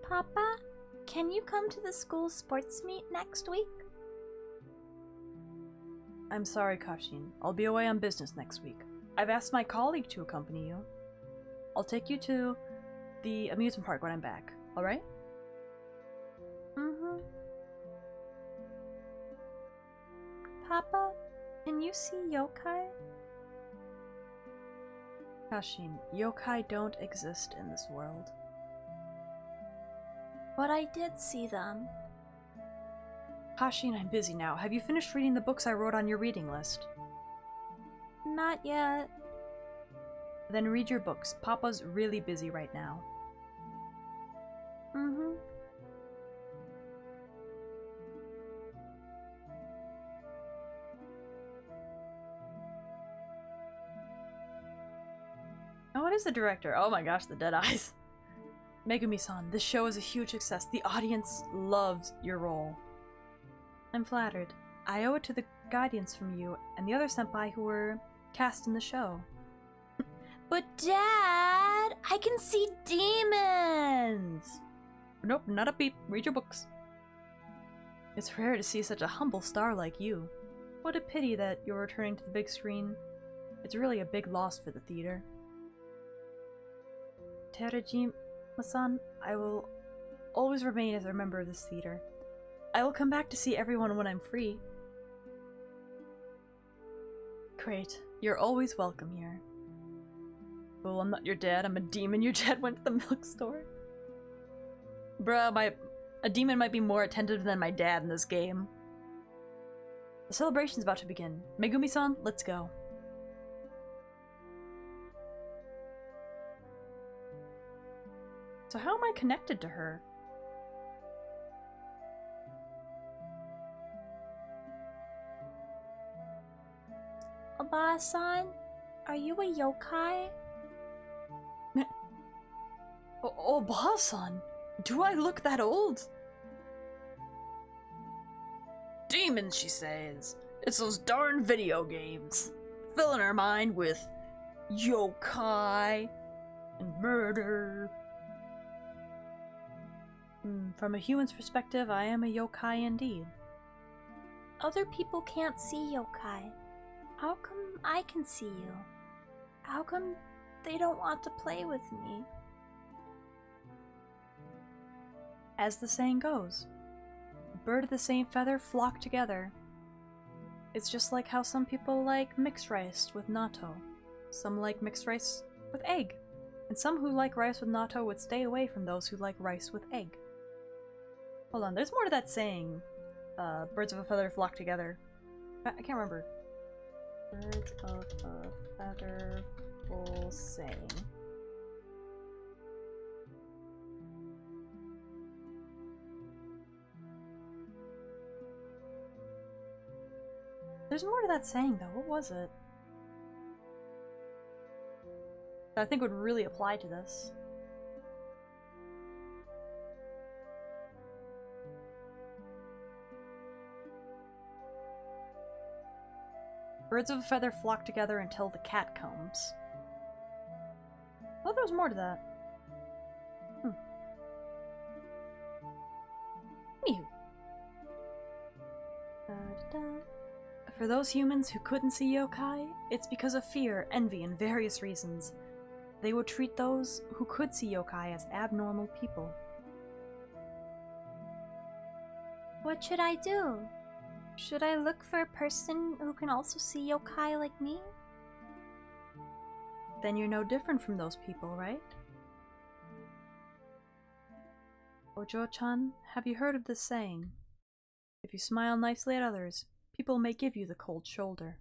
Papa, can you come to the school sports meet next week? I'm sorry, Kashin. I'll be away on business next week. I've asked my colleague to accompany you. I'll take you to the amusement park when I'm back, alright? Papa, can you see yokai? Kashin, yokai don't exist in this world. But I did see them. Kashin, I'm busy now. Have you finished reading the books I wrote on your reading list? Not yet. Then read your books. Papa's really busy right now. is the director? Oh my gosh, the dead eyes. Megumi-san, this show is a huge success. The audience loves your role. I'm flattered. I owe it to the guidance from you and the other senpai who were cast in the show. But Dad, I can see demons! Nope, not a beep. Read your books. It's rare to see such a humble star like you. What a pity that you're returning to the big screen. It's really a big loss for the theater. Terajima-san, I will always remain as a member of this theater. I will come back to see everyone when I'm free. Great. You're always welcome here. Oh, I'm not your dad. I'm a demon. Your dad went to the milk store. Bruh, a demon might be more attentive than my dad in this game. The celebration's about to begin. Megumi-san, let's go. So how am I connected to her? Oba-san, are you a yokai? Oh, Ba-san, do I look that old? Demons, she says. It's those darn video games. Filling her mind with yokai and murder. From a human's perspective, I am a yokai indeed. Other people can't see yokai. How come I can see you? How come they don't want to play with me? As the saying goes, a bird of the same feather flock together. It's just like how some people like mixed rice with natto, some like mixed rice with egg, and some who like rice with natto would stay away from those who like rice with egg. Hold on, there's more to that saying. Birds of a feather flock together. I can't remember. Birds of a feather full saying. There's more to that saying though. What was it? That I think would really apply to this. Birds of a feather flock together until the cat comes. I thought there was more to that. Anywho. For those humans who couldn't see yokai, it's because of fear, envy, and various reasons. They would treat those who could see yokai as abnormal people. What should I do? Should I look for a person who can also see yokai like me? Then you're no different from those people, right? Ojo-chan, have you heard of this saying? If you smile nicely at others, people may give you the cold shoulder.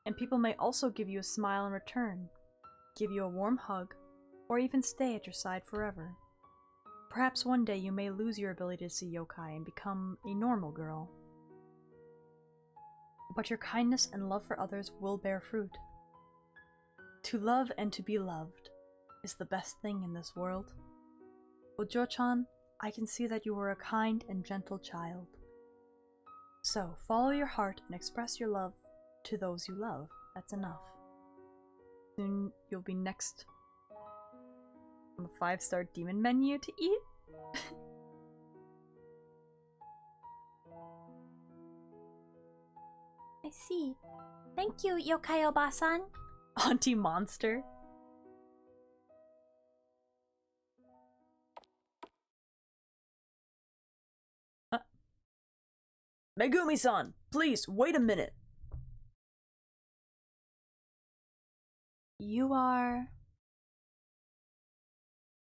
And people may also give you a smile in return, give you a warm hug, or even stay at your side forever. Perhaps one day you may lose your ability to see yokai and become a normal girl. But your kindness and love for others will bear fruit. To love and to be loved is the best thing in this world. Ojo-chan, I can see that you are a kind and gentle child. So, follow your heart and express your love to those you love. That's enough. Soon you'll be next on the 5-star demon menu to eat. I see. Thank you, Yokai Oba-san. Auntie Monster. Megumi-san, please, wait a minute. You are...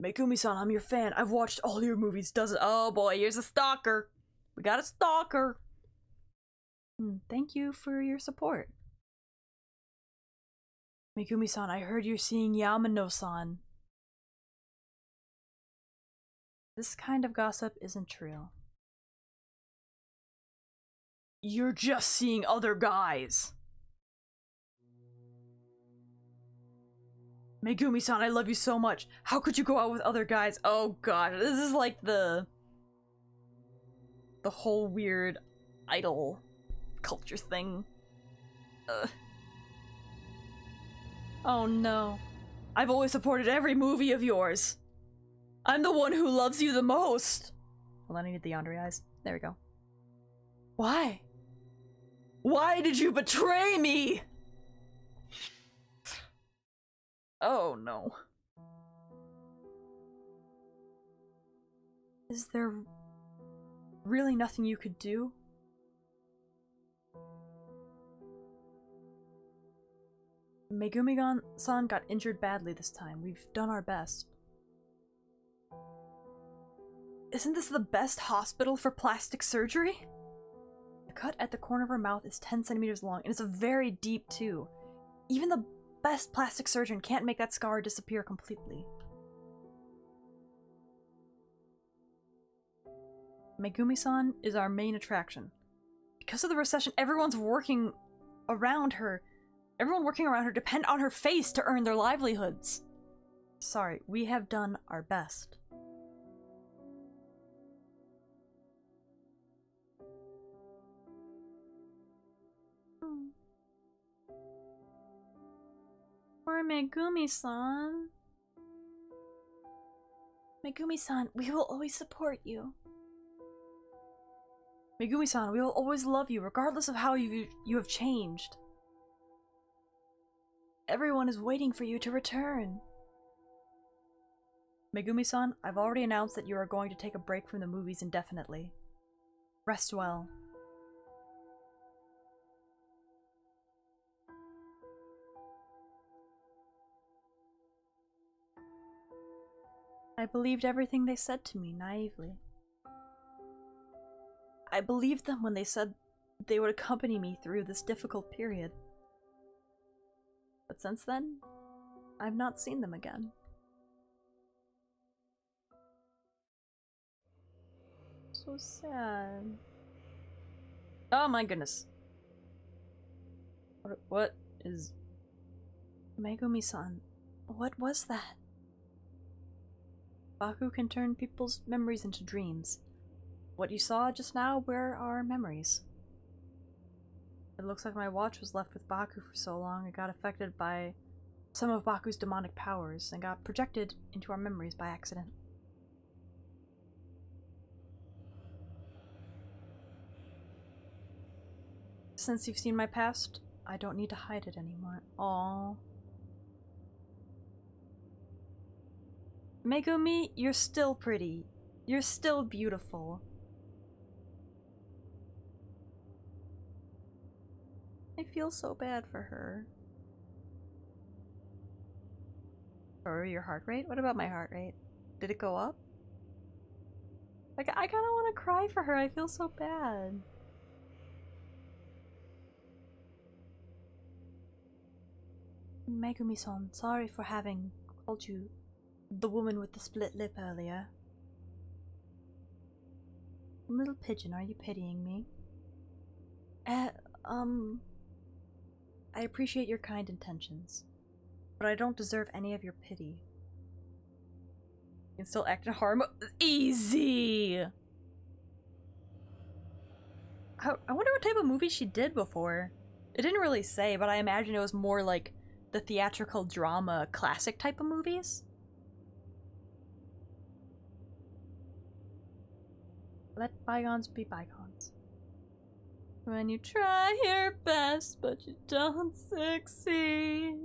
Megumi-san, I'm your fan. I've watched all your movies dozens. Oh boy, here's a stalker. We got a stalker. Thank you for your support. Megumi-san, I heard you're seeing Yamano-san. This kind of gossip isn't true. You're just seeing other guys. Megumi-san, I love you so much. How could you go out with other guys? Oh god, this is like the whole weird idol culture thing. Ugh. Oh no. I've always supported every movie of yours. I'm the one who loves you the most. Hold on, I need the yandere eyes. There we go. Why? Why did you betray me? Oh no. Is there really nothing you could do? Megumi-san got injured badly this time. We've done our best. Isn't this the best hospital for plastic surgery? The cut at the corner of her mouth is 10 centimeters long, and it's a very deep too. Even the best plastic surgeon can't make that scar disappear completely. Megumi-san is our main attraction. Because of the recession, everyone working around her depend on her face to earn their livelihoods. Sorry, we have done our best. Poor Megumi-san. Megumi-san, we will always support you. Megumi-san, we will always love you, regardless of how you have changed. Everyone is waiting for you to return. Megumi-san, I've already announced that you are going to take a break from the movies indefinitely. Rest well. I believed everything they said to me naively. I believed them when they said they would accompany me through this difficult period. But since then, I've not seen them again. So sad. Oh my goodness. What is... Megumi-san, what was that? Baku can turn people's memories into dreams. What you saw just now were our memories. It looks like my watch was left with Baku for so long it got affected by some of Baku's demonic powers and got projected into our memories by accident. Since you've seen my past, I don't need to hide it anymore. Aww. Megumi, you're still pretty. You're still beautiful. I feel so bad for her. Or your heart rate? What about my heart rate? Did it go up? Like, I kinda wanna cry for her. I feel so bad. Megumi-san, sorry for having called you the woman with the split lip earlier. Little pigeon, are you pitying me? I appreciate your kind intentions, but I don't deserve any of your pity. You can still act in harm. Easy! I wonder what type of movie she did before. It didn't really say, but I imagine it was more like the theatrical drama classic type of movies. Let bygones be bygones. When you try your best, but you don't succeed.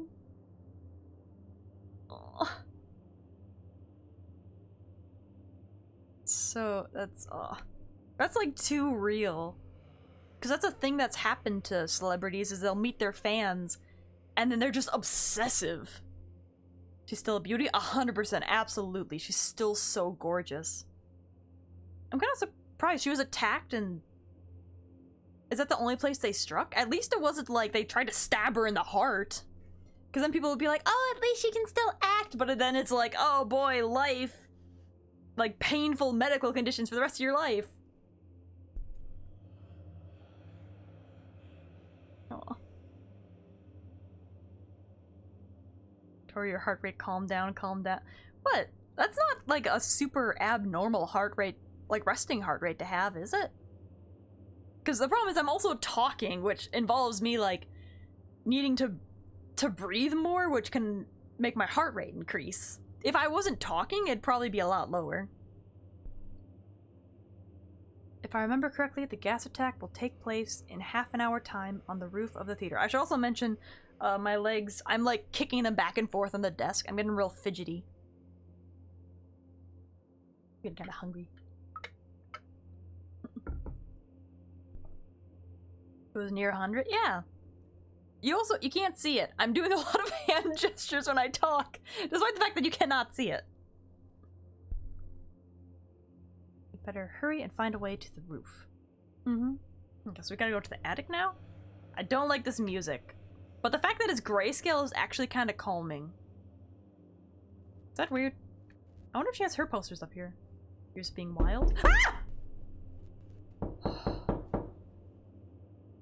Aww. So, that's like too real. Because that's a thing that's happened to celebrities, is they'll meet their fans, and then they're just obsessive. She's still a beauty? 100%, absolutely. She's still so gorgeous. I'm kind of surprised she was attacked and... Is that the only place they struck? At least it wasn't like they tried to stab her in the heart. Because then people would be like, oh, at least she can still act. But then it's like, oh boy, life. Like painful medical conditions for the rest of your life. Aww. Tori, your heart rate, calm down, calm down. What? That's not like a super abnormal heart rate, like resting heart rate to have, is it? Because the problem is I'm also talking, which involves me like needing to breathe more, which can make my heart rate increase. If I wasn't talking, it'd probably be a lot lower. If I remember correctly, the gas attack will take place in half an hour time on the roof of the theater. I should also mention my legs, I'm like kicking them back and forth on the desk. I'm getting real fidgety. I'm getting kind of hungry. It was near 100? Yeah. You can't see it. I'm doing a lot of hand gestures when I talk, despite the fact that you cannot see it. You better hurry and find a way to the roof. Okay, so we gotta go to the attic now? I don't like this music, but the fact that it's grayscale is actually kind of calming. Is that weird? I wonder if she has her posters up here. You're just being wild? Ah!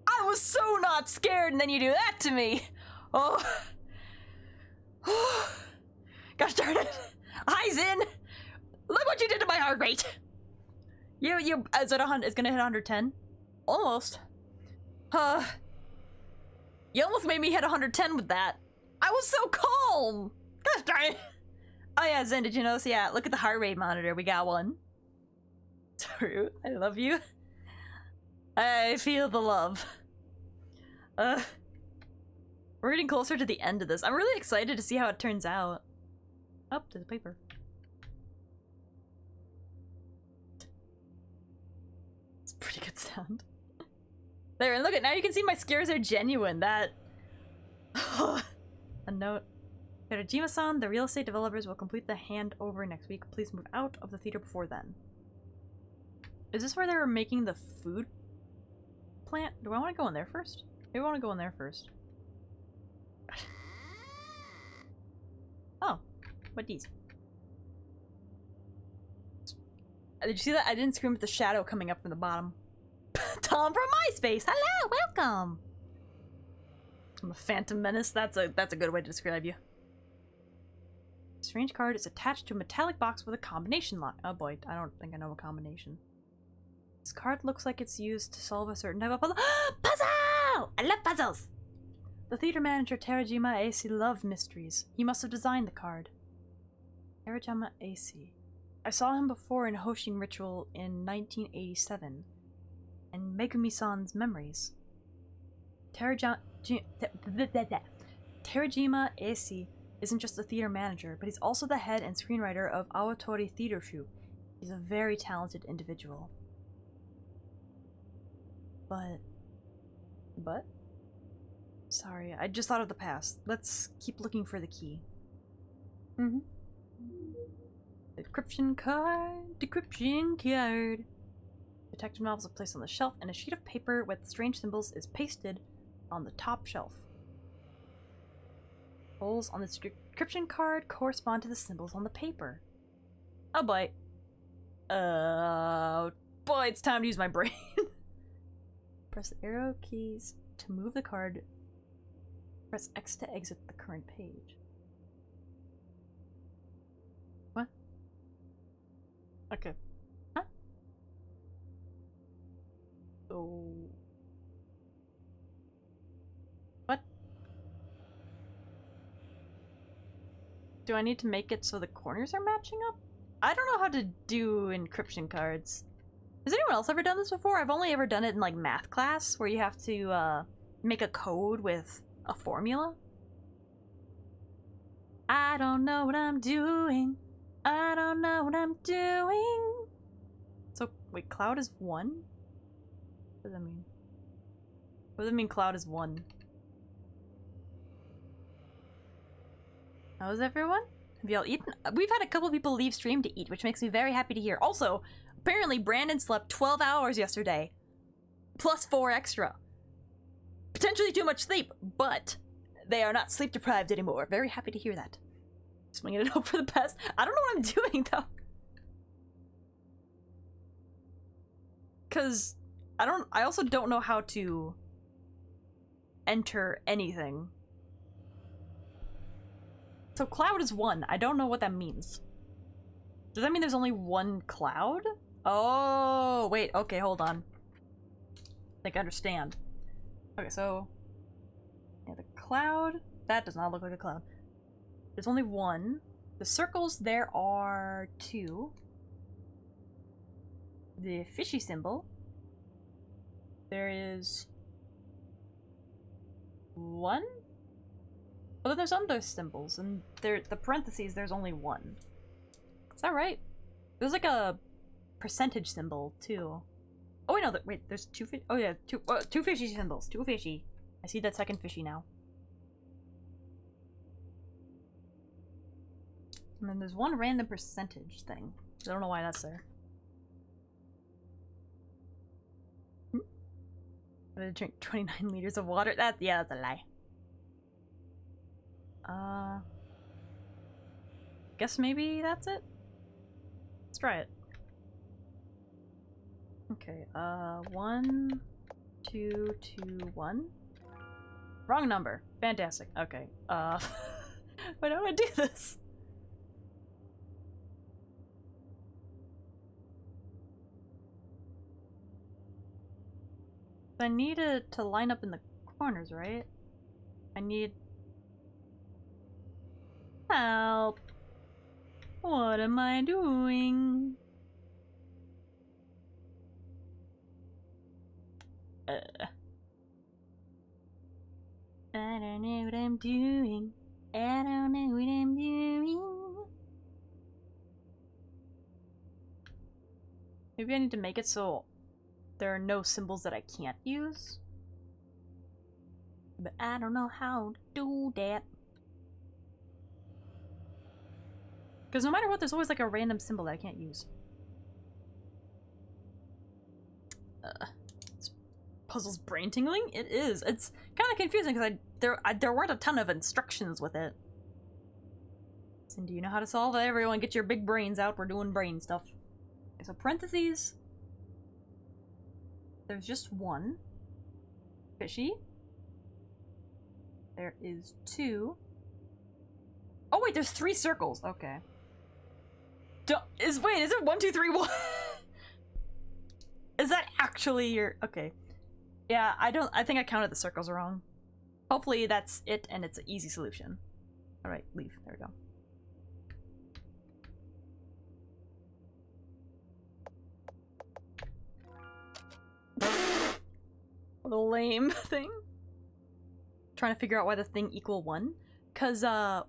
I was so not scared, and then you do that to me. Oh. Gosh darn it. Eyes in. Look what you did to my heart rate. You is it 100? It's gonna hit 110. Almost. You almost made me hit 110 with that. I was so calm. Gosh darn it. Oh yeah, Zen, did you notice? Yeah, look at the heart rate monitor. We got one. True. I love you. I feel the love. We're getting closer to the end of this. I'm really excited to see how it turns out. Oh, there's a paper. It's a pretty good sound. There, and look at now you can see my scares are genuine. That a note. Terajima-san, the real estate developers will complete the handover next week. Please move out of the theater before then. Is this where they were making the food plant? Do I want to go in there first? Maybe I want to go in there first. Oh, what these? Did you see that? I didn't scream at the shadow coming up from the bottom. Tom from MySpace. Hello, welcome. I'm a phantom menace. That's a good way to describe you. Strange card is attached to a metallic box with a combination lock. Oh boy, I don't think I know a combination. This card looks like it's used to solve a certain type of puzzle. Puzzle! I love puzzles! The theater manager Terajima AC loved mysteries. He must have designed the card. Terajima AC. I saw him before in Hoshin Ritual in 1987. And Megumi-san's memories. Terajima AC isn't just a theater manager, but he's also the head and screenwriter of Awatori Theater Troupe. He's a very talented individual. But? Sorry, I just thought of the past. Let's keep looking for the key. Decryption card. Decryption card. Detective novels are placed on the shelf, and a sheet of paper with strange symbols is pasted on the top shelf. Holes on the decryption card correspond to the symbols on the paper. Oh boy. Boy, it's time to use my brain. Press the arrow keys to move the card. Press X to exit the current page. What? Okay. Huh? Oh. What? Do I need to make it so the corners are matching up? I don't know how to do encryption cards. Has anyone else ever done this before? I've only ever done it in like math class where you have to make a code with a formula. I don't know what I'm doing. I don't know what I'm doing. So wait, cloud is 1? What does that mean? What does it mean cloud is 1? How's everyone? Have y'all eaten? We've had a couple people leave stream to eat, which makes me very happy to hear. Also, apparently Brandon slept 12 hours yesterday. Plus 4 extra. Potentially too much sleep, but they are not sleep deprived anymore. Very happy to hear that. Swinging it up for the best. I don't know what I'm doing though. Cause I also don't know how to enter anything. So cloud is one. I don't know what that means. Does that mean there's only one cloud? Oh, wait. Okay, hold on. I think I understand. Okay, so... yeah, the cloud... that does not look like a cloud. There's only one. The circles, there are two. The fishy symbol. There is... one? But then there's other symbols, and there, the parentheses, there's only one. Is that right? There's like a percentage symbol, too. Oh, wait, no, wait, there's two oh yeah, two fishy symbols. Two fishy. I see that second fishy now. And then there's one random percentage thing. I don't know why that's there. I'm gonna drink 29 liters of water. Yeah, that's a lie. Guess maybe that's it? Let's try it. Okay, 1, 2, 2, 1. Wrong number. Fantastic. Okay, why don't I do this? I need it to line up in the corners, right? I need... help! What am I doing? I don't know what I'm doing. I don't know what I'm doing. Maybe I need to make it so there are no symbols that I can't use. But I don't know how to do that. Because no matter what, there's always like a random symbol that I can't use. This puzzle's brain tingling? It is. It's kind of confusing because there weren't a ton of instructions with it. And do you know how to solve it? Everyone get your big brains out. We're doing brain stuff. Okay, so parentheses. There's just one. Fishy. There is two. Oh wait, there's 3 circles. Okay. Is it 1, 2, 3, 1? Is that actually your... okay. Yeah, I think I counted the circles wrong. Hopefully that's it and it's an easy solution. Alright, leave. There we go. What a lame thing. Trying to figure out why the thing equal 1. Because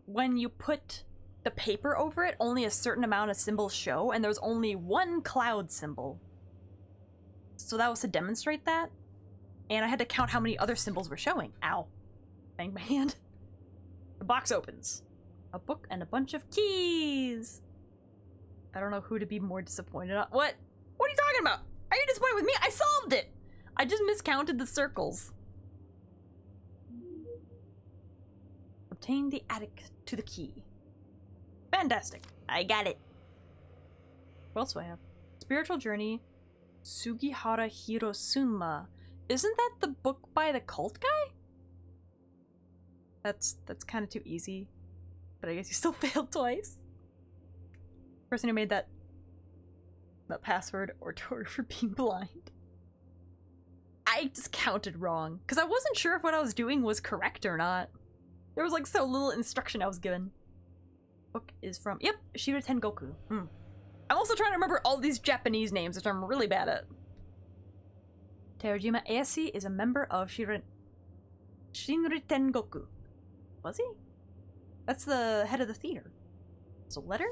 when you put the paper over it, only a certain amount of symbols show, and there's only one cloud symbol. So that was to demonstrate that. And I had to count how many other symbols were showing. Ow. Banged my hand. The box opens. A book and a bunch of keys. I don't know who to be more disappointed on. What? What are you talking about? Are you disappointed with me? I solved it! I just miscounted the circles. Obtain the attic to the key. Fantastic. I got it. What else do I have? Spiritual Journey. Sugihara Hirosuma. Isn't that the book by the cult guy? That's kind of too easy. But I guess you still failed twice. Person who made that password or for being blind. I just counted wrong. Because I wasn't sure if what I was doing was correct or not. There was like so little instruction I was given. Book is from, yep, Shira Tengoku. I'm also trying to remember all these Japanese names, which I'm really bad at. Terajima Eyashi is a member of Shinri Tengoku. Was he? That's the head of the theater. It's a letter?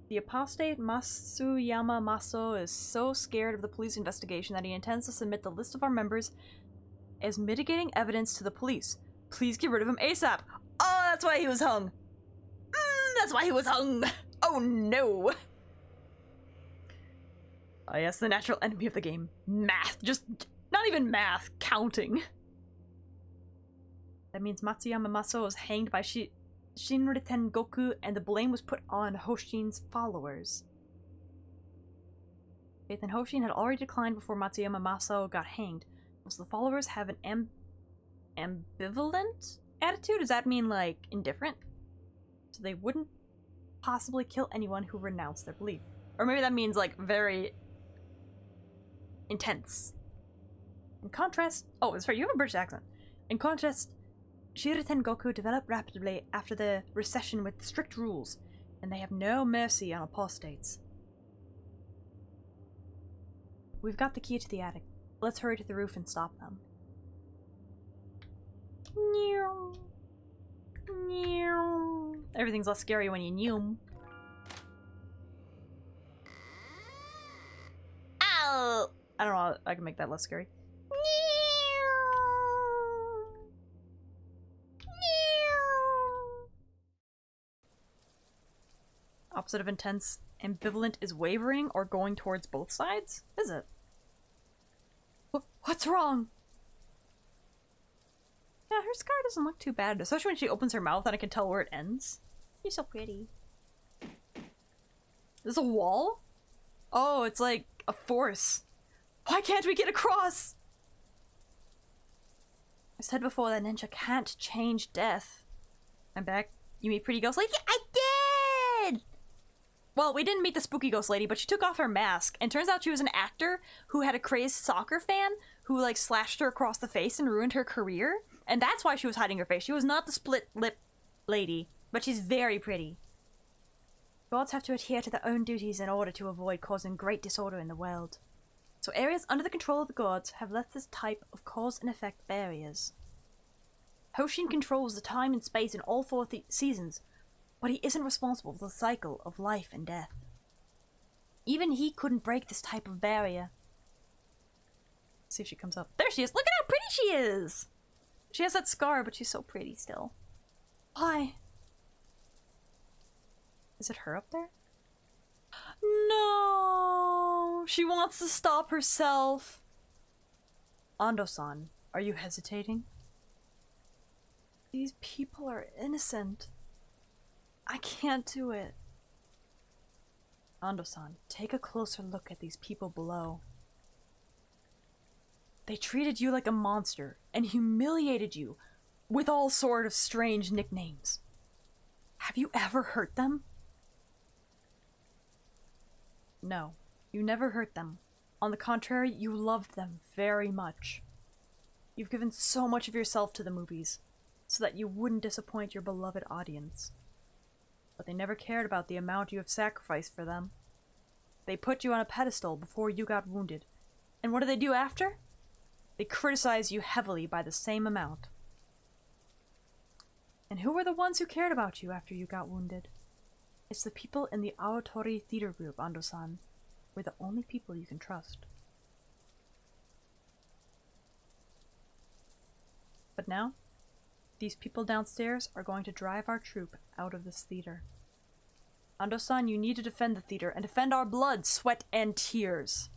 The apostate Masuyama Maso is so scared of the police investigation that he intends to submit the list of our members as mitigating evidence to the police. Please get rid of him ASAP. Oh, that's why he was hung. That's why he was hung. Oh no. Oh yes, the natural enemy of the game. Math. Just, not even math. Counting. That means Matsuyama Maso was hanged by Shinri Tengoku and the blame was put on Hoshin's followers. Faith in Hoshin had already declined before Matsuyama Maso got hanged. So the followers have an ambivalent attitude? Does that mean, like, indifferent? so they wouldn't possibly kill anyone who renounced their belief. Or maybe that means, like, very intense. In contrast, oh, it's right, you have a British accent. In contrast, Shiriten Goku developed rapidly after the recession with strict rules, and they have no mercy on apostates. We've got the key to the attic. Let's hurry to the roof and stop them. Everything's less scary when you neum. Ow! I don't know, I can make that less scary. Opposite of intense, ambivalent is wavering or going towards both sides? Is it? What's wrong? Yeah, her scar doesn't look too bad, especially when she opens her mouth and I can tell where it ends. You're so pretty. There's a wall? Oh, it's like a force. Why can't we get across? I said before that ninja can't change death. I'm back. You meet pretty ghost lady? I did! Well, we didn't meet the spooky ghost lady, but she took off her mask, and turns out she was an actor who had a crazed soccer fan who, like, slashed her across the face and ruined her career. And that's why she was hiding her face. She was not the split lip lady, but she's very pretty. Gods have to adhere to their own duties in order to avoid causing great disorder in the world. So areas under the control of the gods have left this type of cause and effect barriers. Hoshin controls the time and space in all four seasons, but he isn't responsible for the cycle of life and death. Even he couldn't break this type of barrier. Let's see if she comes up. There she is! Look at how pretty she is! She has that scar, but she's so pretty still. Why? Is it her up there? No! She wants to stop herself! Ando-san, are you hesitating? These people are innocent. I can't do it. Ando-san, take a closer look at these people below. They treated you like a monster and humiliated you with all sort of strange nicknames. Have you ever hurt them? No, you never hurt them. On the contrary, you loved them very much. You've given so much of yourself to the movies, so that you wouldn't disappoint your beloved audience. But they never cared about the amount you have sacrificed for them. They put you on a pedestal before you got wounded. And what do they do after? They criticize you heavily by the same amount. And who were the ones who cared about you after you got wounded? It's the people in the Aotori theater group, Ando-san. We're the only people you can trust. But now, these people downstairs are going to drive our troupe out of this theater. Ando-san, you need to defend the theater and defend our blood, sweat, and tears.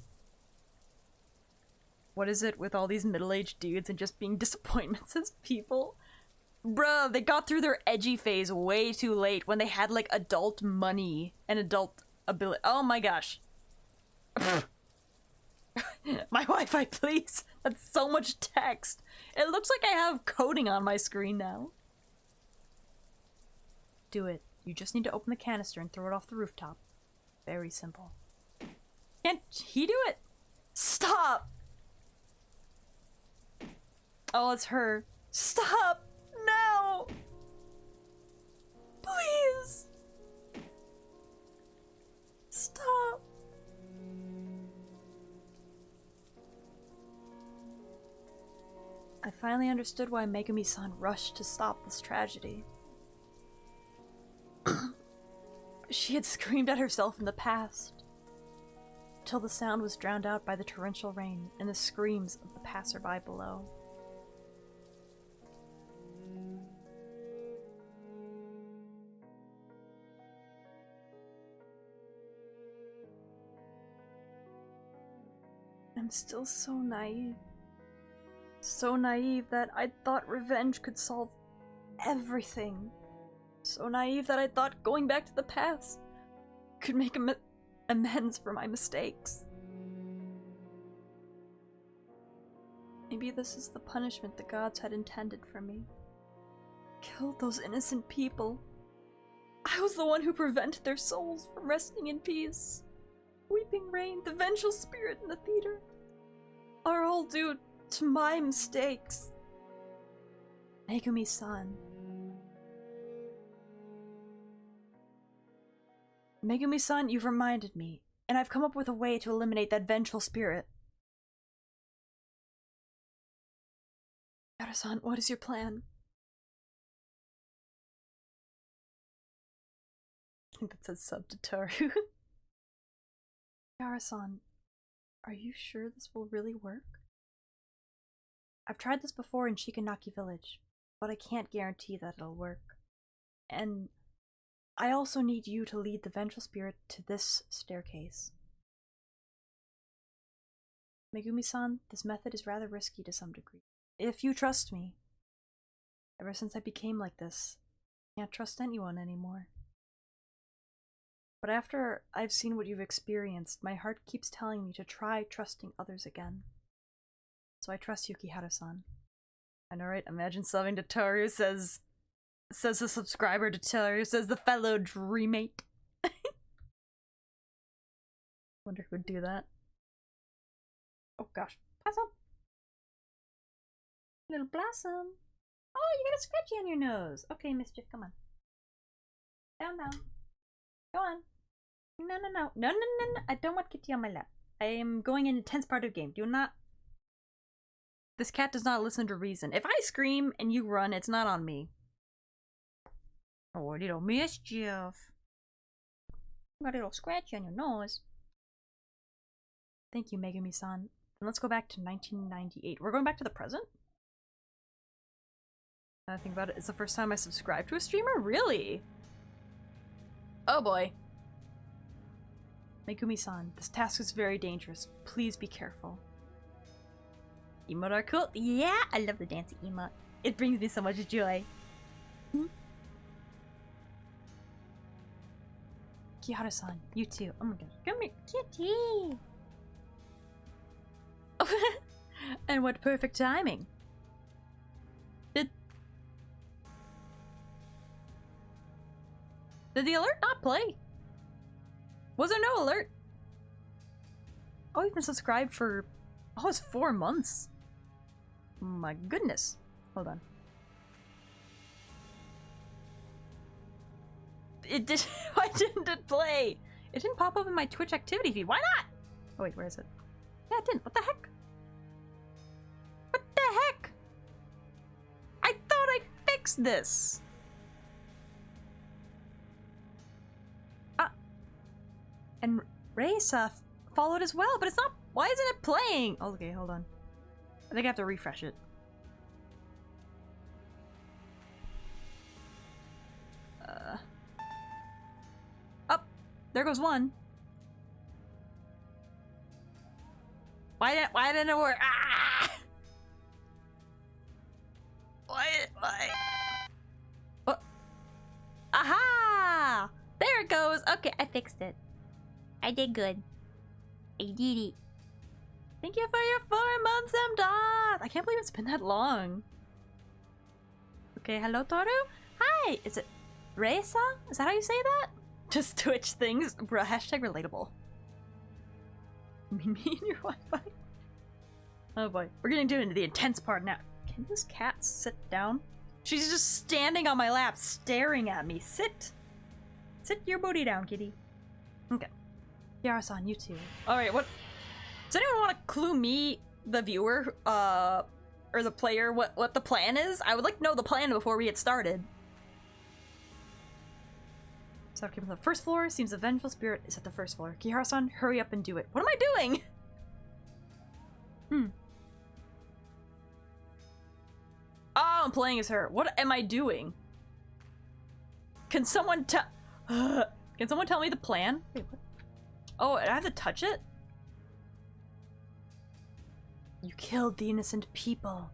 What is it with all these middle-aged dudes and just being disappointments as people? Bruh, they got through their edgy phase way too late when they had, like, adult money and adult ability. Oh my gosh. My Wi-Fi, please. That's so much text. It looks like I have coding on my screen now. Do it. You just need to open the canister and throw it off the rooftop. Very simple. Can't he do it? Stop! Oh, it's her. Stop! No! Please! Stop! I finally understood why Megumi-san rushed to stop this tragedy. She had screamed at herself in the past, till the sound was drowned out by the torrential rain and the screams of the passerby below. I'm still so naive. So naive that I thought revenge could solve everything. So naive that I thought going back to the past could make amends for my mistakes. Maybe this is the punishment the gods had intended for me. Killed those innocent people. I was the one who prevented their souls from resting in peace. Weeping Rain, the vengeful spirit in the theater, are all due to my mistakes. Megumi-san. Megumi-san, you've reminded me, and I've come up with a way to eliminate that vengeful spirit. Yara-san, what is your plan? I think that says sub to Taru. Yara-san, are you sure this will really work? I've tried this before in Shikanaki Village, but I can't guarantee that it'll work. And I also need you to lead the vengeful spirit to this staircase. Megumi-san, this method is rather risky to some degree. If you trust me. Ever since I became like this, I can't trust anyone anymore. But after I've seen what you've experienced, my heart keeps telling me to try trusting others again. So I trust Yukihara-san. I know, right? Imagine subbing to Taru, says the subscriber to Taru, says the fellow dreammate. Wonder who would do that. Oh gosh. Pass up! Little Blossom! Oh, you got a scratchy on your nose! Okay, Mischief, come on. Down. Go on. No. I don't want Kitty on my lap. I am going in a tense part of the game. Do not... This cat does not listen to reason. If I scream and you run, it's not on me. Oh, little Mischief. Got a little scratchy on your nose. Thank you, Megumi-san. And let's go back to 1998. We're going back to the present? Now I think about it, it's the first time I subscribed to a streamer? Really? Oh boy. Megumi-san, this task is very dangerous. Please be careful. Emote are cool. Yeah, I love the dancey emote. It brings me so much joy. Kihara-san, you too. Oh my gosh. Come here, kitty! And what perfect timing. Did the alert not play? Was there no alert? Oh, you've been subscribed for... Oh, it's 4 months. My goodness. Hold on. It did... Why didn't it play? It didn't pop up in my Twitch activity feed. Why not? Oh wait, where is it? Yeah, it didn't. What the heck? What the heck? I thought I fixed this. And Reisa followed as well, but it's not... Why isn't it playing? Oh, okay, hold on. I think I have to refresh it. Up! There goes one. Why didn't it work? Ah! Why? What? Aha! There it goes! Okay, I fixed it. I did good. I did it. Thank you for your 4 months, M-Dot! I can't believe it's been that long. Okay, hello, Toru? Hi! Is it Reisa? Is that how you say that? Just Twitch things. Bruh, hashtag relatable. Me and your Wi-Fi? Oh boy. We're getting into the intense part now. Can this cat sit down? She's just standing on my lap, staring at me. Sit! Sit your booty down, kitty. Okay. Yara-san, you too. Alright, what... Does anyone want to clue me, the viewer, or the player, what the plan is? I would like to know the plan before we get started. So came from the first floor. Seems the vengeful spirit is at the first floor. Kihara-san, hurry up and do it. What am I doing? Oh, I'm playing as her. What am I doing? Can someone tell... Can someone tell me the plan? Wait, what? Oh, I have to touch it? You killed the innocent people.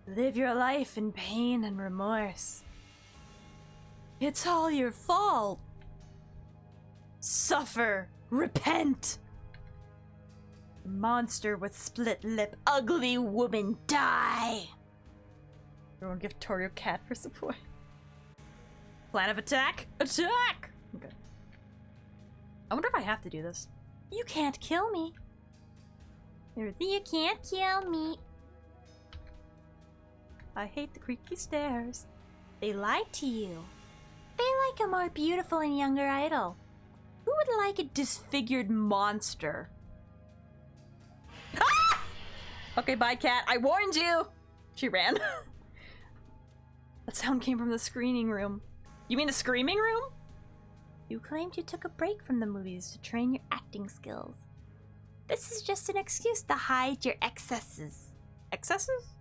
Live your life in pain and remorse. It's all your fault. Suffer. Repent. Monster with split lip. Ugly woman, die. Everyone give Toru cat for support. Plan of attack! Attack! Okay. I wonder if I have to do this. You can't kill me. You can't kill me. I hate the creaky stairs. They lied to you. They like a more beautiful and younger idol. Who would like a disfigured monster? Ah! Okay, bye, cat. I warned you! She ran. That sound came from the screening room. You mean the screaming room? You claimed you took a break from the movies to train your acting skills. This is just an excuse to hide your excesses. Excesses?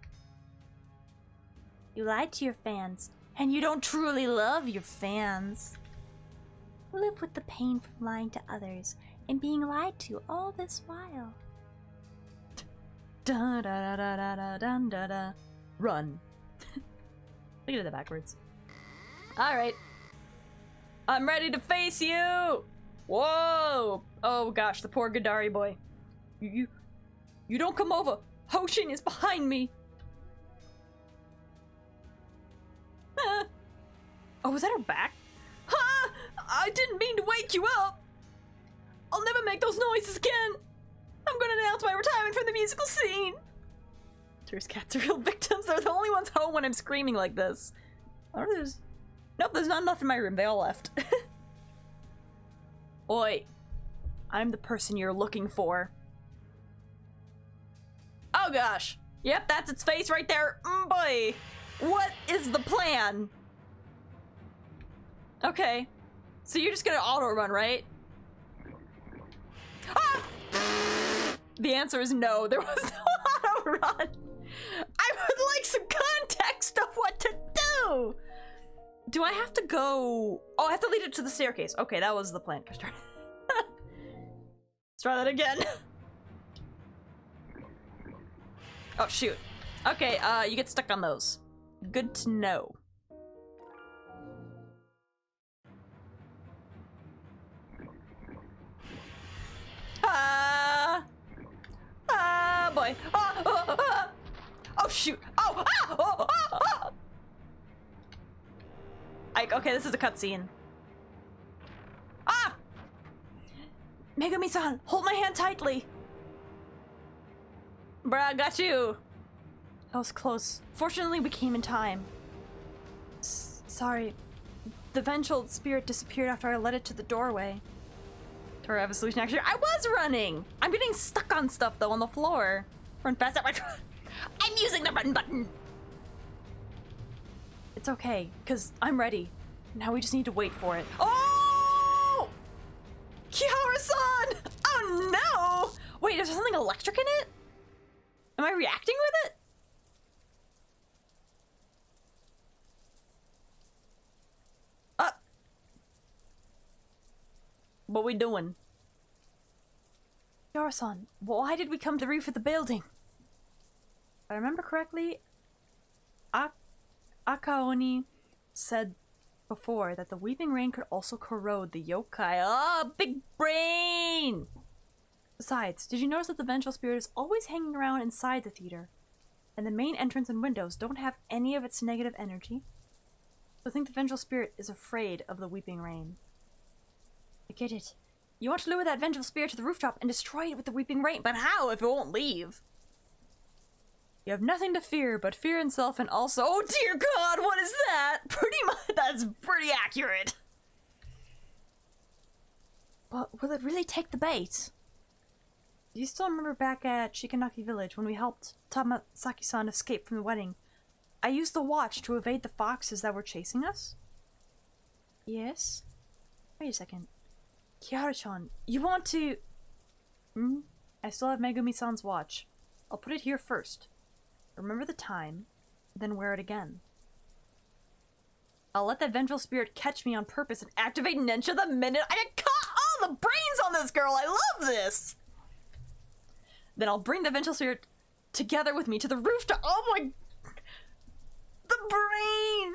You lied to your fans, and you don't truly love your fans. Live with the pain from lying to others and being lied to all this while. Da da da da da da da da. Run. Look at it backwards. Alright. I'm ready to face you! Whoa! Oh gosh, the poor Gadari boy. You don't come over! Hoshin is behind me! Ah. Oh, was that her back? Ha! I didn't mean to wake you up! I'll never make those noises again! I'm gonna announce my retirement from the musical scene! Tourist cats are real victims. They're the only ones home when I'm screaming like this. Oh, there's... Nope, there's not enough in my room. They all left. Oi. I'm the person you're looking for. Oh gosh. Yep, that's its face right there. Boy. What is the plan? Okay. So you're just gonna auto-run, right? Ah! The answer is no. There was no auto-run. I would like some context of what to do. Do I have to go? Oh, I have to lead it to the staircase. Okay, that was the plan. Let's try that again. Oh, shoot. Okay, you get stuck on those. Good to know. Boy. Oh, shoot. Oh, okay, this is a cutscene. Ah! Megumi-san, hold my hand tightly. Bruh, got you. That was close. Fortunately, we came in time. Sorry. The vengeful spirit disappeared after I led it to the doorway. Do I have a solution, actually? I was running! I'm getting stuck on stuff, though, on the floor. Run fast at my... I'm using the run button! It's okay, because I'm ready. Now we just need to wait for it. Oh! Kiara-san! Oh, no! Wait, is there something electric in it? Am I reacting with it? What we doing? Kiara-san, why did we come to the roof of the building? If I remember correctly, Akaoni said before that the weeping rain could also corrode the yokai. Oh, big brain! Besides, did you notice that the vengeful spirit is always hanging around inside the theater? And the main entrance and windows don't have any of its negative energy? So I think the vengeful spirit is afraid of the weeping rain. I get it. You want to lure that vengeful spirit to the rooftop and destroy it with the weeping rain, but how if it won't leave? You have nothing to fear but fear itself and also— oh dear God, what is that? Pretty much, that's pretty accurate. But will it really take the bait? Do you still remember back at Shikanaki Village when we helped Tamasaki-san escape from the wedding? I used the watch to evade the foxes that were chasing us? Yes? Wait a second. Kiara-chan, you want to... I still have Megumi-san's watch. I'll put it here first. Remember the time, then wear it again. I'll let that vengeful spirit catch me on purpose and activate Nensha the minute I get caught! Oh, the brains on this girl! I love this! Then I'll bring the vengeful spirit together with me to the rooftop. Oh my... The brain!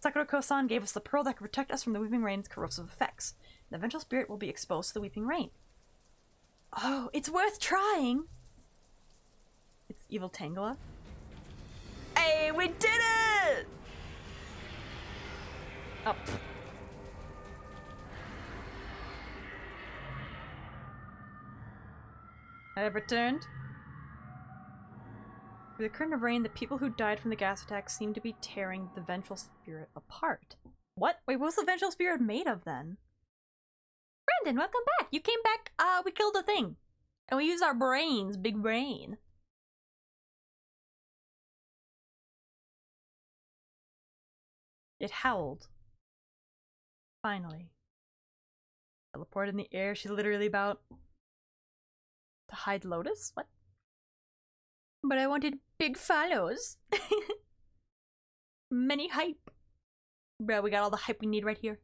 Sakura-ko-san gave us the pearl that could protect us from the weeping rain's corrosive effects. The vengeful spirit will be exposed to the weeping rain. Oh, it's worth trying! It's evil Tangela. Hey, we did it! Oh. Pfft. I have returned. Through the current of rain, the people who died from the gas attack seem to be tearing the vengeful spirit apart. What? Wait, what's the vengeful spirit made of then? Brandon, welcome back! You came back, we killed a thing. And we used our brains, big brain. It howled. Finally. Teleport in the air, she's literally about to hide Lotus? What? But I wanted big follows. Many hype. Bro, we got all the hype we need right here.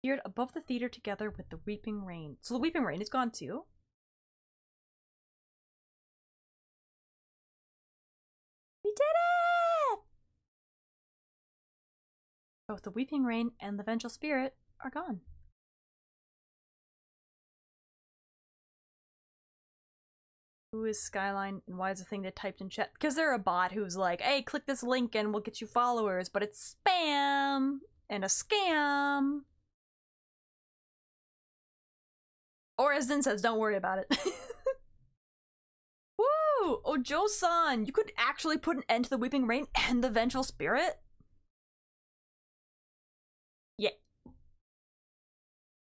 Appeared above the theater together with the weeping rain. So the weeping rain is gone too? We did it! Both the weeping rain and the vengeful spirit are gone. Who is Skyline and why is the thing they typed in chat? Because they're a bot who's like, hey, click this link and we'll get you followers, but it's spam and a scam. Or as Zin says, don't worry about it. Woo! Ojo-san! You could actually put an end to the weeping rain and the vengeful spirit? Yeah.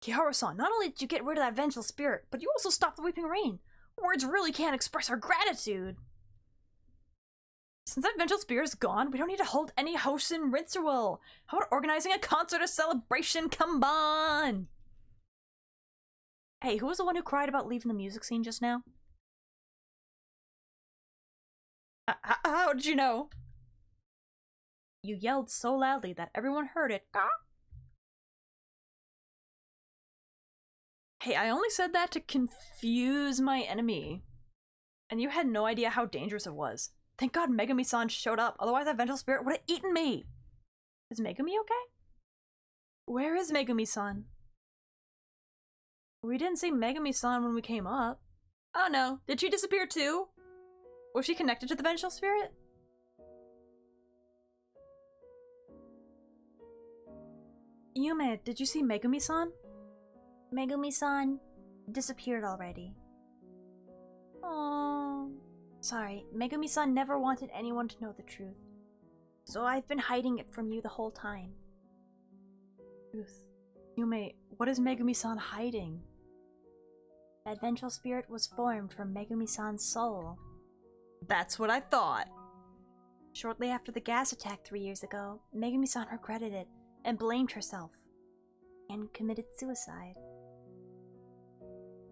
Kiharu-san, not only did you get rid of that vengeful spirit, but you also stopped the weeping rain. Words really can't express our gratitude. Since that vengeful spirit is gone, we don't need to hold any Hoshin ritual. How about organizing a concert or celebration? Come on! Hey, who was the one who cried about leaving the music scene just now? How did you know? You yelled so loudly that everyone heard it. Hey, I only said that to confuse my enemy. And you had no idea how dangerous it was. Thank God Megami-san showed up, otherwise that vengeful spirit would have eaten me! Is Megami okay? Where is Megami-san? We didn't see Megami-san when we came up. Oh no, did she disappear too? Was she connected to the vengeful spirit? Yume, did you see Megami-san? Megumi-san disappeared already. Aww. Sorry, Megumi-san never wanted anyone to know the truth. So I've been hiding it from you the whole time. Truth. Yume, what is Megumi-san hiding? That vengeful spirit was formed from Megumi-san's soul. That's what I thought. Shortly after the gas attack 3 years ago, Megumi-san regretted it and blamed herself. And committed suicide.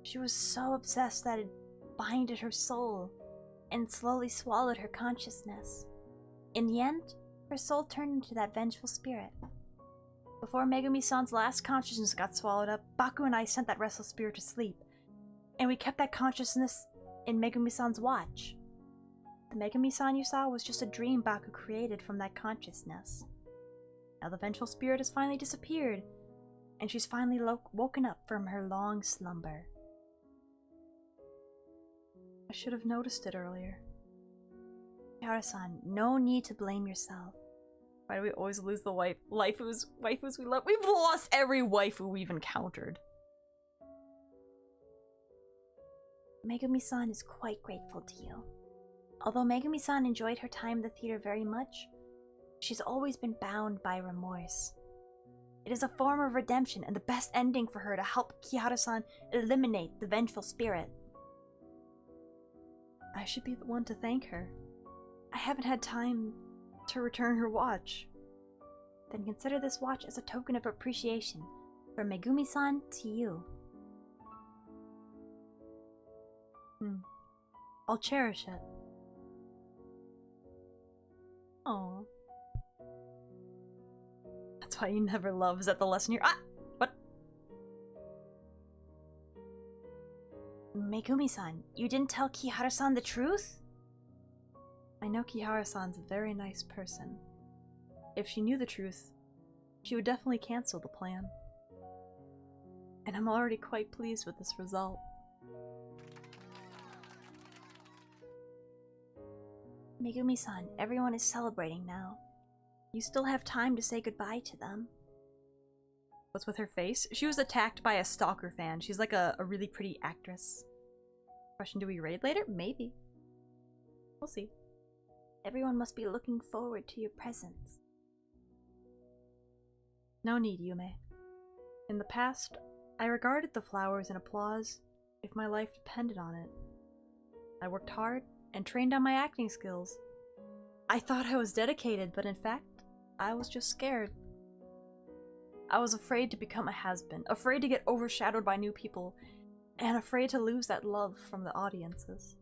She was so obsessed that it binded her soul and slowly swallowed her consciousness. In the end, her soul turned into that vengeful spirit. Before Megumi-san's last consciousness got swallowed up, Baku and I sent that restless spirit to sleep, and we kept that consciousness in Megumi-san's watch. The Megami-san you saw was just a dream Baku created from that consciousness. Now the vengeful spirit has finally disappeared, and she's finally woken up from her long slumber. I should have noticed it earlier. Yara-san, no need to blame yourself. Why do we always lose the waifus we love? We've lost every waifu we've encountered. Megumi-san is quite grateful to you. Although Megumi-san enjoyed her time in the theater very much, she's always been bound by remorse. It is a form of redemption and the best ending for her to help Kiharu-san eliminate the vengeful spirit. I should be the one to thank her. I haven't had time to return her watch. Then consider this watch as a token of appreciation from Megumi-san to you. I'll cherish it. Aww. That's why you never love. Is that the lesson here? Ah! What? Megumi-san, you didn't tell Kiharu-san the truth? I know Kiharu-san's a very nice person. If she knew the truth, she would definitely cancel the plan. And I'm already quite pleased with this result. Megumi-san, everyone is celebrating now. You still have time to say goodbye to them. What's with her face? She was attacked by a stalker fan. She's like a really pretty actress. Question, do we raid later? Maybe. We'll see. Everyone must be looking forward to your presence. No need, Yume. In the past, I regarded the flowers and applause if my life depended on it. I worked hard and trained on my acting skills. I thought I was dedicated, but in fact, I was just scared. I was afraid to become a has-been, afraid to get overshadowed by new people, and afraid to lose that love from the audiences.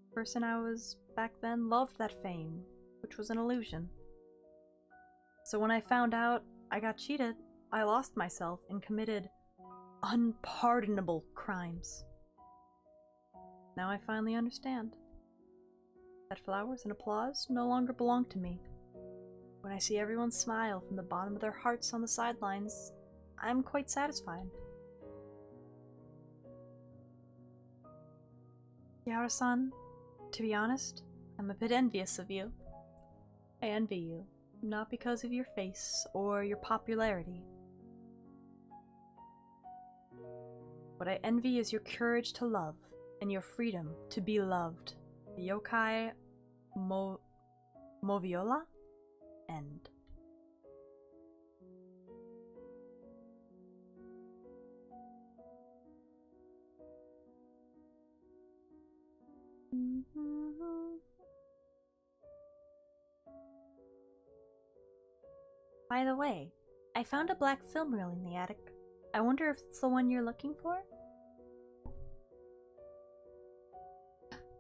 The person I was back then loved that fame, which was an illusion. So when I found out I got cheated, I lost myself and committed unpardonable crimes. Now I finally understand that flowers and applause no longer belong to me. When I see everyone smile from the bottom of their hearts on the sidelines, I'm quite satisfied. Yara-san, to be honest, I'm a bit envious of you. I envy you, not because of your face or your popularity. What I envy is your courage to love and your freedom to be loved. The yokai Moviola? End. By the way, I found a black film reel in the attic. I wonder if it's the one you're looking for?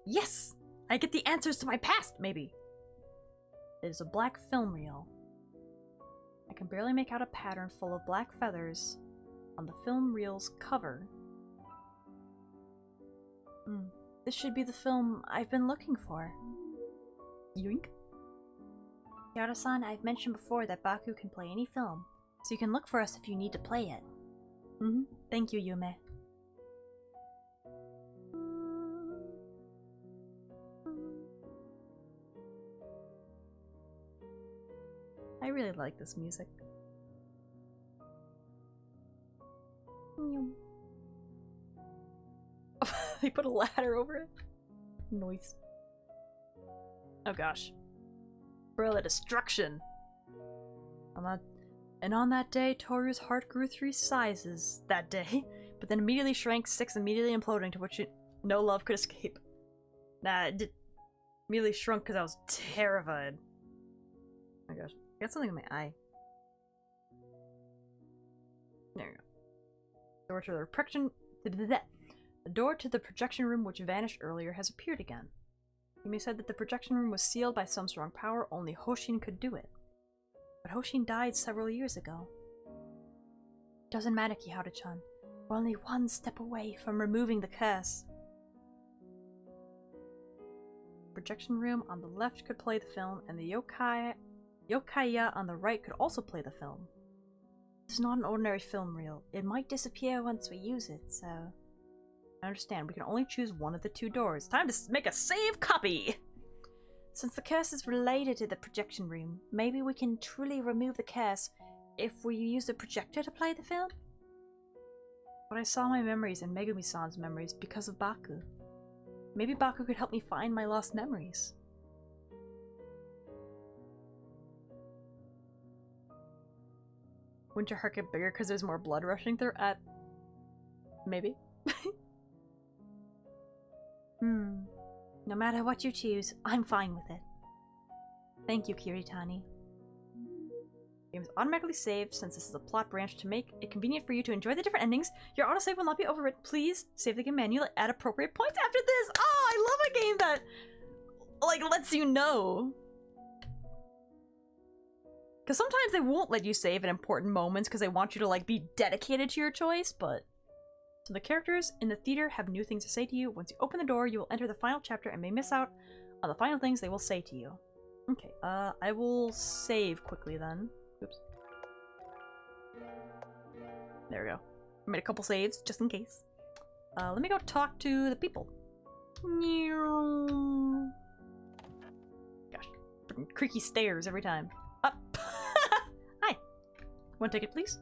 Yes! I get the answers to my past, maybe! It is a black film reel. I can barely make out a pattern full of black feathers on the film reel's cover. This should be the film I've been looking for. Yoink. Yara-san, I've mentioned before that Baku can play any film, so you can look for us if you need to play it. Thank you, Yume. I really like this music. They put a ladder over it? Noise. Oh gosh. Bro, the destruction! And on that day, Toru's heart grew 3 sizes that day, but then immediately shrank 6, immediately imploding, to which no love could escape. Nah, it immediately shrunk because I was terrified. Oh my gosh. I got something in my eye. There you go. The door to the projection room which vanished earlier has appeared again. Yume said that the projection room was sealed by some strong power, only Hoshin could do it. But Hoshin died several years ago. Doesn't matter, Kiharu-chan. We're only one step away from removing the curse. Projection room on the left could play the film, and the Yokaiya on the right could also play the film. This is not an ordinary film reel. It might disappear once we use it, so... I understand. We can only choose one of the 2 doors. Time to make a save copy! Since the curse is related to the projection room, maybe we can truly remove the curse if we use the projector to play the film? But I saw my memories and Megumi-san's memories because of Baku. Maybe Baku could help me find my lost memories. Wouldn't your heart get bigger because there's more blood rushing through? Maybe. No matter what you choose, I'm fine with it. Thank you, Kiritani. The game is automatically saved since this is a plot branch. To make it convenient for you to enjoy the different endings, your autosave will not be overwritten. Please save the game manually at appropriate points after this. Oh, I love a game that, like, lets you know. Because sometimes they won't let you save at important moments because they want you to, like, be dedicated to your choice, but... So the characters in the theater have new things to say to you. Once you open the door, you will enter the final chapter and may miss out on the final things they will say to you. Okay, I will save quickly then. Oops. There we go. I made a couple saves, just in case. Let me go talk to the people. Gosh, freaking creaky stairs every time. Oh, One ticket, please.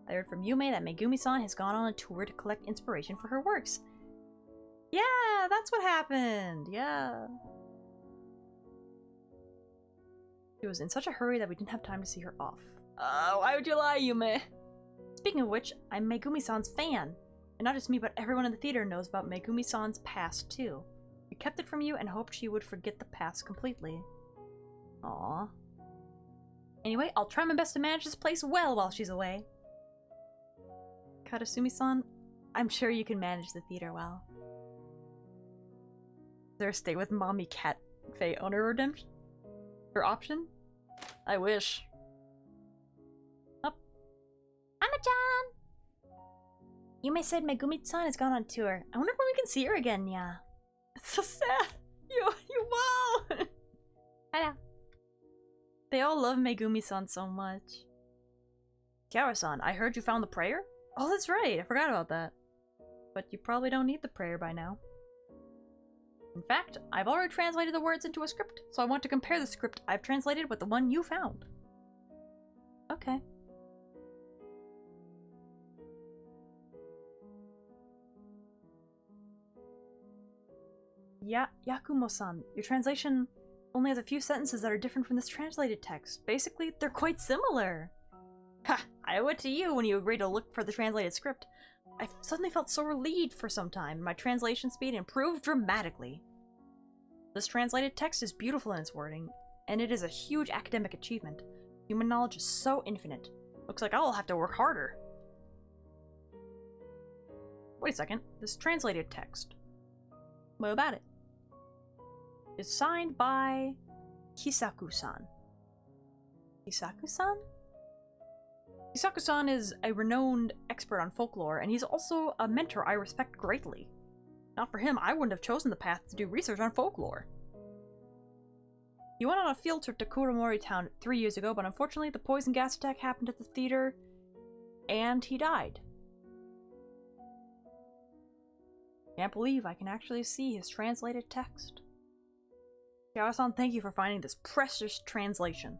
I heard from Yume that Megumi-san has gone on a tour to collect inspiration for her works. Yeah, that's what happened. Yeah. She was in such a hurry that we didn't have time to see her off. Why would you lie, Yume? Speaking of which, I'm Megumi-san's fan. And not just me, but everyone in the theater knows about Megumi-san's past, too. We kept it from you and hoped she would forget the past completely. Aww. Anyway, I'll try my best to manage this place well while she's away. Karasumi-san, I'm sure you can manage the theater well. Is there a stay with mommy cat Fae owner redemption? Or option? I wish. Up. Amma-chan! Yume said Megumi-san has gone on tour. I wonder when we can see her again, yeah. It's so sad. You won't! Hello. They all love Megumi-san so much. Kiara-san, I heard you found the prayer? Oh, that's right. I forgot about that. But you probably don't need the prayer by now. In fact, I've already translated the words into a script, so I want to compare the script I've translated with the one you found. Okay. Yakumo-san, your translation only has a few sentences that are different from this translated text. Basically, they're quite similar. Ha! I owe it to you when you agreed to look for the translated script. I suddenly felt so relieved for some time. My translation speed improved dramatically. This translated text is beautiful in its wording, and it is a huge academic achievement. Human knowledge is so infinite. Looks like I'll have to work harder. Wait a second. This translated text. What about it? It's signed by Kisaku-san. Kisaku-san? Kisaku-san is a renowned expert on folklore, and he's also a mentor I respect greatly. Not for him, I wouldn't have chosen the path to do research on folklore. He went on a field trip to Kuromori Town 3 years ago, but unfortunately the poison gas attack happened at the theater, and he died. Can't believe I can actually see his translated text. Kiara-san, thank you for finding this precious translation.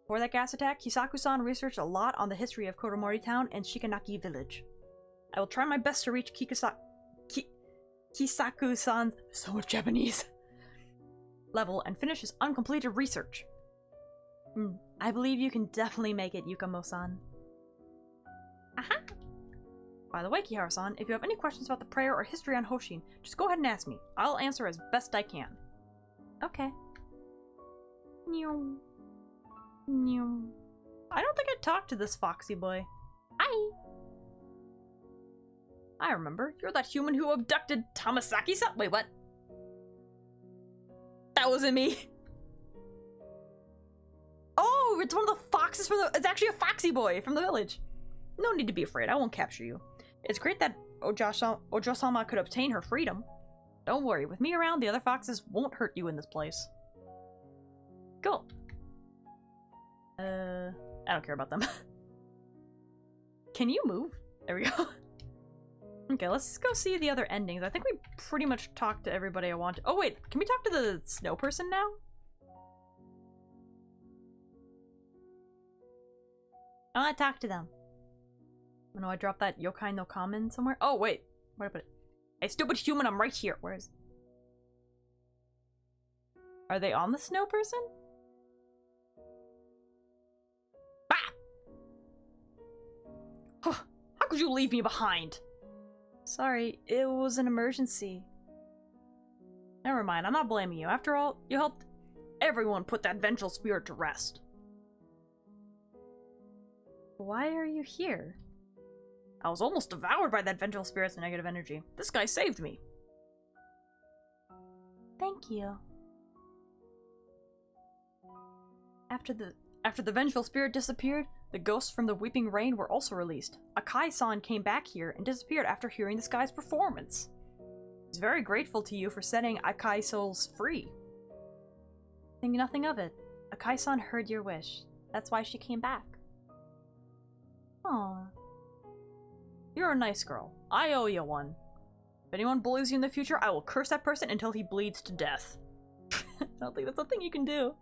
Before that gas attack, Kisaku-san researched a lot on the history of Kuromori Town and Shikanaki Village. I will try my best to reach Kisaku-san's so much Japanese level and finish his uncompleted research. I believe you can definitely make it, Yukamo-san. Aha! By the way, Kihara-san, if you have any questions about the prayer or history on Hoshin, just go ahead and ask me. I'll answer as best I can. Okay. I don't think I talked to this foxy boy. Hi! I remember. You're that human who abducted Tamasaki-san. Wait, what? That wasn't me. Oh, it's one of the foxes from the... It's actually a foxy boy from the village. No need to be afraid. I won't capture you. It's great that Ojo-sama could obtain her freedom. Don't worry. With me around, the other foxes won't hurt you in this place. Cool. I don't care about them. Can you move? There we go. Okay, let's go see the other endings. I think we pretty much talked to everybody I want to. Oh wait, can we talk to the snow person now? I want to talk to them. Oh no, I dropped that yokai no kamen somewhere. Oh wait, where did I put it? Hey, stupid human, I'm right here. Where is... Are they on the snow person? How could you leave me behind? Sorry, it was an emergency. Never mind, I'm not blaming you. After all, you helped everyone put that vengeful spirit to rest. Why are you here? I was almost devoured by that vengeful spirit's negative energy. This guy saved me. Thank you. After the vengeful spirit disappeared, the ghosts from the Weeping Rain were also released. Akai-san came back here and disappeared after hearing this guy's performance. He's very grateful to you for setting Akai souls free. Think nothing of it. Akai-san heard your wish. That's why she came back. Aww. You're a nice girl. I owe you one. If anyone bullies you in the future, I will curse that person until he bleeds to death. I don't think that's a thing you can do.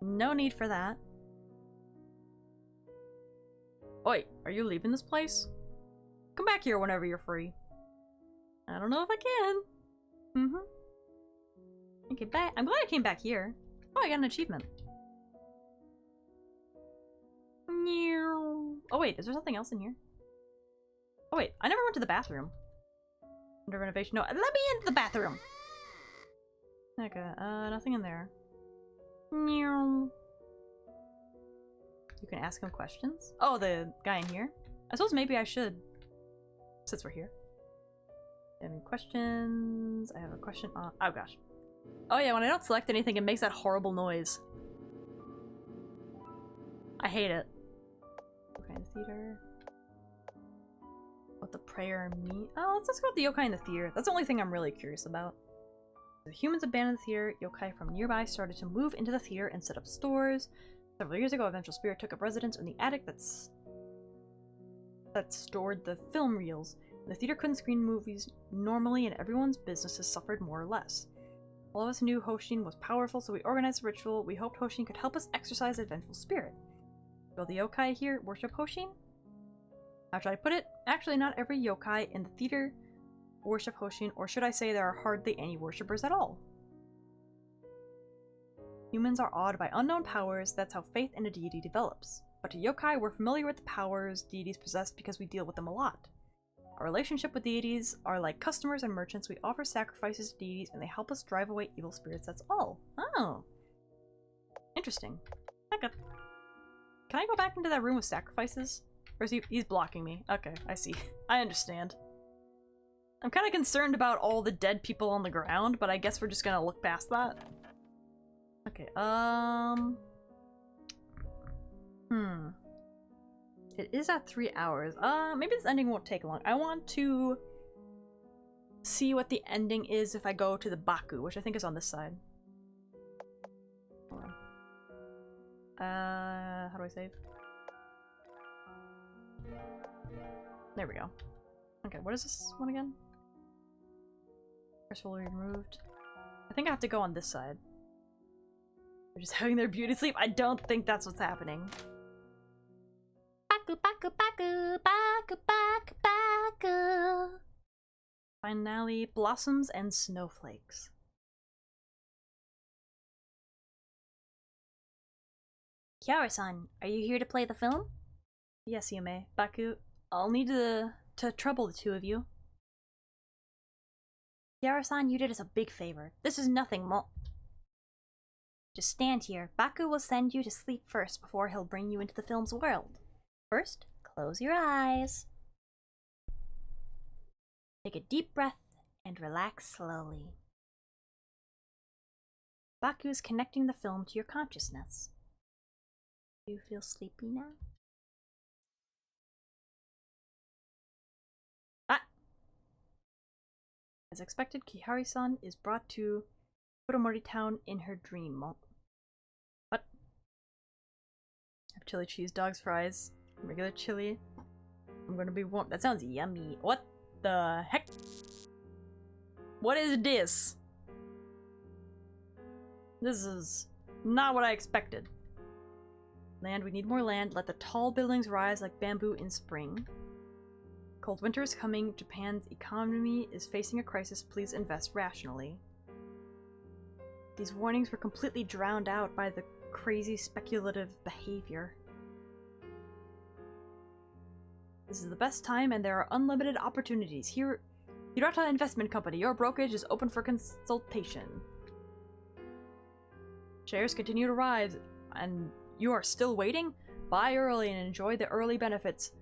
No need for that. Oi, are you leaving this place? Come back here whenever you're free. I don't know if I can. Okay, back. I'm glad I came back here. Oh, I got an achievement. Oh wait, is there something else in here? Oh wait, I never went to the bathroom. Under renovation. No, let me into the bathroom. Okay, nothing in there. You can ask him questions. Oh, the guy in here. I suppose maybe I should, since we're here. Any questions? I have a question on. Oh gosh. Oh yeah, when I don't select anything, it makes that horrible noise. I hate it. What kind of theater? What the prayer mean? Oh, let's just go with the yokai in the theater. That's the only thing I'm really curious about. The humans abandoned the theater. Yokai from nearby started to move into the theater and set up stores. Several years ago, a vengeful spirit took up residence in the attic that stored the film reels. The theater couldn't screen movies normally, and everyone's businesses suffered more or less. All of us knew Hoshin was powerful, so we organized a ritual. We hoped Hoshin could help us exorcise the vengeful spirit. Will the yokai here worship Hoshin? How should I put it? Actually, not every yokai in the theater worship Hoshin, or should I say there are hardly any worshippers at all. Humans are awed by unknown powers. That's how faith in a deity develops. But to yokai, we're familiar with the powers deities possess because we deal with them a lot. Our relationship with deities are like customers and merchants. We offer sacrifices to deities and they help us drive away evil spirits, that's all. Oh. Interesting. Okay. Can I go back into that room with sacrifices? Or is he's blocking me? Okay, I see. I understand. I'm kind of concerned about all the dead people on the ground, but I guess we're just gonna look past that. Okay, It is at 3 hours. Maybe this ending won't take long. I want to see what the ending is if I go to the Baku, which I think is on this side. Hold on. How do I save? There we go. Okay, what is this one again? First will be removed. I think I have to go on this side. They're just having their beauty sleep. I don't think that's what's happening. Baku, baku, baku, baku, baku, baku. Finale, blossoms and snowflakes. Kiara-san, are you here to play the film? Yes, Yume. Baku, I'll need to trouble the two of you. Kiara-san, you did us a big favor. This is nothing more. Just stand here. Baku will send you to sleep first before he'll bring you into the film's world. First, close your eyes. Take a deep breath and relax slowly. Baku's connecting the film to your consciousness. Do you feel sleepy now? Ah! As expected, Kihari-san is brought to Kuromori Town in her dream. What? Have chili cheese dogs, fries, regular chili. I'm gonna be warm. That sounds yummy. What the heck? What is this? This is not what I expected. Land, we need more land. Let the tall buildings rise like bamboo in spring. Cold winter is coming. Japan's economy is facing a crisis. Please invest rationally. These warnings were completely drowned out by the crazy speculative behavior. This is the best time and there are unlimited opportunities. Here, Hirata Investment Company, your brokerage is open for consultation. Shares continue to rise and you are still waiting? Buy early and enjoy the early benefits.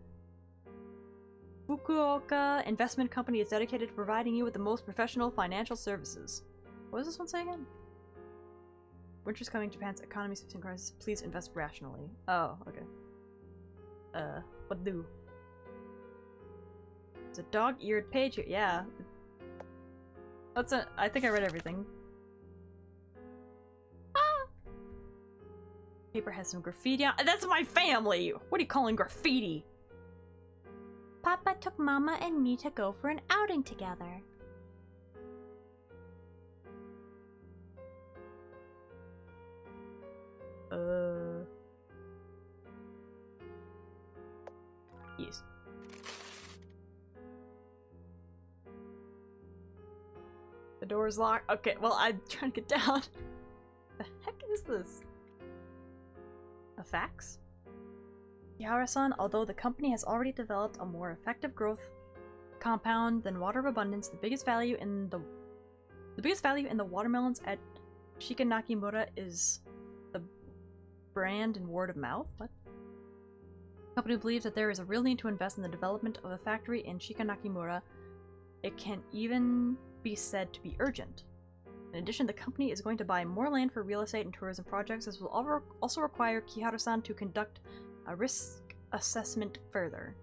Fukuoka Investment Company is dedicated to providing you with the most professional financial services. What does this one say again? Winter's coming, Japan's economy is facing crisis. Please invest rationally. Oh, okay. What do? It's a dog-eared page here. Yeah. That's a- I think I read everything. Paper has some graffiti on. That's my family! What are you calling graffiti? Papa took Mama and me to go for an outing together. The door is locked. Okay, well, I'm trying to get down. The heck is this? A fax? Yara-san, although the company has already developed a more effective growth compound than Water of Abundance, the biggest value in the watermelons at Shikanakimura is the brand and word of mouth. What? The company believes that there is a real need to invest in the development of a factory in Shikanakimura. It can even be said to be urgent. In addition, the company is going to buy more land for real estate and tourism projects. This will also require Kiharu-san to conduct a risk assessment further.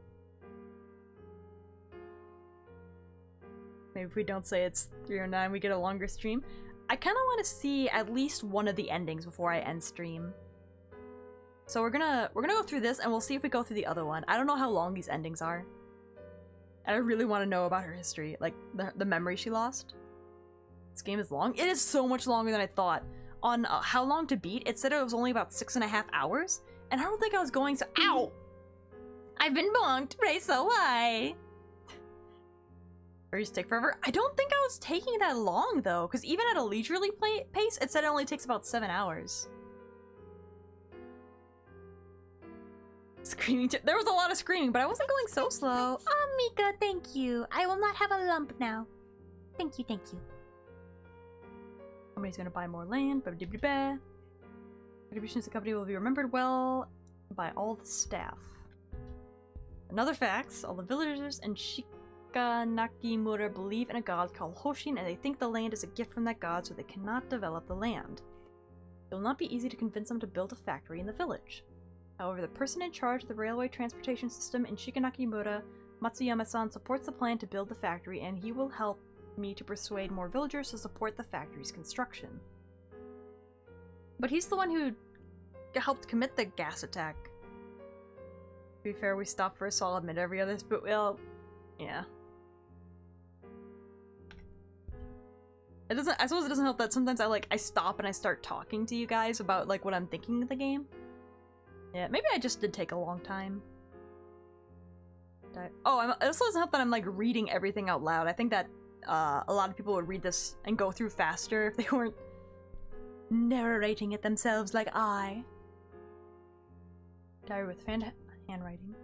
Maybe if we don't say it's 3:09, we get a longer stream. I kind of want to see at least one of the endings before I end stream. So we're gonna go through this, and we'll see if we go through the other one. I don't know how long these endings are. And I really want to know about her history, like the memory she lost. This game is long. It is so much longer than I thought. On how long to beat, it said it was only about 6.5 hours, and I don't think I was going so. Ow! I've been bonked. Pray so why? Or just take forever. I don't think I was taking that long though, because even at a leisurely pace, it said it only takes about 7 hours. Screaming. There was a lot of screaming, but I wasn't going so slow. Oh, Mika, thank you. I will not have a lump now. Thank you, thank you. Somebody's gonna buy more land. Contributions to the company will be remembered well by all the staff. Another fact, all the villagers in Shikanakimura believe in a god called Hoshin, and they think the land is a gift from that god, so they cannot develop the land. It will not be easy to convince them to build a factory in the village. However, the person in charge of the railway transportation system in Shikanakimura, Matsuyama-san, supports the plan to build the factory, and he will help me to persuade more villagers to support the factory's construction. But he's the one who helped commit the gas attack. To be fair, we stopped for a solid minute every other, but well, yeah. It doesn't. I suppose it doesn't help that sometimes I stop and I start talking to you guys about like what I'm thinking of the game. Yeah, maybe I just did take a long time. It also doesn't help that I'm like reading everything out loud. I think that a lot of people would read this and go through faster if they weren't narrating it themselves like I. Diary with handwriting.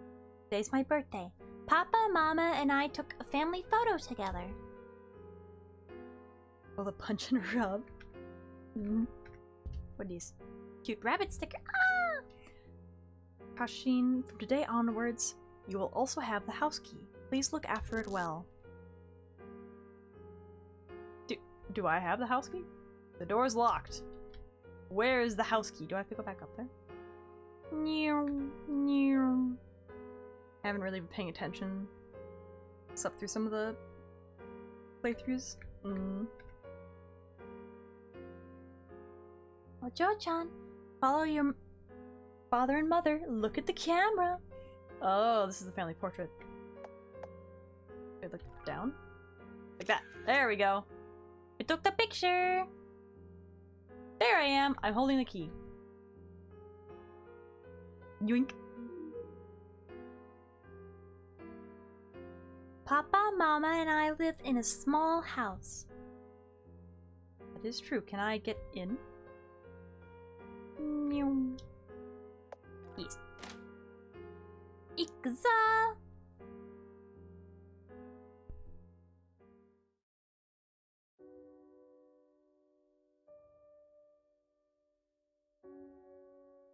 Today's my birthday. Papa, Mama, and I took a family photo together. Oh, the punch and rub. What are these? Cute rabbit sticker. Ah! Hoshin, from today onwards, you will also have the house key. Please look after it well. Do I have the house key? The door's locked. Where is the house key? Do I have to go back up there? I haven't really been paying attention. Slept through some of the playthroughs. Well, Joe-chan, follow your father and mother. Look at the camera. Oh, this is the family portrait. Okay, look down. Like that. There we go. We took the picture. There I am. I'm holding the key. Yoink. Papa, Mama, and I live in a small house. That is true. Can I get in? Yes. Ikuza!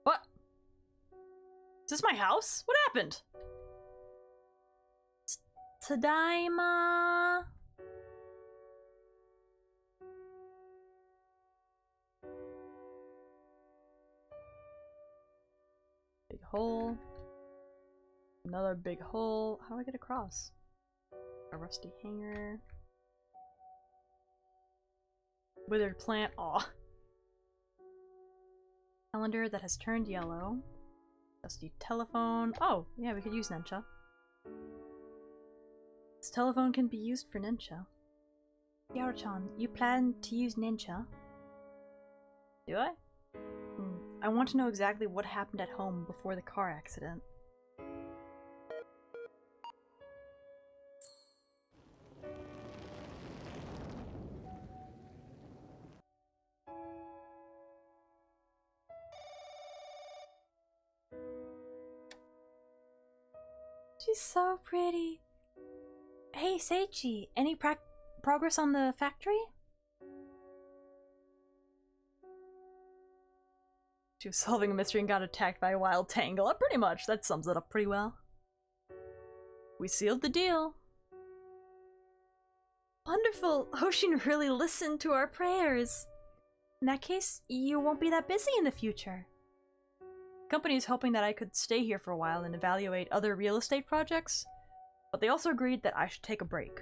What? Is this my house? What happened? Tadaima! Big hole. Another big hole. How do I get across? A rusty hanger. Withered plant. Aw. Calendar that has turned yellow. Dusty telephone. Oh, yeah, we could use Nensha. This telephone can be used for Nensha. Yaro-chan, you plan to use Nensha? Do I? I want to know exactly what happened at home before the car accident. She's so pretty. Hey, Seichi, any progress on the factory? She was solving a mystery and got attacked by a wild tangle. Pretty much, that sums it up pretty well. We sealed the deal. Wonderful! Hoshin really listened to our prayers. In that case, you won't be that busy in the future. The company is hoping that I could stay here for a while and evaluate other real estate projects, but they also agreed that I should take a break.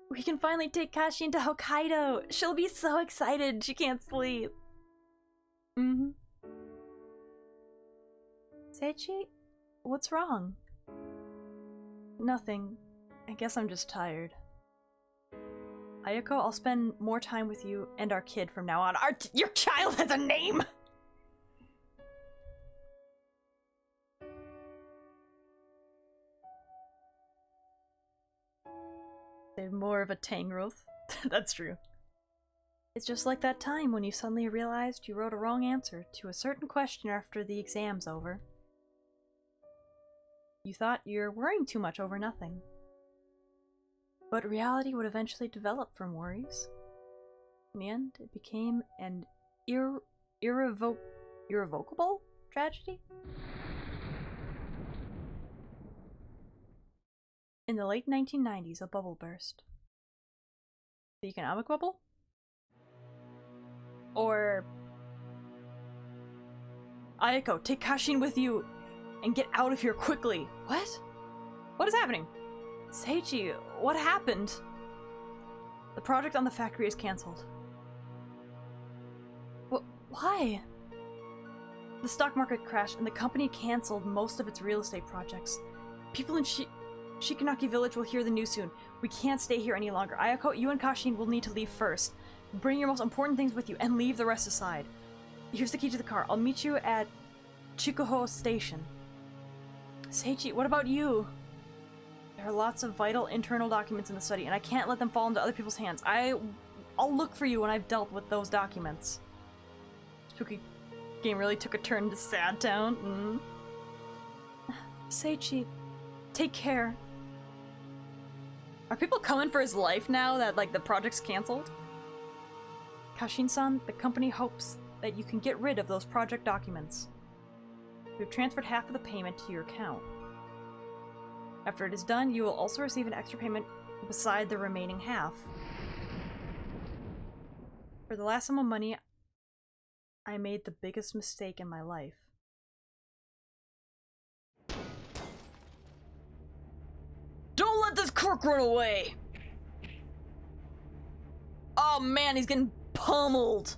We can finally take Kashin to Hokkaido! She'll be so excited she can't sleep! Seichi? What's wrong? Nothing. I guess I'm just tired. Ayako, I'll spend more time with you and our kid from now on. Your child has a name! They're more of a Tangrowth. That's true. It's just like that time when you suddenly realized you wrote a wrong answer to a certain question after the exam's over. You thought you're worrying too much over nothing. But reality would eventually develop from worries. In the end, it became an irrevocable tragedy? In the late 1990s, a bubble burst. The economic bubble? Or... Ayako, take Kashin with you and get out of here quickly. What? What is happening? Seichi, what happened? The project on the factory is cancelled. Why? The stock market crashed and the company cancelled most of its real estate projects. People in Shikanaki village will hear the news soon. We can't stay here any longer. Ayako, you and Kashin will need to leave first. Bring your most important things with you and leave the rest aside. Here's the key to the car. I'll meet you at Chikuho Station. Seichi, what about you? There are lots of vital internal documents in the study, and I can't let them fall into other people's hands. I'll look for you when I've dealt with those documents. Spooky game really took a turn to Sad Town. Seichi, take care. Are people coming for his life now that, like, the project's cancelled? Kashin-san, the company hopes that you can get rid of those project documents. We've transferred half of the payment to your account. After it is done, you will also receive an extra payment beside the remaining half. For the last sum of money, I made the biggest mistake in my life. Don't let this crook run away! Oh man, he's getting pummeled!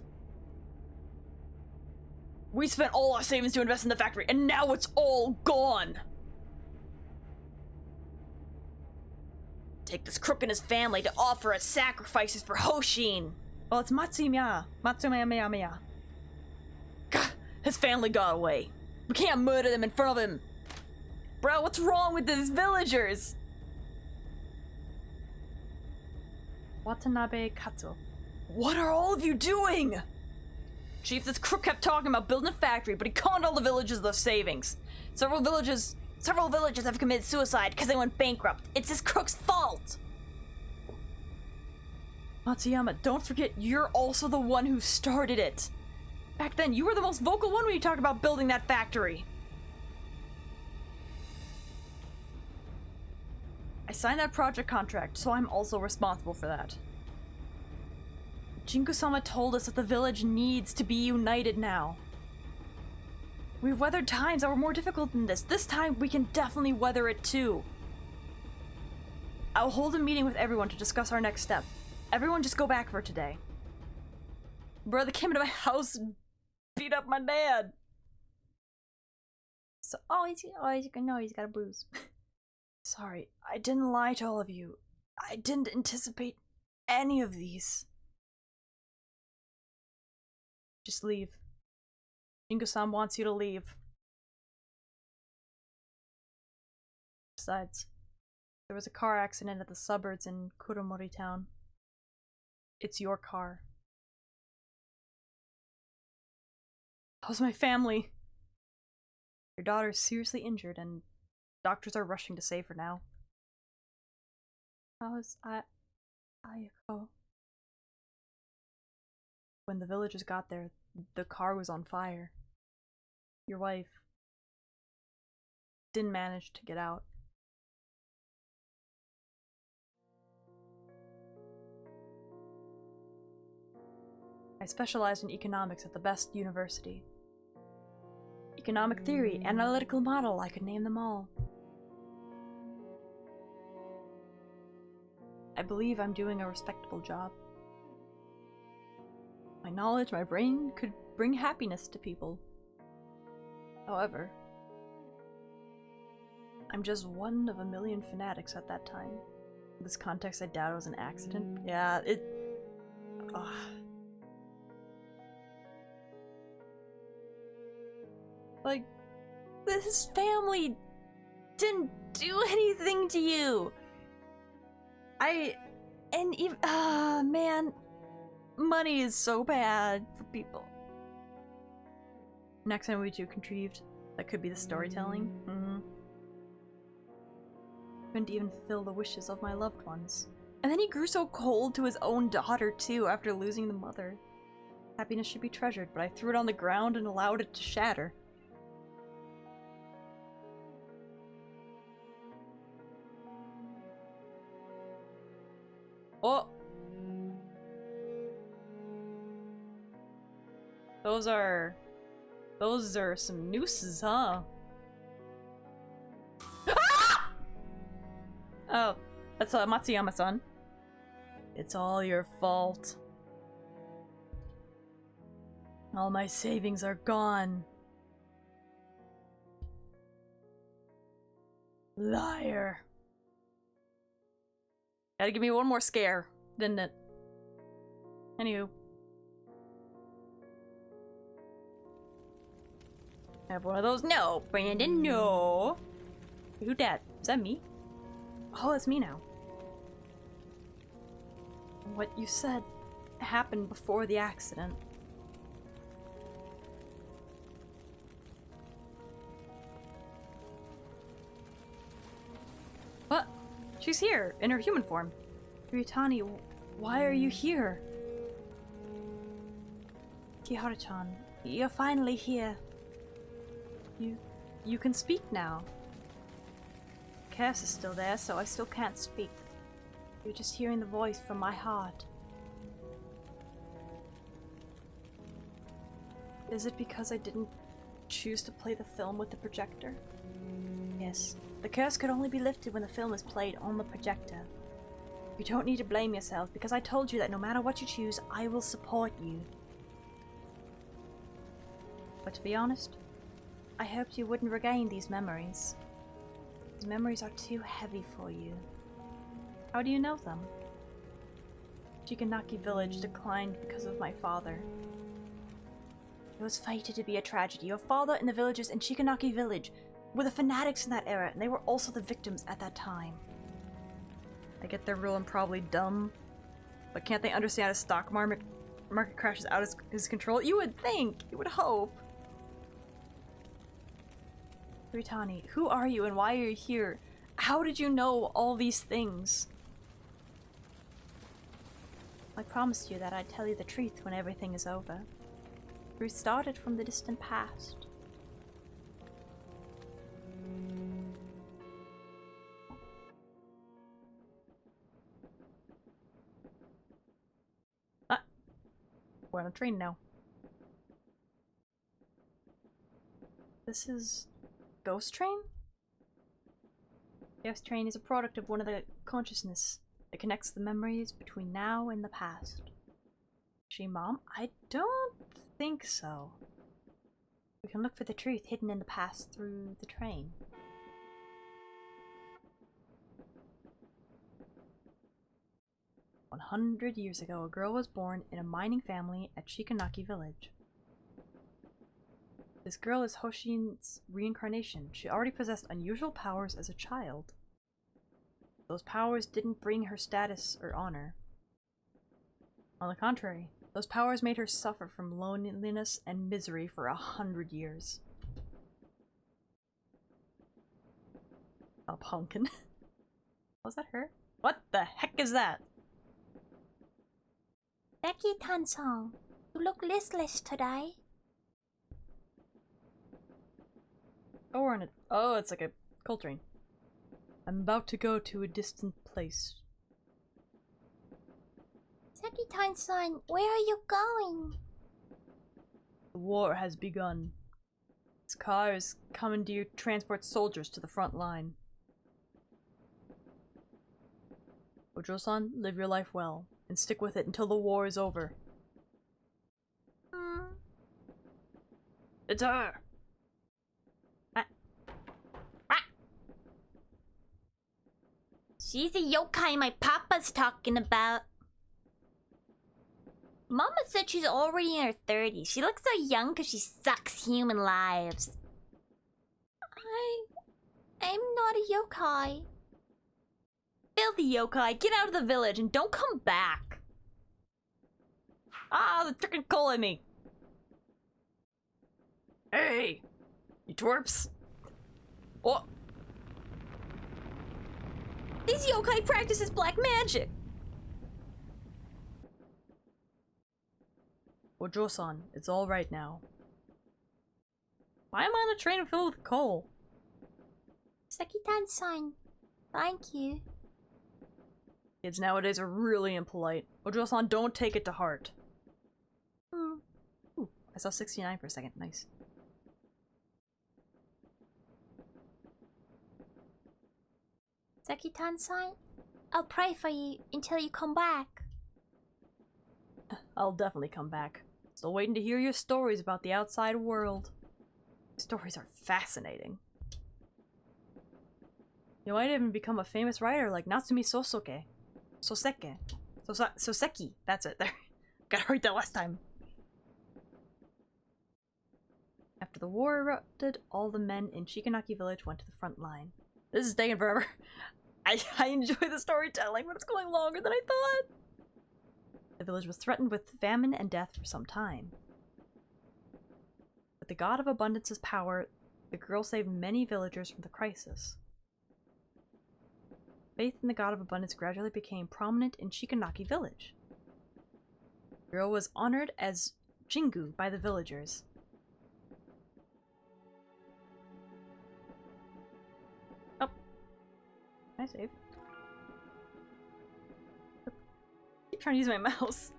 We spent all our savings to invest in the factory, and now it's all gone! Take this crook and his family to offer as sacrifices for Hoshin! Well, it's Matsumiya. Matsumiya. God, his family got away. We can't murder them in front of him! Bro, what's wrong with these villagers? Watanabe Katsuo. What are all of you doing? Chief, this crook kept talking about building a factory, but he conned all the villages of their savings. Several villages have committed suicide because they went bankrupt. It's this crook's fault! Matsuyama, don't forget, you're also the one who started it. Back then, you were the most vocal one when you talked about building that factory. I signed that project contract, so I'm also responsible for that. Jinku-sama told us that the village needs to be united now. We've weathered times that were more difficult than this. This time, we can definitely weather it too. I'll hold a meeting with everyone to discuss our next step. Everyone just go back for today. Bro, they came into my house and beat up my dad. So, he's got a bruise. Sorry, I didn't lie to all of you. I didn't anticipate any of these. Just leave. Jingu-san wants you to leave. Besides, there was a car accident at the suburbs in Kuromori town. It's your car. How's my family? Your daughter is seriously injured and doctors are rushing to save her now. How is Ayako? When the villagers got there, the car was on fire. Your wife didn't manage to get out. I specialized in economics at the best university. Economic theory, analytical model, I could name them all. I believe I'm doing a respectable job. My knowledge, my brain could bring happiness to people. However, I'm just one of a million fanatics at that time. In this context, I doubt it was an accident. Yeah, it... Ugh. Like, this family didn't do anything to you! And even, man, money is so bad for people. Next time we do contrived, that could be the storytelling. Couldn't even fulfill the wishes of my loved ones. And then he grew so cold to his own daughter too after losing the mother. Happiness should be treasured, but I threw it on the ground and allowed it to shatter. Oh! Those are some nooses, huh? Ah! Oh, that's Matsuyama-san. It's all your fault. All my savings are gone. Liar. Gotta give me one more scare, didn't it? Anywho. I have one of those. No, Brandon, no. Who dat? Is that me? Oh, it's me now. What you said happened before the accident. What? She's here, in her human form. Ryutani, why are you here? Kiharu-chan, you're finally here. You can speak now. Curse is still there, so I still can't speak. You're just hearing the voice from my heart. Is it because I didn't choose to play the film with the projector? Yes. The curse could only be lifted when the film is played on the projector. You don't need to blame yourself, because I told you that no matter what you choose, I will support you. But to be honest, I hoped you wouldn't regain these memories. These memories are too heavy for you. How do you know them? Shiganaki village declined because of my father. It was fated to be a tragedy. Your father and the villagers in Shiganaki village were the fanatics in that era, and they were also the victims at that time. I get their rule and probably dumb, but can't they understand a stock market crashes out of his control? You would think! You would hope! Ryutani, who are you and why are you here? How did you know all these things? I promised you that I'd tell you the truth when everything is over. We started from the distant past. Ah! We're on a train now. This is... Ghost Train? Ghost Train is a product of one of the consciousness that connects the memories between now and the past. She, Mom? I don't think so. We can look for the truth hidden in the past through the train. "100 years ago, a girl was born in a mining family at Shikanaki village. This girl is Hoshin's reincarnation. She already possessed unusual powers as a child. Those powers didn't bring her status or honor. On the contrary, those powers made her suffer from loneliness and misery for 100 years. Not a pumpkin. Was that her? What the heck is that? Becky Tansong, you look listless today. Oh, we're on it. Oh, it's like a coal train. I'm about to go to a distant place. Becky Tansong, where are you going? The war has begun. This car is commandeered to transport soldiers to the front line. Ojo-san, live your life well, and stick with it until the war is over. It's her! She's the yokai my papa's talking about. Mama said she's already in her 30s. She looks so young because she sucks human lives. I'm not a yokai. Filthy yokai, get out of the village and don't come back! Ah, the frickin' coal at me! Hey! You twerps! Oh! These yokai practices black magic! Ojo-san, it's alright now. Why am I on a train filled with coal? Sekitan-san, thank you. Kids nowadays are really impolite. Ojo-san, don't take it to heart. Ooh, I saw 69 for a second. Nice. Sekitan-san, I'll pray for you until you come back. I'll definitely come back. Still waiting to hear your stories about the outside world. Stories are fascinating. You might even become a famous writer like Natsumi Soseki. Soseki. That's it. There. Got it right that last time. After the war erupted, all the men in Shikanaki village went to the front line. This is taking forever. I enjoy the storytelling, but it's going longer than I thought. The village was threatened with famine and death for some time. With the god of abundance's power, the girl saved many villagers from the crisis. Faith in the god of abundance gradually became prominent in Shikanaki village. The girl was honored as Jingu by the villagers. Oh. Can I save? I keep trying to use my mouse.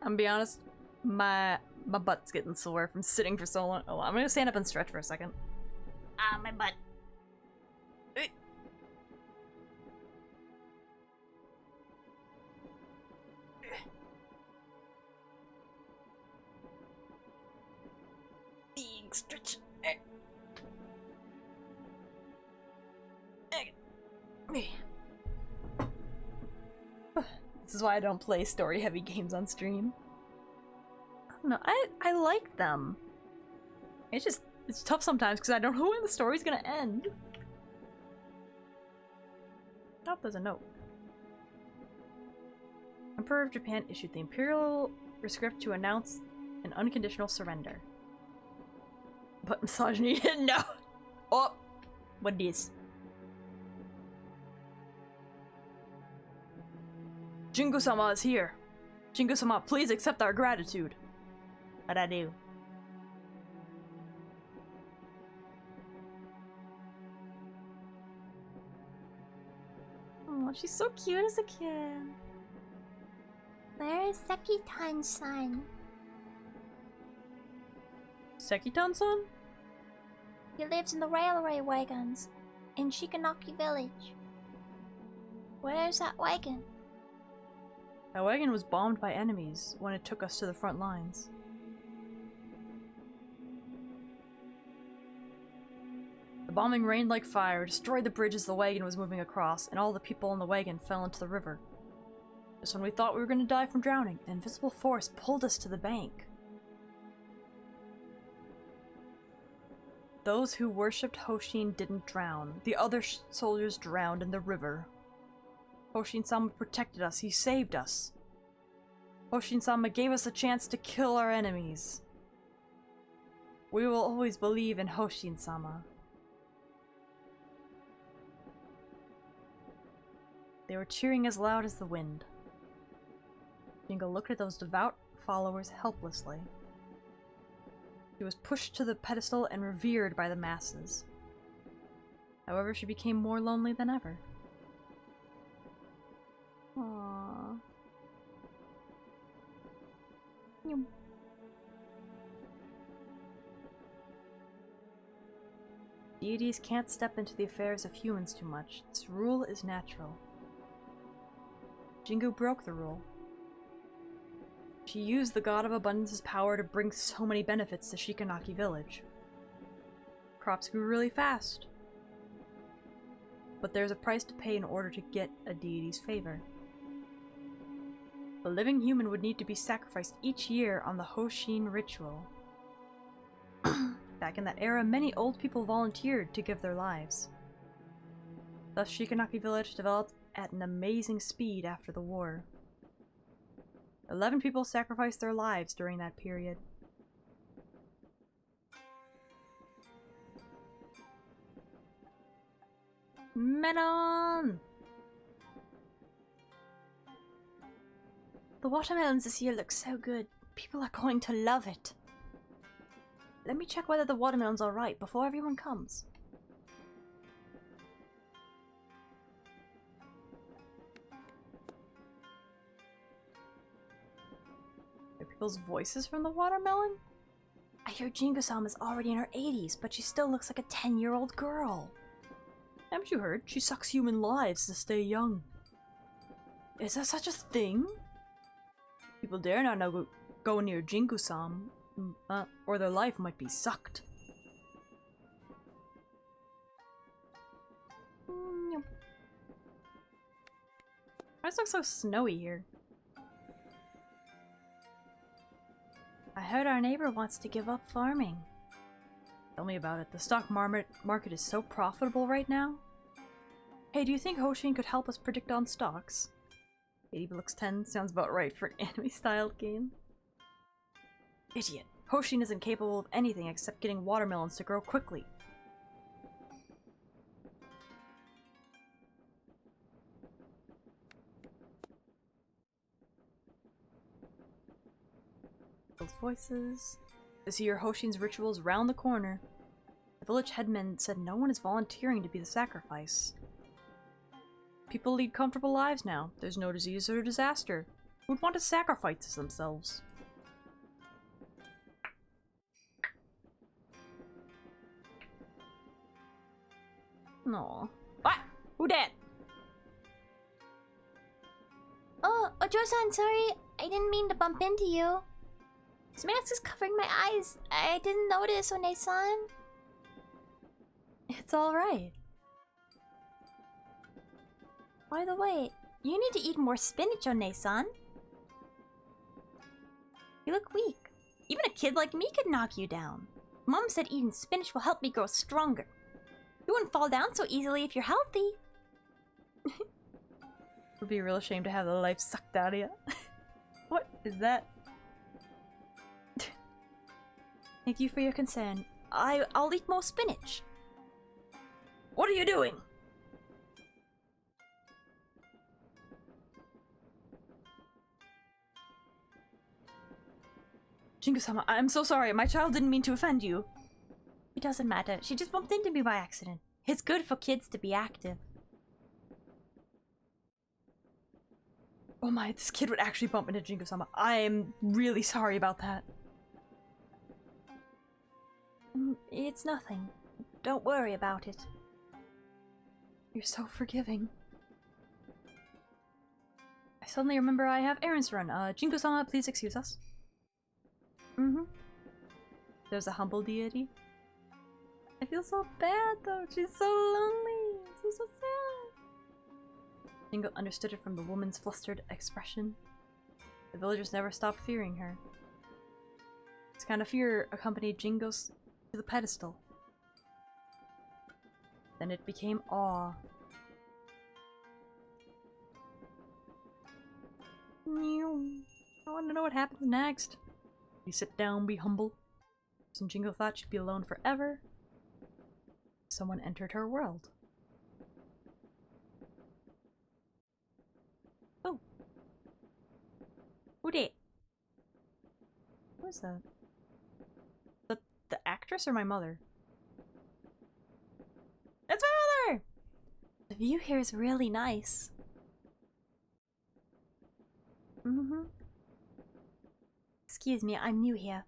I'm gonna be honest, my butt's getting sore from sitting for so long. Oh, I'm gonna stand up and stretch for a second. Ah, my butt. Big stretch. This is why I don't play story-heavy games on stream. I don't know. I like them. It's tough sometimes because I don't know when the story's gonna end. Oh, there's a note. Emperor of Japan issued the imperial rescript to announce an unconditional surrender. But misogyny, no! Oh! What is? Jingu-sama is here. Jingu-sama, please accept our gratitude. What'd I do? Oh, she's so cute as a kid. Where is Sekitan-san? Sekitan-san? He lives in the railway wagons in Shikanaki village. Where's that wagon? That wagon was bombed by enemies when it took us to the front lines. The bombing rained like fire, destroyed the bridges the wagon was moving across, and all the people in the wagon fell into the river. Just when we thought we were going to die from drowning, an invisible force pulled us to the bank. Those who worshipped Hoshin didn't drown. The other soldiers drowned in the river. Hoshin-sama protected us. He saved us. Hoshin-sama gave us a chance to kill our enemies. We will always believe in Hoshin-sama. They were cheering as loud as the wind. Jingo looked at those devout followers helplessly. She was pushed to the pedestal and revered by the masses. However, she became more lonely than ever. Aww. Deities can't step into the affairs of humans too much. This rule is natural. Jingu broke the rule. She used the God of Abundance's power to bring so many benefits to Shikanaki village. Crops grew really fast. But there's a price to pay in order to get a deity's favor. A living human would need to be sacrificed each year on the Hoshin ritual. Back in that era, many old people volunteered to give their lives. Thus, Shikanaki village developed at an amazing speed after the war. 11 people sacrificed their lives during that period. Melon! The watermelons this year look so good. People are going to love it. Let me check whether the watermelon's alright before everyone comes. Are people's voices from the watermelon? I hear Jingo-sama is already in her 80s, but she still looks like a 10-year-old girl. Haven't you heard? She sucks human lives to stay young. Is there such a thing? People dare not now go near Jingu-sama, or their life might be sucked. Why does it look so snowy here? I heard our neighbor wants to give up farming. Tell me about it. The stock market is so profitable right now. Hey, do you think Hoshin could help us predict on stocks? 80 looks 10 sounds about right for an anime-styled game. Idiot. Hoshin isn't capable of anything except getting watermelons to grow quickly. Those voices. This year, Hoshin's rituals round the corner. The village headman said no one is volunteering to be the sacrifice. People lead comfortable lives now. There's no disease or disaster. Who would want to sacrifice themselves? No. What? Who dat? Oh, Ojo-san, sorry. I didn't mean to bump into you. This mask is covering my eyes. I didn't notice, One-san. It's alright. By the way, you need to eat more spinach, One-san. You look weak. Even a kid like me could knock you down. Mom said eating spinach will help me grow stronger. You wouldn't fall down so easily if you're healthy. It would be a real shame to have the life sucked out of you. What is that? Thank you for your concern. I'll eat more spinach. What are you doing? Jingu-sama, I'm so sorry. My child didn't mean to offend you. It doesn't matter. She just bumped into me by accident. It's good for kids to be active. Oh my, this kid would actually bump into Jingu-sama. I'm really sorry about that. It's nothing. Don't worry about it. You're so forgiving. I suddenly remember I have errands to run. Jingu-sama, please excuse us. There's a humble deity. I feel so bad though. She's so lonely. So sad. Jingo understood it from the woman's flustered expression. The villagers never stopped fearing her. This kind of fear accompanied Jingo's to the pedestal. Then it became awe. I want to know what happens next. You sit down, be humble. person Jingo thought she'd be alone forever, someone entered her world. Oh. Who did? Who is that? The actress or my mother? It's my mother! The view here is really nice. Excuse me, I'm new here.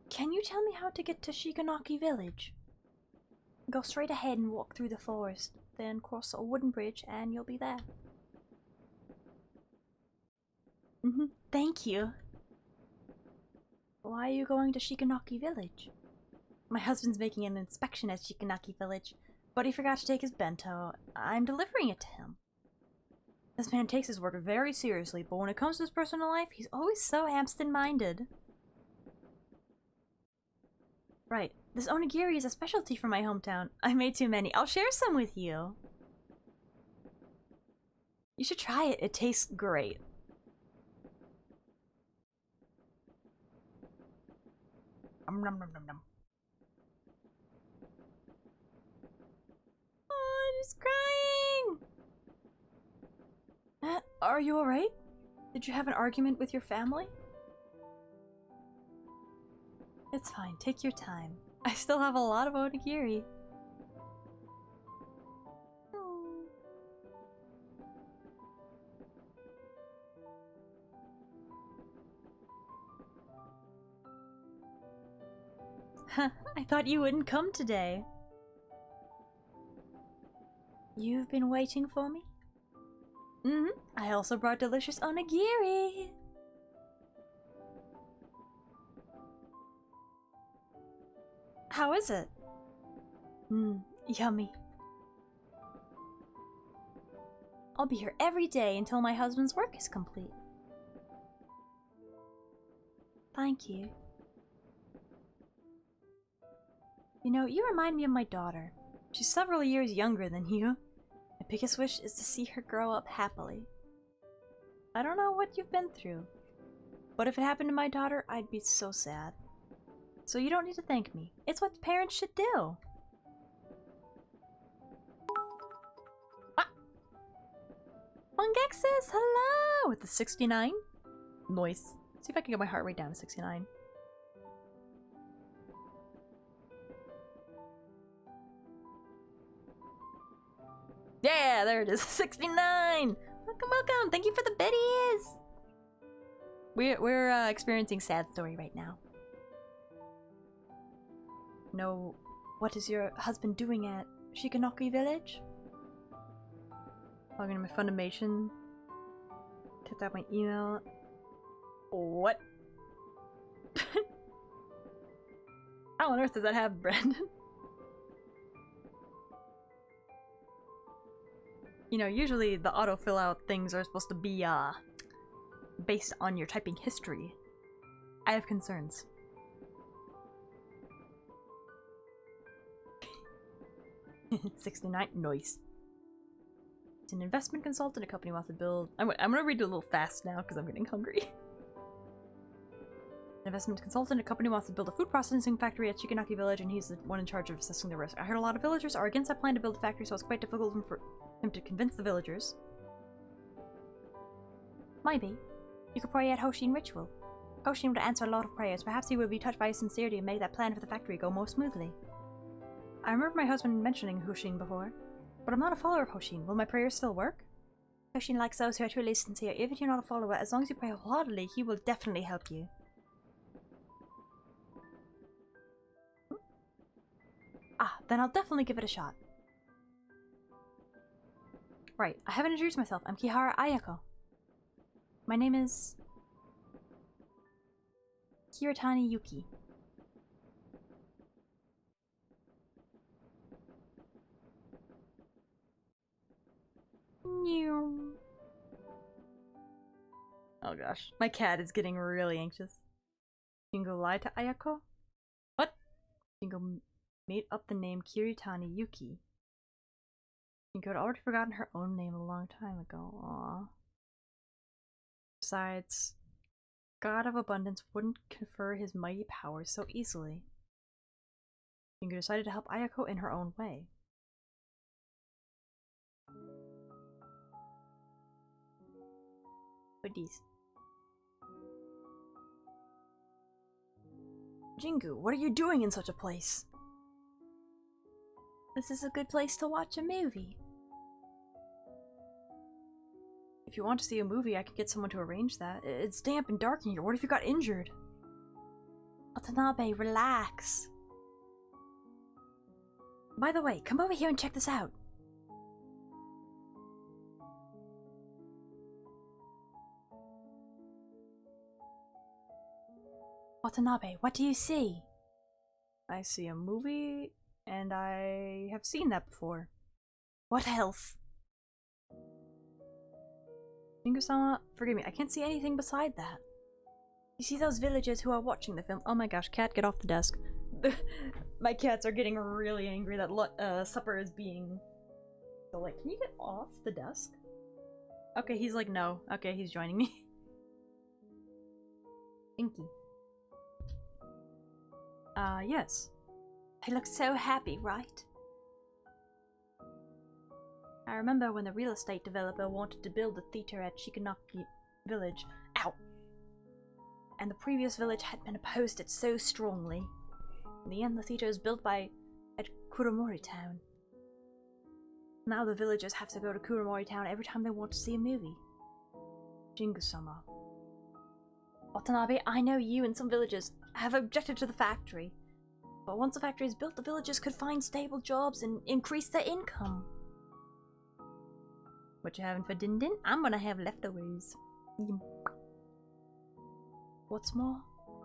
Can you tell me how to get to Shiganaki village? Go straight ahead and walk through the forest, then cross a wooden bridge and you'll be there. Thank you. Why are you going to Shiganaki village? My husband's making an inspection at Shiganaki village, but he forgot to take his bento. I'm delivering it to him. This man takes his work very seriously, but when it comes to his personal life, he's always so absent-minded. Right. This onigiri is a specialty from my hometown. I made too many. I'll share some with you. You should try it. It tastes great. Nom nom nom nom nom. Oh, I'm just crying! Are you alright? Did you have an argument with your family? It's fine, take your time. I still have a lot of onigiri. I thought you wouldn't come today. You've been waiting for me? I also brought delicious onigiri. How is it? Yummy. I'll be here every day until my husband's work is complete. Thank you. You know, you remind me of my daughter. She's several years younger than you. My biggest wish is to see her grow up happily. I don't know what you've been through, but if it happened to my daughter, I'd be so sad. So you don't need to thank me. It's what parents should do. Ah! Mongexis, hello! With the 69? Nice. See if I can get my heart rate down to 69. Yeah, there it is. 69! Welcome, welcome! Thank you for the biddies! We're experiencing sad story right now. No, what is your husband doing at Shiganaki village? Logging into my Funimation. Typed out my email. What? How on earth does that have, Brandon? You know, usually the auto-fill out things are supposed to be, based on your typing history. I have concerns. $69, nice. It's an investment consultant, a company wants to build... I'm gonna read it a little fast now because I'm getting hungry. An investment consultant, a company wants to build a food processing factory at Shiganaki village, and he's the one in charge of assessing the risk. I heard a lot of villagers are against that plan to build a factory, so it's quite difficult for him to convince the villagers. Maybe. You could pray at Hoshin ritual. Hoshin would answer a lot of prayers. Perhaps he would be touched by his sincerity and make that plan for the factory go more smoothly. I remember my husband mentioning Hoshin before, but I'm not a follower of Hoshin. Will my prayers still work? Hoshin likes those who are truly sincere. Even if you're not a follower, as long as you pray wholeheartedly, he will definitely help you. Ah, then I'll definitely give it a shot. Right, I haven't introduced myself. I'm Kihara Ayako. My name is... Kiritani Yuki. Oh gosh, my cat is getting really anxious. You can go lie to Ayako? What? You can go made up the name Kiritani Yuki. You had already forgotten her own name a long time ago. Aww. Besides, God of Abundance wouldn't confer his mighty powers so easily. Jingu decided to help Ayako in her own way. Goodies. Jingu, what are you doing in such a place? This is a good place to watch a movie. If you want to see a movie, I can get someone to arrange that. It's damp and dark in here. What if you got injured? Watanabe, relax. By the way, come over here and check this out. Watanabe, what do you see? I see a movie, and I have seen that before. What else? Jingu-sama, forgive me, I can't see anything beside that. You see those villagers who are watching the film? Oh my gosh, cat, get off the desk. My cats are getting really angry that supper is being... So, like, can you get off the desk? Okay, he's like, no. Okay, he's joining me. Inky. Yes. They look so happy, right? I remember when the real estate developer wanted to build a theater at Shikanaki village. Ow! And the previous village had been opposed it so strongly. In the end, the theater is built at Kuromori Town. Now the villagers have to go to Kuromori Town every time they want to see a movie. Jingu-sama. Watanabe, I know you and some villagers have objected to the factory. But once the factory is built, the villagers could find stable jobs and increase their income. What you having for din-din? I'm gonna have leftovers. What's more,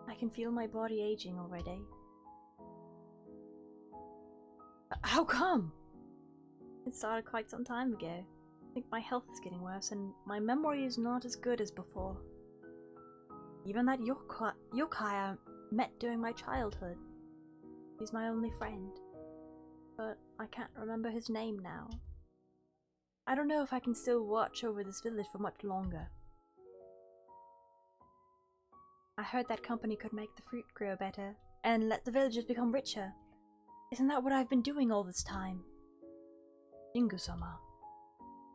I can feel my body aging already. How come? It started quite some time ago. I think my health is getting worse and my memory is not as good as before. Even that yokai I met during my childhood. He's my only friend. But I can't remember his name now. I don't know if I can still watch over this village for much longer. I heard that company could make the fruit grow better and let the villagers become richer. Isn't that what I've been doing all this time? Jingu-sama.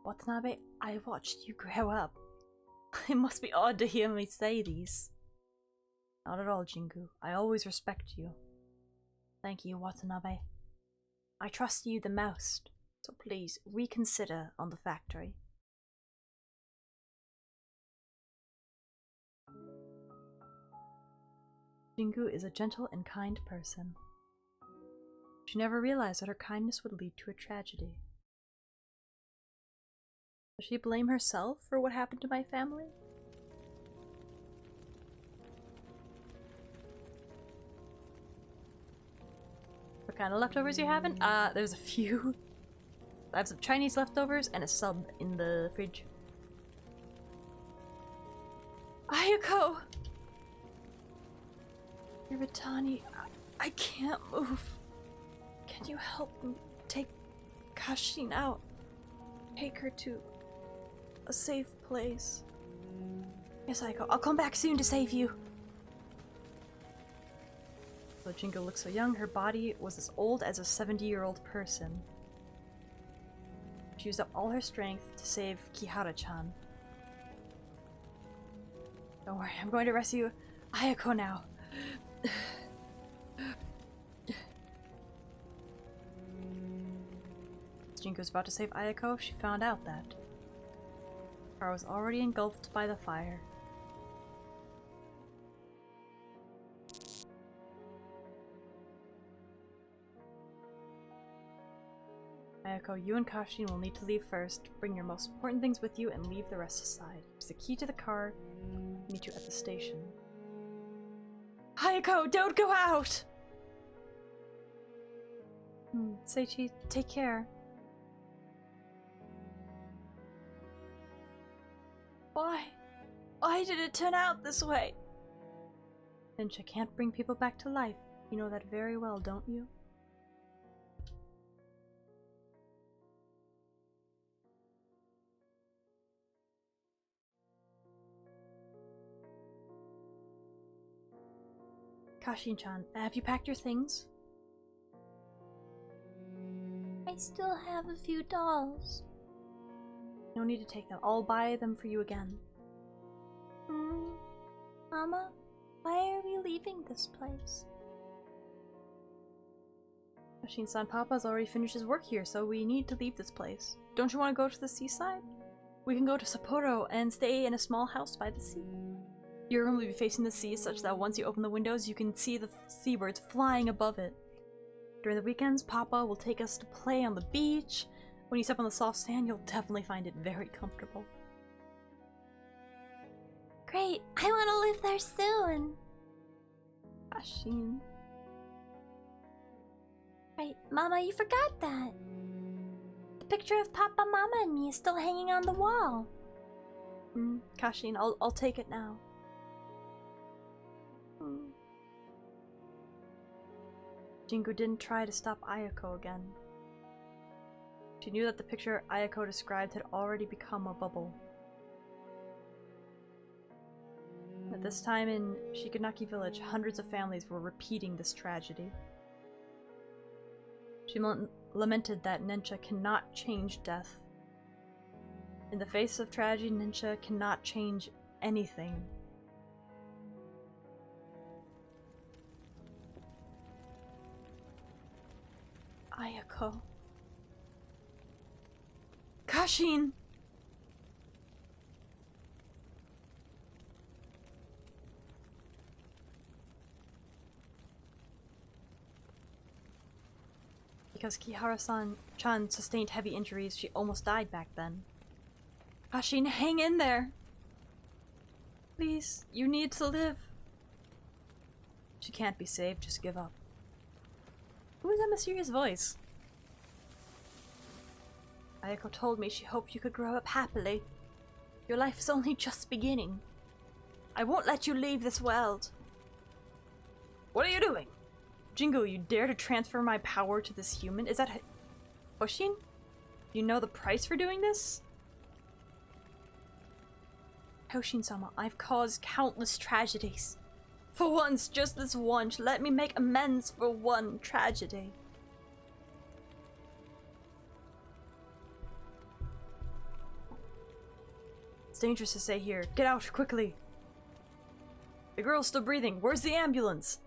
Watanabe, I watched you grow up. It must be odd to hear me say these. Not at all, Jingu. I always respect you. Thank you, Watanabe. I trust you the most, so please reconsider on the factory. Jingu is a gentle and kind person. She never realized that her kindness would lead to a tragedy. Does she blame herself for what happened to my family? What kind of leftovers you having? There's a few. I have some Chinese leftovers and a sub in the fridge. Ayako! Iritani, I can't move. Can you help me take Kashin out? Take her to a safe place. Yes, Ayako. I'll come back soon to save you. Though Jingu looks so young, her body was as old as a 70-year-old person. She used up all her strength to save Kihara-chan. Don't worry, I'm going to rescue Ayako now. As Jingu was about to save Ayako, she found out that the car was already engulfed by the fire. Ayako, you and Kashin will need to leave first. Bring your most important things with you and leave the rest aside. Use the key to the car. Meet you at the station. Ayako, don't go out! Seichi, take care. Why? Why did it turn out this way? Finch, I can't bring people back to life. You know that very well, don't you? Kashin-chan, have you packed your things? still have a few dolls. No need to take them. I'll buy them for you again. Mama, why are we leaving this place? Hoshin-san, Papa's already finished his work here, so we need to leave this place. Don't you want to go to the seaside? We can go to Sapporo and stay in a small house by the sea. Your room will be facing the sea such that once you open the windows, you can see the seabirds flying above it. During the weekends, Papa will take us to play on the beach. When you step on the soft sand, you'll definitely find it very comfortable. Great, I want to live there soon. Hoshin. Right, Mama, you forgot that. The picture of Papa, Mama, and me is still hanging on the wall. Kashin, I'll take it now. Jingu didn't try to stop Ayako again. She knew that the picture Ayako described had already become a bubble. At this time in Shikanaki village, hundreds of families were repeating this tragedy. She lamented that Nensha cannot change death. In the face of tragedy, Nensha cannot change anything. Ayako. Kashin! Because Kihara-chan sustained heavy injuries, she almost died back then. Kashin, hang in there! Please, you need to live. She can't be saved, just give up. Who is that mysterious voice? Ayako told me she hoped you could grow up happily. Your life is only just beginning. I won't let you leave this world. What are you doing? Jingu, you dare to transfer my power to this human? Is that Hoshin? Do you know the price for doing this? Hoshin-sama, I've caused countless tragedies. For once, just this once, let me make amends for one tragedy. It's dangerous to stay here. Get out, quickly. The girl's still breathing. Where's the ambulance?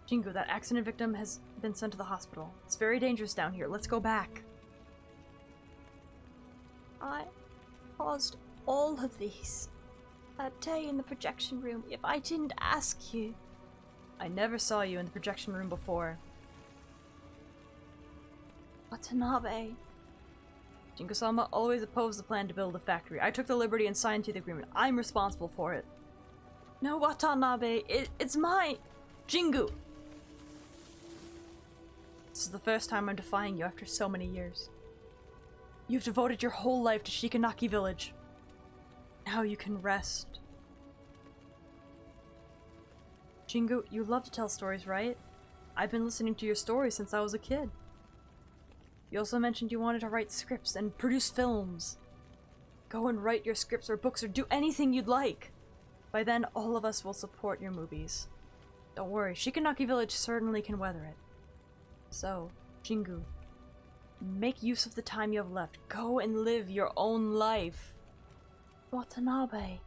Jingu, that accident victim has been sent to the hospital. It's very dangerous down here. Let's go back. I caused all of these. That day in the projection room, if I didn't ask you. I never saw you in the projection room before. Watanabe. Jingu-sama always opposed the plan to build a factory. I took the liberty and signed to the agreement. I'm responsible for it. No, Watanabe, it's mine! Jingu! This is the first time I'm defying you after so many years. You've devoted your whole life to Shikanaki village. Now you can rest. Jingu, you love to tell stories, right? I've been listening to your stories since I was a kid. You also mentioned you wanted to write scripts and produce films. Go and write your scripts or books or do anything you'd like. By then, all of us will support your movies. Don't worry, Shikanaki village certainly can weather it. So, Jingu, make use of the time you have left. Go and live your own life. Watanabe.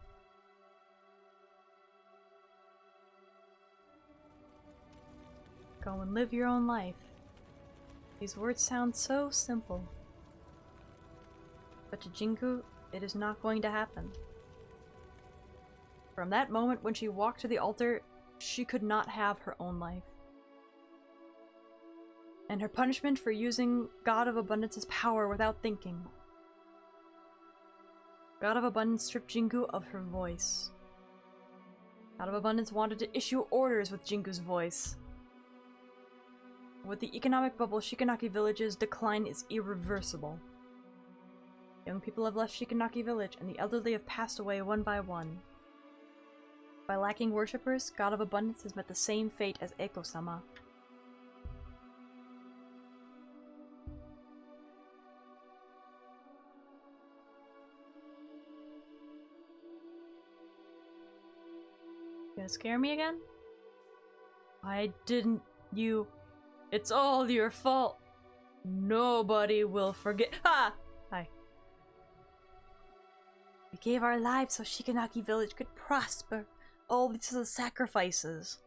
Go and live your own life. These words sound so simple. But to Jingu, it is not going to happen. From that moment when she walked to the altar, she could not have her own life. And her punishment for using God of Abundance's power without thinking. God of Abundance stripped Jingu of her voice. God of Abundance wanted to issue orders with Jingu's voice. With the economic bubble, Shikanaki Village's decline is irreversible. Young people have left Shikanaki Village, and the elderly have passed away one by one. By lacking worshippers, God of Abundance has met the same fate as Eiko-sama. Gonna scare me again? I didn't. You. It's all your fault. Nobody will forget. Ha! Hi. We gave our lives so Shikanaki village could prosper. All these are the sacrifices.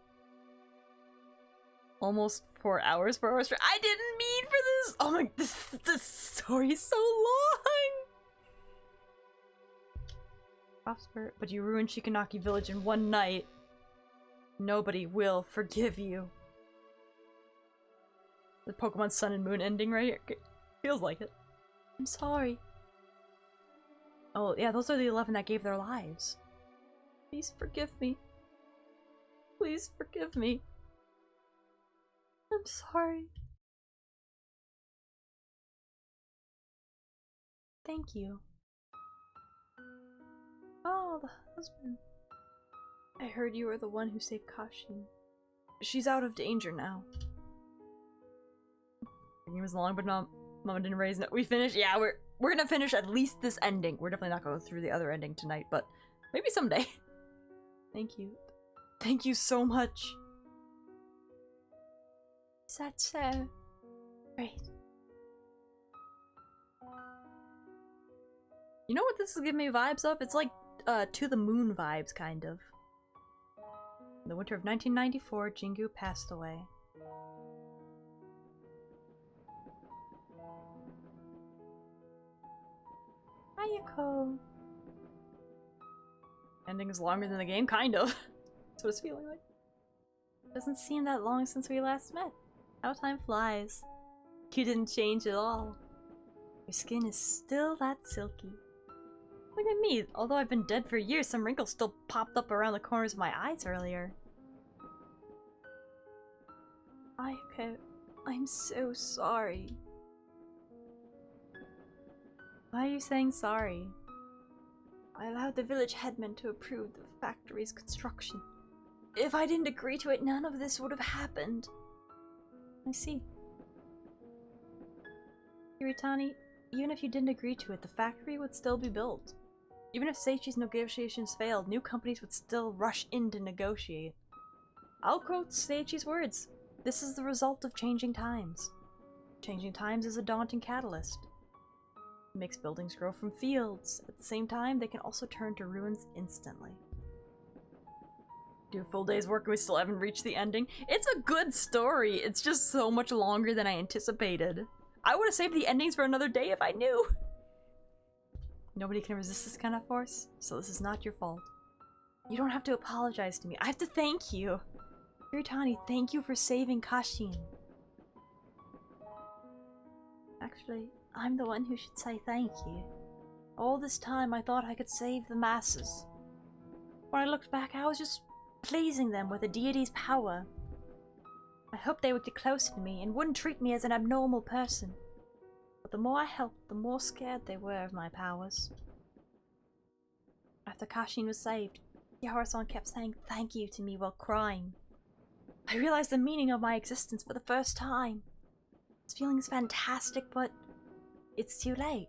Almost 4 hours, 4 hours. I didn't mean for this. Oh my, this story is so long. Prosper, but you ruined Shikanaki village in one night. Nobody will forgive you. The Pokemon Sun and Moon ending right here. Feels like it. I'm sorry. Oh, yeah, those are the 11 that gave their lives. Please forgive me. Please forgive me. I'm sorry. Thank you. Oh, the husband. I heard you were the one who saved Kashin. She's out of danger now. The game was long, but no, Mama didn't raise it. We finished? Yeah, we're gonna finish at least this ending. We're definitely not going through the other ending tonight, but maybe someday. Thank you. Thank you so much. Is that so? Great. You know what this is giving me vibes of? It's like To the Moon vibes, kind of. In the winter of 1994, Jingu passed away. Ayako. Ending is longer than the game, kind of. That's what it's feeling like. Doesn't seem that long since we last met. How time flies. You didn't change at all. Your skin is still that silky. Look at me. Although I've been dead for years, some wrinkles still popped up around the corners of my eyes earlier. Ayako, I'm so sorry. Why are you saying sorry? I allowed the village headman to approve the factory's construction. If I didn't agree to it, none of this would have happened. I see. Kiritani, even if you didn't agree to it, the factory would still be built. Even if Seichi's negotiations failed, new companies would still rush in to negotiate. I'll quote Seichi's words. This is the result of changing times. Changing times is a daunting catalyst. It makes buildings grow from fields. At the same time, they can also turn to ruins instantly. Do a full day's work and we still haven't reached the ending. It's a good story. It's just so much longer than I anticipated. I would have saved the endings for another day if I knew. Nobody can resist this kind of force, so this is not your fault. You don't have to apologize to me. I have to thank you. Kiritani, thank you for saving Kashin. Actually, I'm the one who should say thank you. All this time I thought I could save the masses. When I looked back, I was just pleasing them with the deity's power. I hoped they would get closer to me and wouldn't treat me as an abnormal person. But the more I helped, the more scared they were of my powers. After Kashin was saved, Yahara-san kept saying thank you to me while crying. I realized the meaning of my existence for the first time. This feeling is fantastic, but it's too late.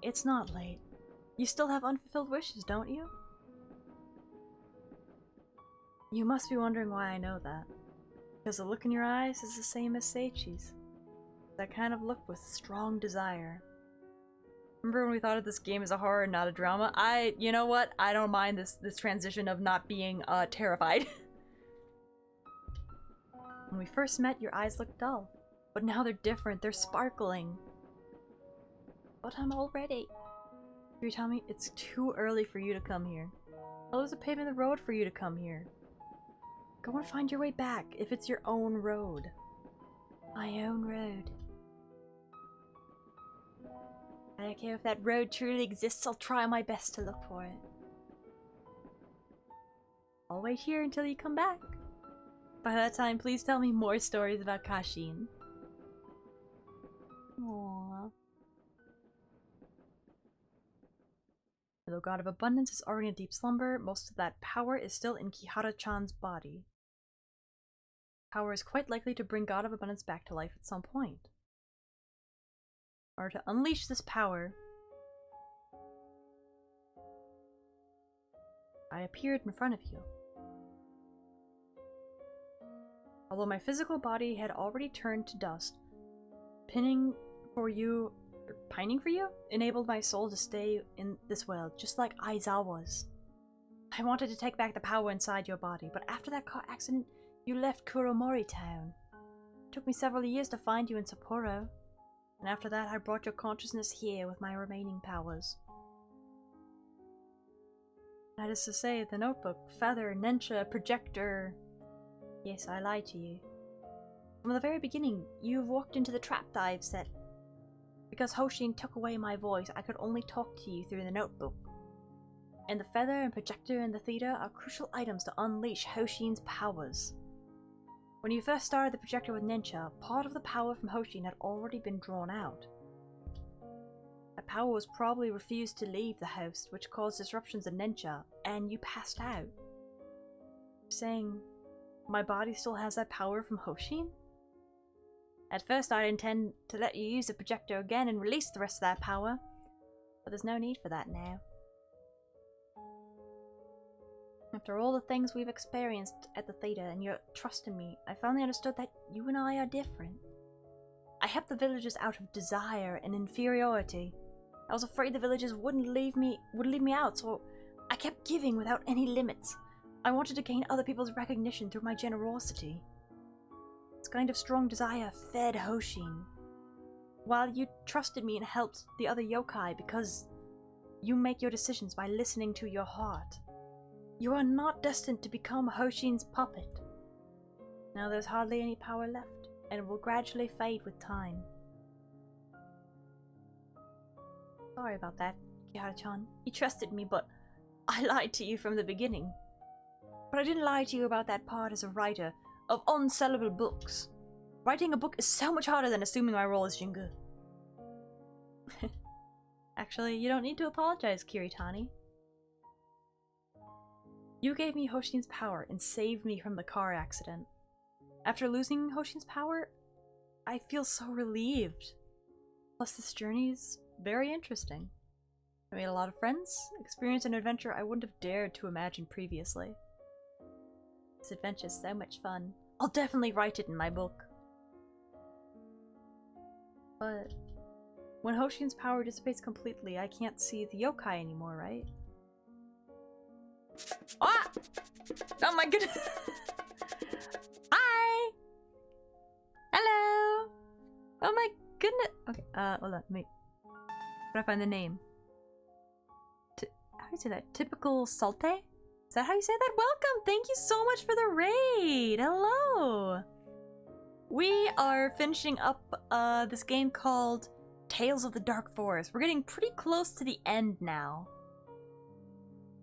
It's not late. You still have unfulfilled wishes, don't you? You must be wondering why I know that. Because the look in your eyes is the same as Seichi's. That kind of look with strong desire. Remember when we thought of this game as a horror, not a drama? You know what? I don't mind this transition of not being terrified. When we first met, your eyes looked dull. But now they're different. They're sparkling. But I'm all ready. Kiritani, it's too early for you to come here. Others are paving the road for you to come here. Go and find your way back, if it's your own road. My own road. I don't care if that road truly exists, I'll try my best to look for it. I'll wait here until you come back. By that time, please tell me more stories about Kashin. Aww. Though God of Abundance is already in deep slumber, most of that power is still in Kihara-chan's body. Power is quite likely to bring God of Abundance back to life at some point. In order to unleash this power, I appeared in front of you. Although my physical body had already turned to dust, pining for you enabled my soul to stay in this world, just like Aizawa's. I wanted to take back the power inside your body, but after that car accident, you left Kuromori Town. It took me several years to find you in Sapporo, and after that I brought your consciousness here with my remaining powers. That is to say, the notebook, feather, nensha, projector... Yes, I lied to you. From the very beginning, you've walked into the trap that I've set. Because Hoshin took away my voice, I could only talk to you through the notebook. And the feather and projector and the theta are crucial items to unleash Hoshin's powers. When you first started the projector with Nensha, part of the power from Hoshin had already been drawn out. That power was probably refused to leave the house, which caused disruptions in Nensha, and you passed out. Saying, my body still has that power from Hoshin? At first I'd intend to let you use the projector again and release the rest of that power, but there's no need for that now. After all the things we've experienced at the Theta and your trust in me, I finally understood that you and I are different. I helped the villagers out of desire and inferiority. I was afraid the villagers would leave me out, so I kept giving without any limits. I wanted to gain other people's recognition through my generosity. This kind of strong desire fed Hoshin. While you trusted me and helped the other yokai because you make your decisions by listening to your heart. You are not destined to become Hoshin's puppet. Now there's hardly any power left, and it will gradually fade with time. Sorry about that, Kihara-chan. You trusted me, but I lied to you from the beginning. But I didn't lie to you about that part as a writer of unsellable books. Writing a book is so much harder than assuming my role as Jingu. Actually, you don't need to apologize, Kiritani. You gave me Hoshin's power and saved me from the car accident. After losing Hoshin's power, I feel so relieved. Plus, this journey is very interesting. I made a lot of friends, experienced an adventure I wouldn't have dared to imagine previously. This adventure is so much fun. I'll definitely write it in my book. But when Hoshin's power dissipates completely, I can't see the yokai anymore, right? Ah! Oh my goodness! Hi! Hello! Oh my goodness! Okay, hold on, wait. How do I find the name? How do you say that? Typical Salte? Is that how you say that? Welcome! Thank you so much for the raid! Hello! We are finishing up this game called Tales of the Dark Forest. We're getting pretty close to the end now.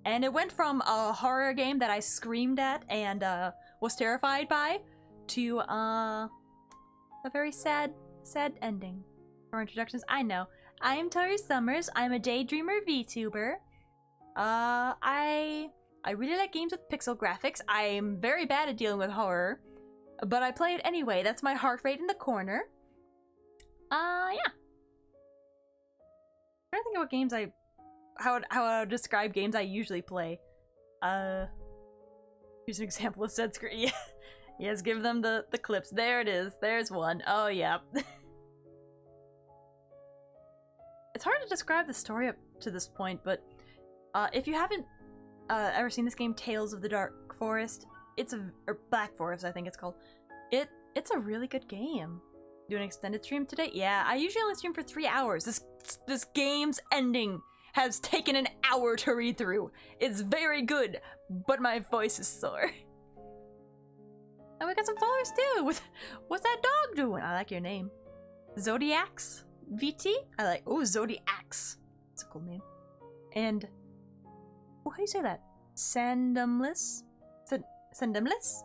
And it went from a horror game that I screamed at and was terrified by to a very sad ending. For introductions, I know. I am Tori Summers. I'm a daydreamer VTuber. I really like games with pixel graphics. I'm very bad at dealing with horror, but I play it anyway. That's my heart rate in the corner. Yeah. I'm trying to think of what games how I would describe games I usually play. Here's an example of said screen. Yes, give them the clips. There it is. There's one. Oh, yeah. It's hard to describe the story up to this point, but if you haven't ever seen this game, Tales of the Dark Forest, or Black Forest, I think it's called. It's a really good game. Do an extended stream today? Yeah, I usually only stream for 3 hours. This game's ending has taken an hour to read through. It's very good, but my voice is sore. And we got some followers too. What's that dog doing? I like your name. Zodiacs VT? I like, oh, Zodiacs. That's a cool name. And, oh, how do you say that? Sandumless? Sandumless?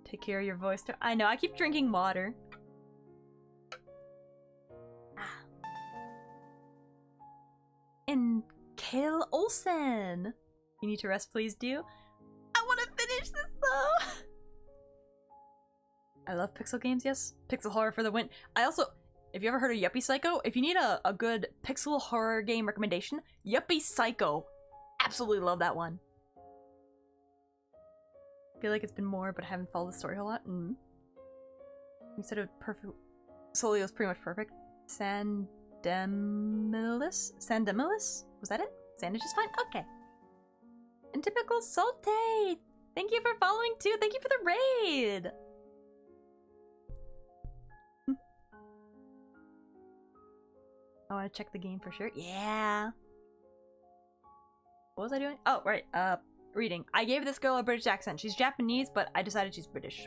Take care of your voice too. I know, I keep drinking water. And Kale Olsen. You need to rest, please do. I want to finish this though. I love pixel games, yes. Pixel horror for the win. I also, if you ever heard of Yuppie Psycho, if you need a good pixel horror game recommendation, Yuppie Psycho absolutely love that one. I feel like it's been more, but I haven't followed the story a whole lot. Instead of perfect, Solio was pretty much perfect. Sandemilus? Was that it? Sandwich is fine? Okay. And typical Salte! Thank you for following too! Thank you for the raid! I want to check the game for sure. Yeah! What was I doing? Oh, right. Reading. I gave this girl a British accent. She's Japanese, but I decided she's British.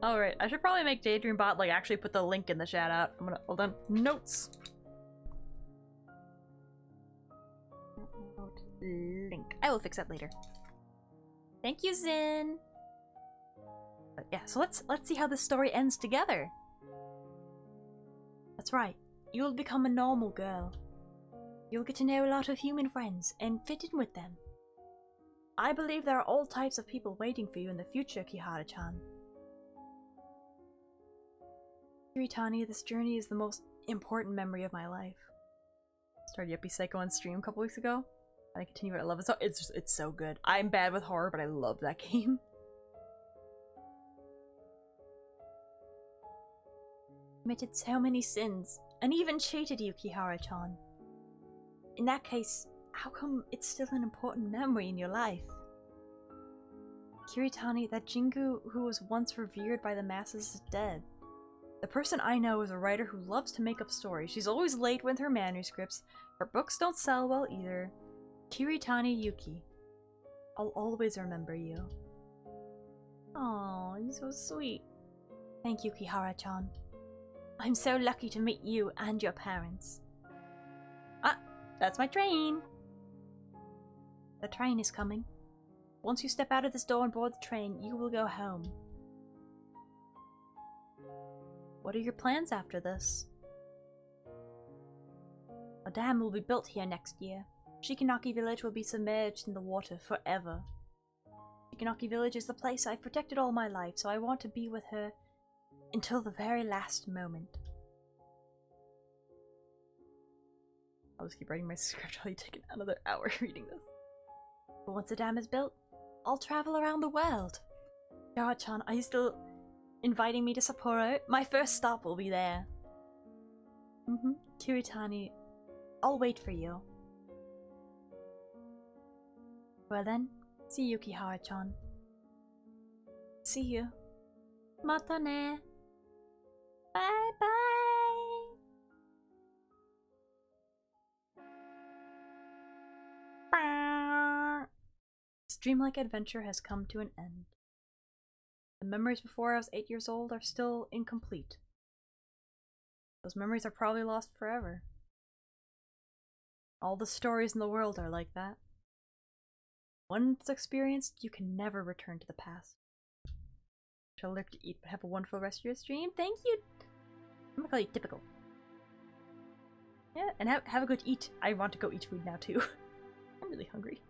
Alright, I should probably make DaydreamBot, like, actually put the link in the chat out. I'm gonna, hold on. Notes! Link. I will fix that later. Thank you, Zin! But yeah, so let's see how this story ends together. That's right. You will become a normal girl. You'll get to know a lot of human friends and fit in with them. I believe there are all types of people waiting for you in the future, Kihara-chan. Kiritani, this journey is the most important memory of my life. Started Yuppie Psycho on stream a couple weeks ago. I continue it. I love it. So it's so good. I'm bad with horror, but I love that game. Committed so many sins, and even cheated you, Kihara-chan. In that case, how come it's still an important memory in your life? Kiritani, that Jingu who was once revered by the masses is dead. The person I know is a writer who loves to make up stories. She's always late with her manuscripts. Her books don't sell well either. Kiritani Yuki. I'll always remember you. Aw, you're so sweet. Thank you, Kihara-chan. I'm so lucky to meet you and your parents. Ah, that's my train! The train is coming. Once you step out of this door and board the train, you will go home. What are your plans after this? A dam will be built here next year. Shikinaki Village will be submerged in the water forever. Shikinaki Village is the place I've protected all my life, so I want to be with her until the very last moment. I'll just keep writing my script while you take another hour reading this. But once the dam is built, I'll travel around the world. Yara-chan, are you still inviting me to Sapporo? My first stop will be there. Kiritani, I'll wait for you. Well then, see you, Kihara-chan. See you. Mata ne. Bye bye. This dreamlike adventure has come to an end. The memories before I was 8 years old are still incomplete. Those memories are probably lost forever. All the stories in the world are like that. Once experienced, you can never return to the past. Shall live to eat, but have a wonderful rest of your stream. Thank you! I'm gonna call you typical. Yeah, and have a good eat. I want to go eat food now too. I'm really hungry.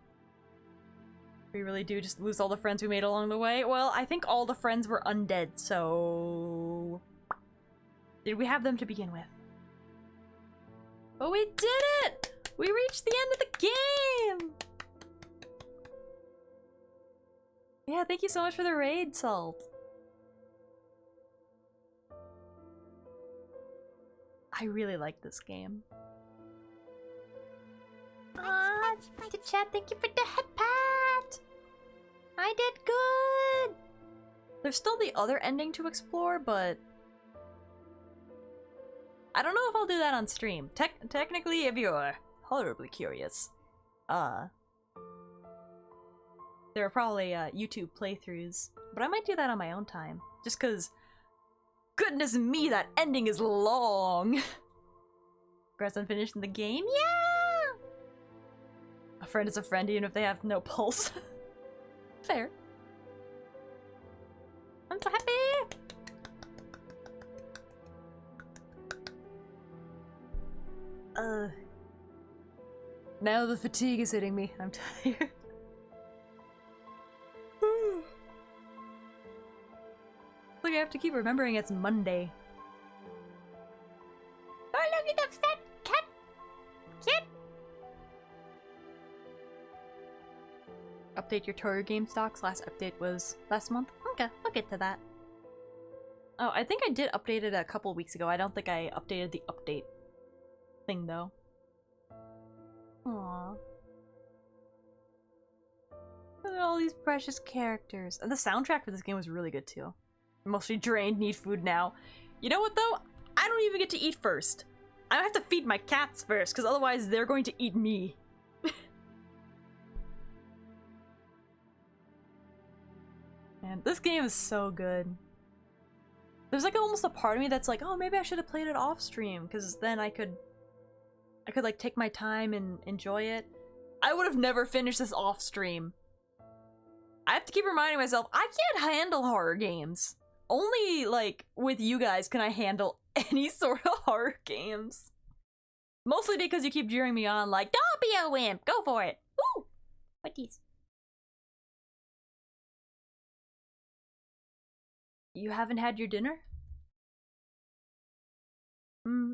We really do just lose all the friends we made along the way. Well, I think all the friends were undead, so... Did we have them to begin with? But we did it! We reached the end of the game! Yeah, thank you so much for the raid, Salt. I really like this game. Aw, to chat, thank you for the head pat! I did good! There's still the other ending to explore, but... I don't know if I'll do that on stream. Technically, if you're horribly curious, there are probably YouTube playthroughs, but I might do that on my own time. Just cause, goodness me, that ending is long! Congrats on finishing the game? Yeah! A friend is a friend even if they have no pulse. Fair. I'm so happy! Now the fatigue is hitting me. I'm tired. Look, I have to keep remembering it's Monday. Oh, look at the fat cat! Kid! update your Toru game stocks. Last update was last month. Okay, I'll get to that. Oh, I think I did update it a couple weeks ago. I don't think I updated the update thing though. Aww. Look at all these precious characters. And the soundtrack for this game was really good too. I'm mostly drained, need food now. You know what though? I don't even get to eat first. I have to feed my cats first, because otherwise they're going to eat me. Man, this game is so good. There's like almost a part of me that's like, oh, maybe I should have played it off stream, because then I could like take my time and enjoy it. I would have never finished this off stream. I have to keep reminding myself, I can't handle horror games. Only like with you guys can I handle any sort of horror games. Mostly because you keep jeering me on like, don't be a wimp, go for it. Woo! What these? You haven't had your dinner?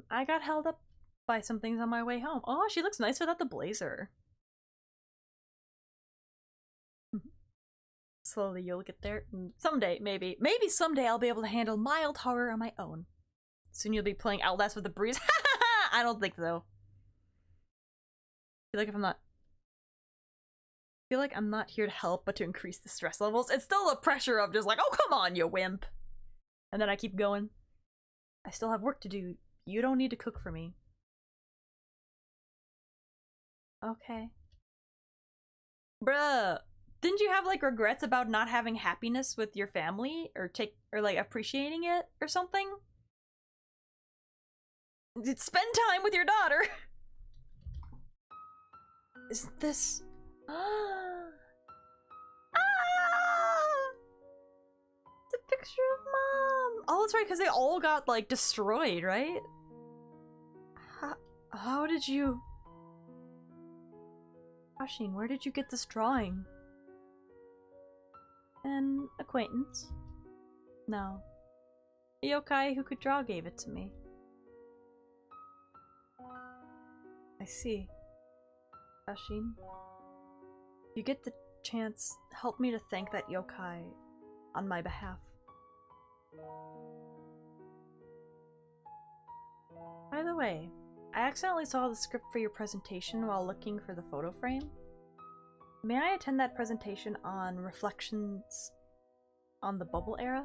I got held up by some things on my way home. Oh, she looks nice without the blazer. Slowly you'll get there. Someday, maybe. Maybe someday I'll be able to handle mild horror on my own. Soon you'll be playing Outlast with the breeze. I don't think so. I feel like I'm not here to help, but to increase the stress levels. It's still the pressure of just like, oh, come on, you wimp. And then I keep going. I still have work to do. You don't need to cook for me. Okay. Bruh. Didn't you have like regrets about not having happiness with your family or like appreciating it or something? Spend time with your daughter. Is this it's a picture of Mom. Oh, that's right, because they all got like destroyed, right? How did you Hoshin, where did you get this drawing? An acquaintance? No. A yokai who could draw gave it to me. I see. Hoshin, if you get the chance, help me to thank that yokai on my behalf. By the way, I accidentally saw the script for your presentation while looking for the photo frame. May I attend that presentation on reflections on the bubble era?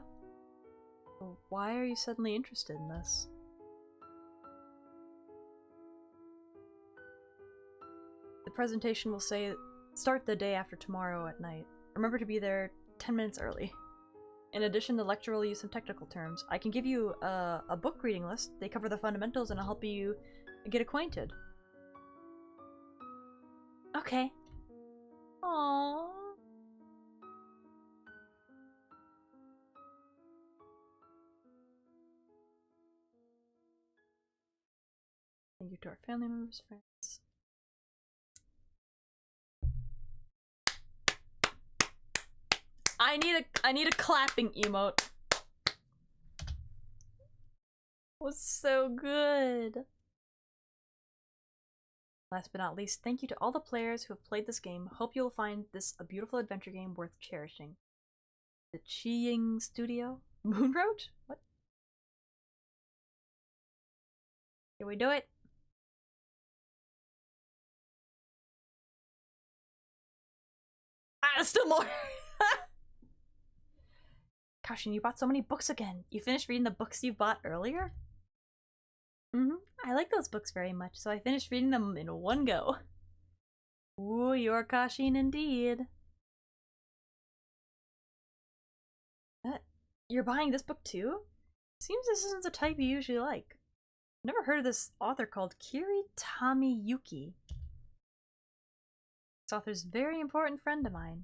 Why are you suddenly interested in this? The presentation will say, start the day after tomorrow at night. Remember to be there 10 minutes early. In addition, the lecture will use some technical terms. I can give you a book reading list. They cover the fundamentals and I'll help you get acquainted. Okay. Aww. Thank you to our family members, friends. I need a clapping emote. Was so good. Last but not least, thank you to all the players who have played this game. Hope you'll find this a beautiful adventure game worth cherishing. The Chiying Studio? Moonroad? What? Can we do it? Ah, still more! Hoshin, you bought so many books again. You finished reading the books you bought earlier? I like those books very much, so I finished reading them in one go. Ooh, you're Hoshin indeed. You're buying this book too? Seems this isn't the type you usually like. Never heard of this author called Kiri Tamiyuki. This author's a very important friend of mine.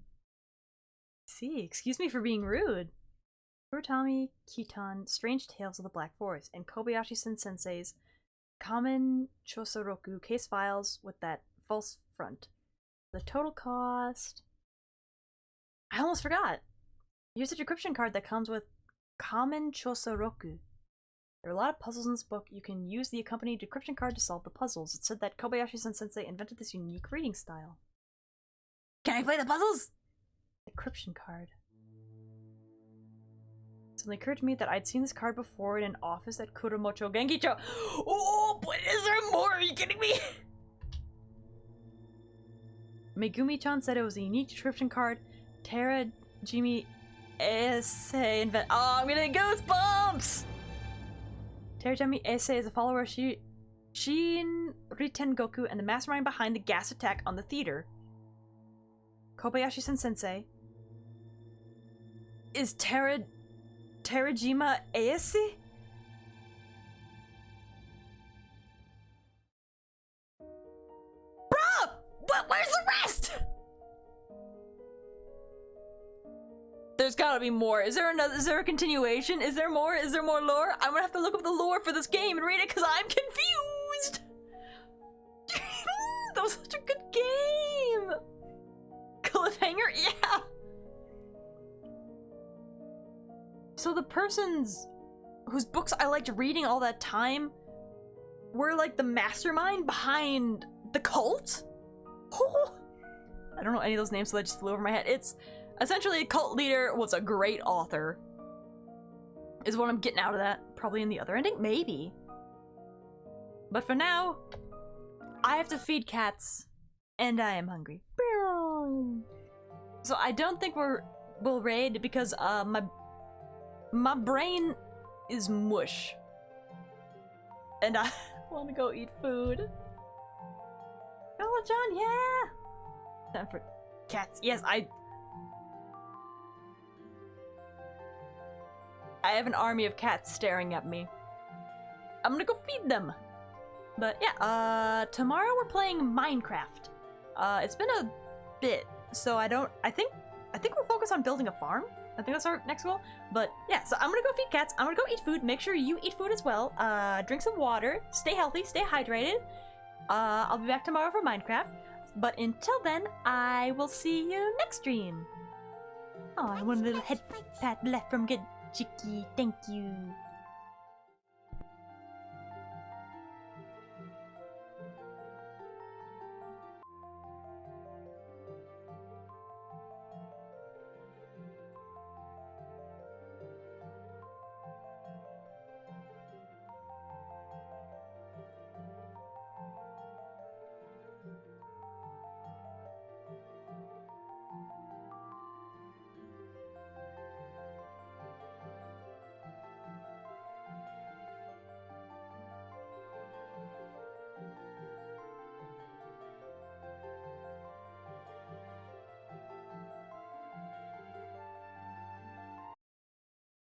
See, excuse me for being rude. Kurotami Kitan, Strange Tales of the Black Forest, and Kobayashi Sensei's Kamen Chosoroku case files with that false front. The total cost... I almost forgot! Here's a decryption card that comes with Kamen Chosoroku. There are a lot of puzzles in this book. You can use the accompanied decryption card to solve the puzzles. It said that Kobayashi Sensei invented this unique reading style. Can I play the puzzles? Decryption card. It suddenly occurred to me that I'd seen this card before in an office at Kuromocho Genkicho. Oh, but is there more? Are you kidding me? Megumi-chan said it was a unique decryption card. Tara Jimi Essay invent. Oh, I'm getting goosebumps! Terajimi Ase is a follower of Shin Ritengoku and the mastermind behind the gas attack on the theater. Kobayashi Sensei is Terajima Ase? Bruh! Where's the rest? There's gotta be more. Is there a continuation? Is there more? Is there more lore? I'm gonna have to look up the lore for this game and read it because I'm confused! That was such a good game! Cliffhanger? Yeah! So the persons whose books I liked reading all that time were like the mastermind behind the cult? Oh, I don't know any of those names, so that just flew over my head. It's essentially a cult leader was a great author. Is what I'm getting out of that. Probably in the other ending? Maybe. But for now, I have to feed cats, and I am hungry. So I don't think we'll raid because my brain is mush. And I want to go eat food. Oh, John, yeah! Time for cats. Yes, I have an army of cats staring at me. I'm gonna go feed them. But yeah, tomorrow we're playing Minecraft. It's been a bit, so I think we'll focus on building a farm. I think that's our next goal. But yeah, so I'm gonna go feed cats. I'm gonna go eat food. Make sure you eat food as well. Drink some water. Stay healthy. Stay hydrated. I'll be back tomorrow for Minecraft. But until then, I will see you next stream. Oh, one little head pat left from good Chicky. Thank you.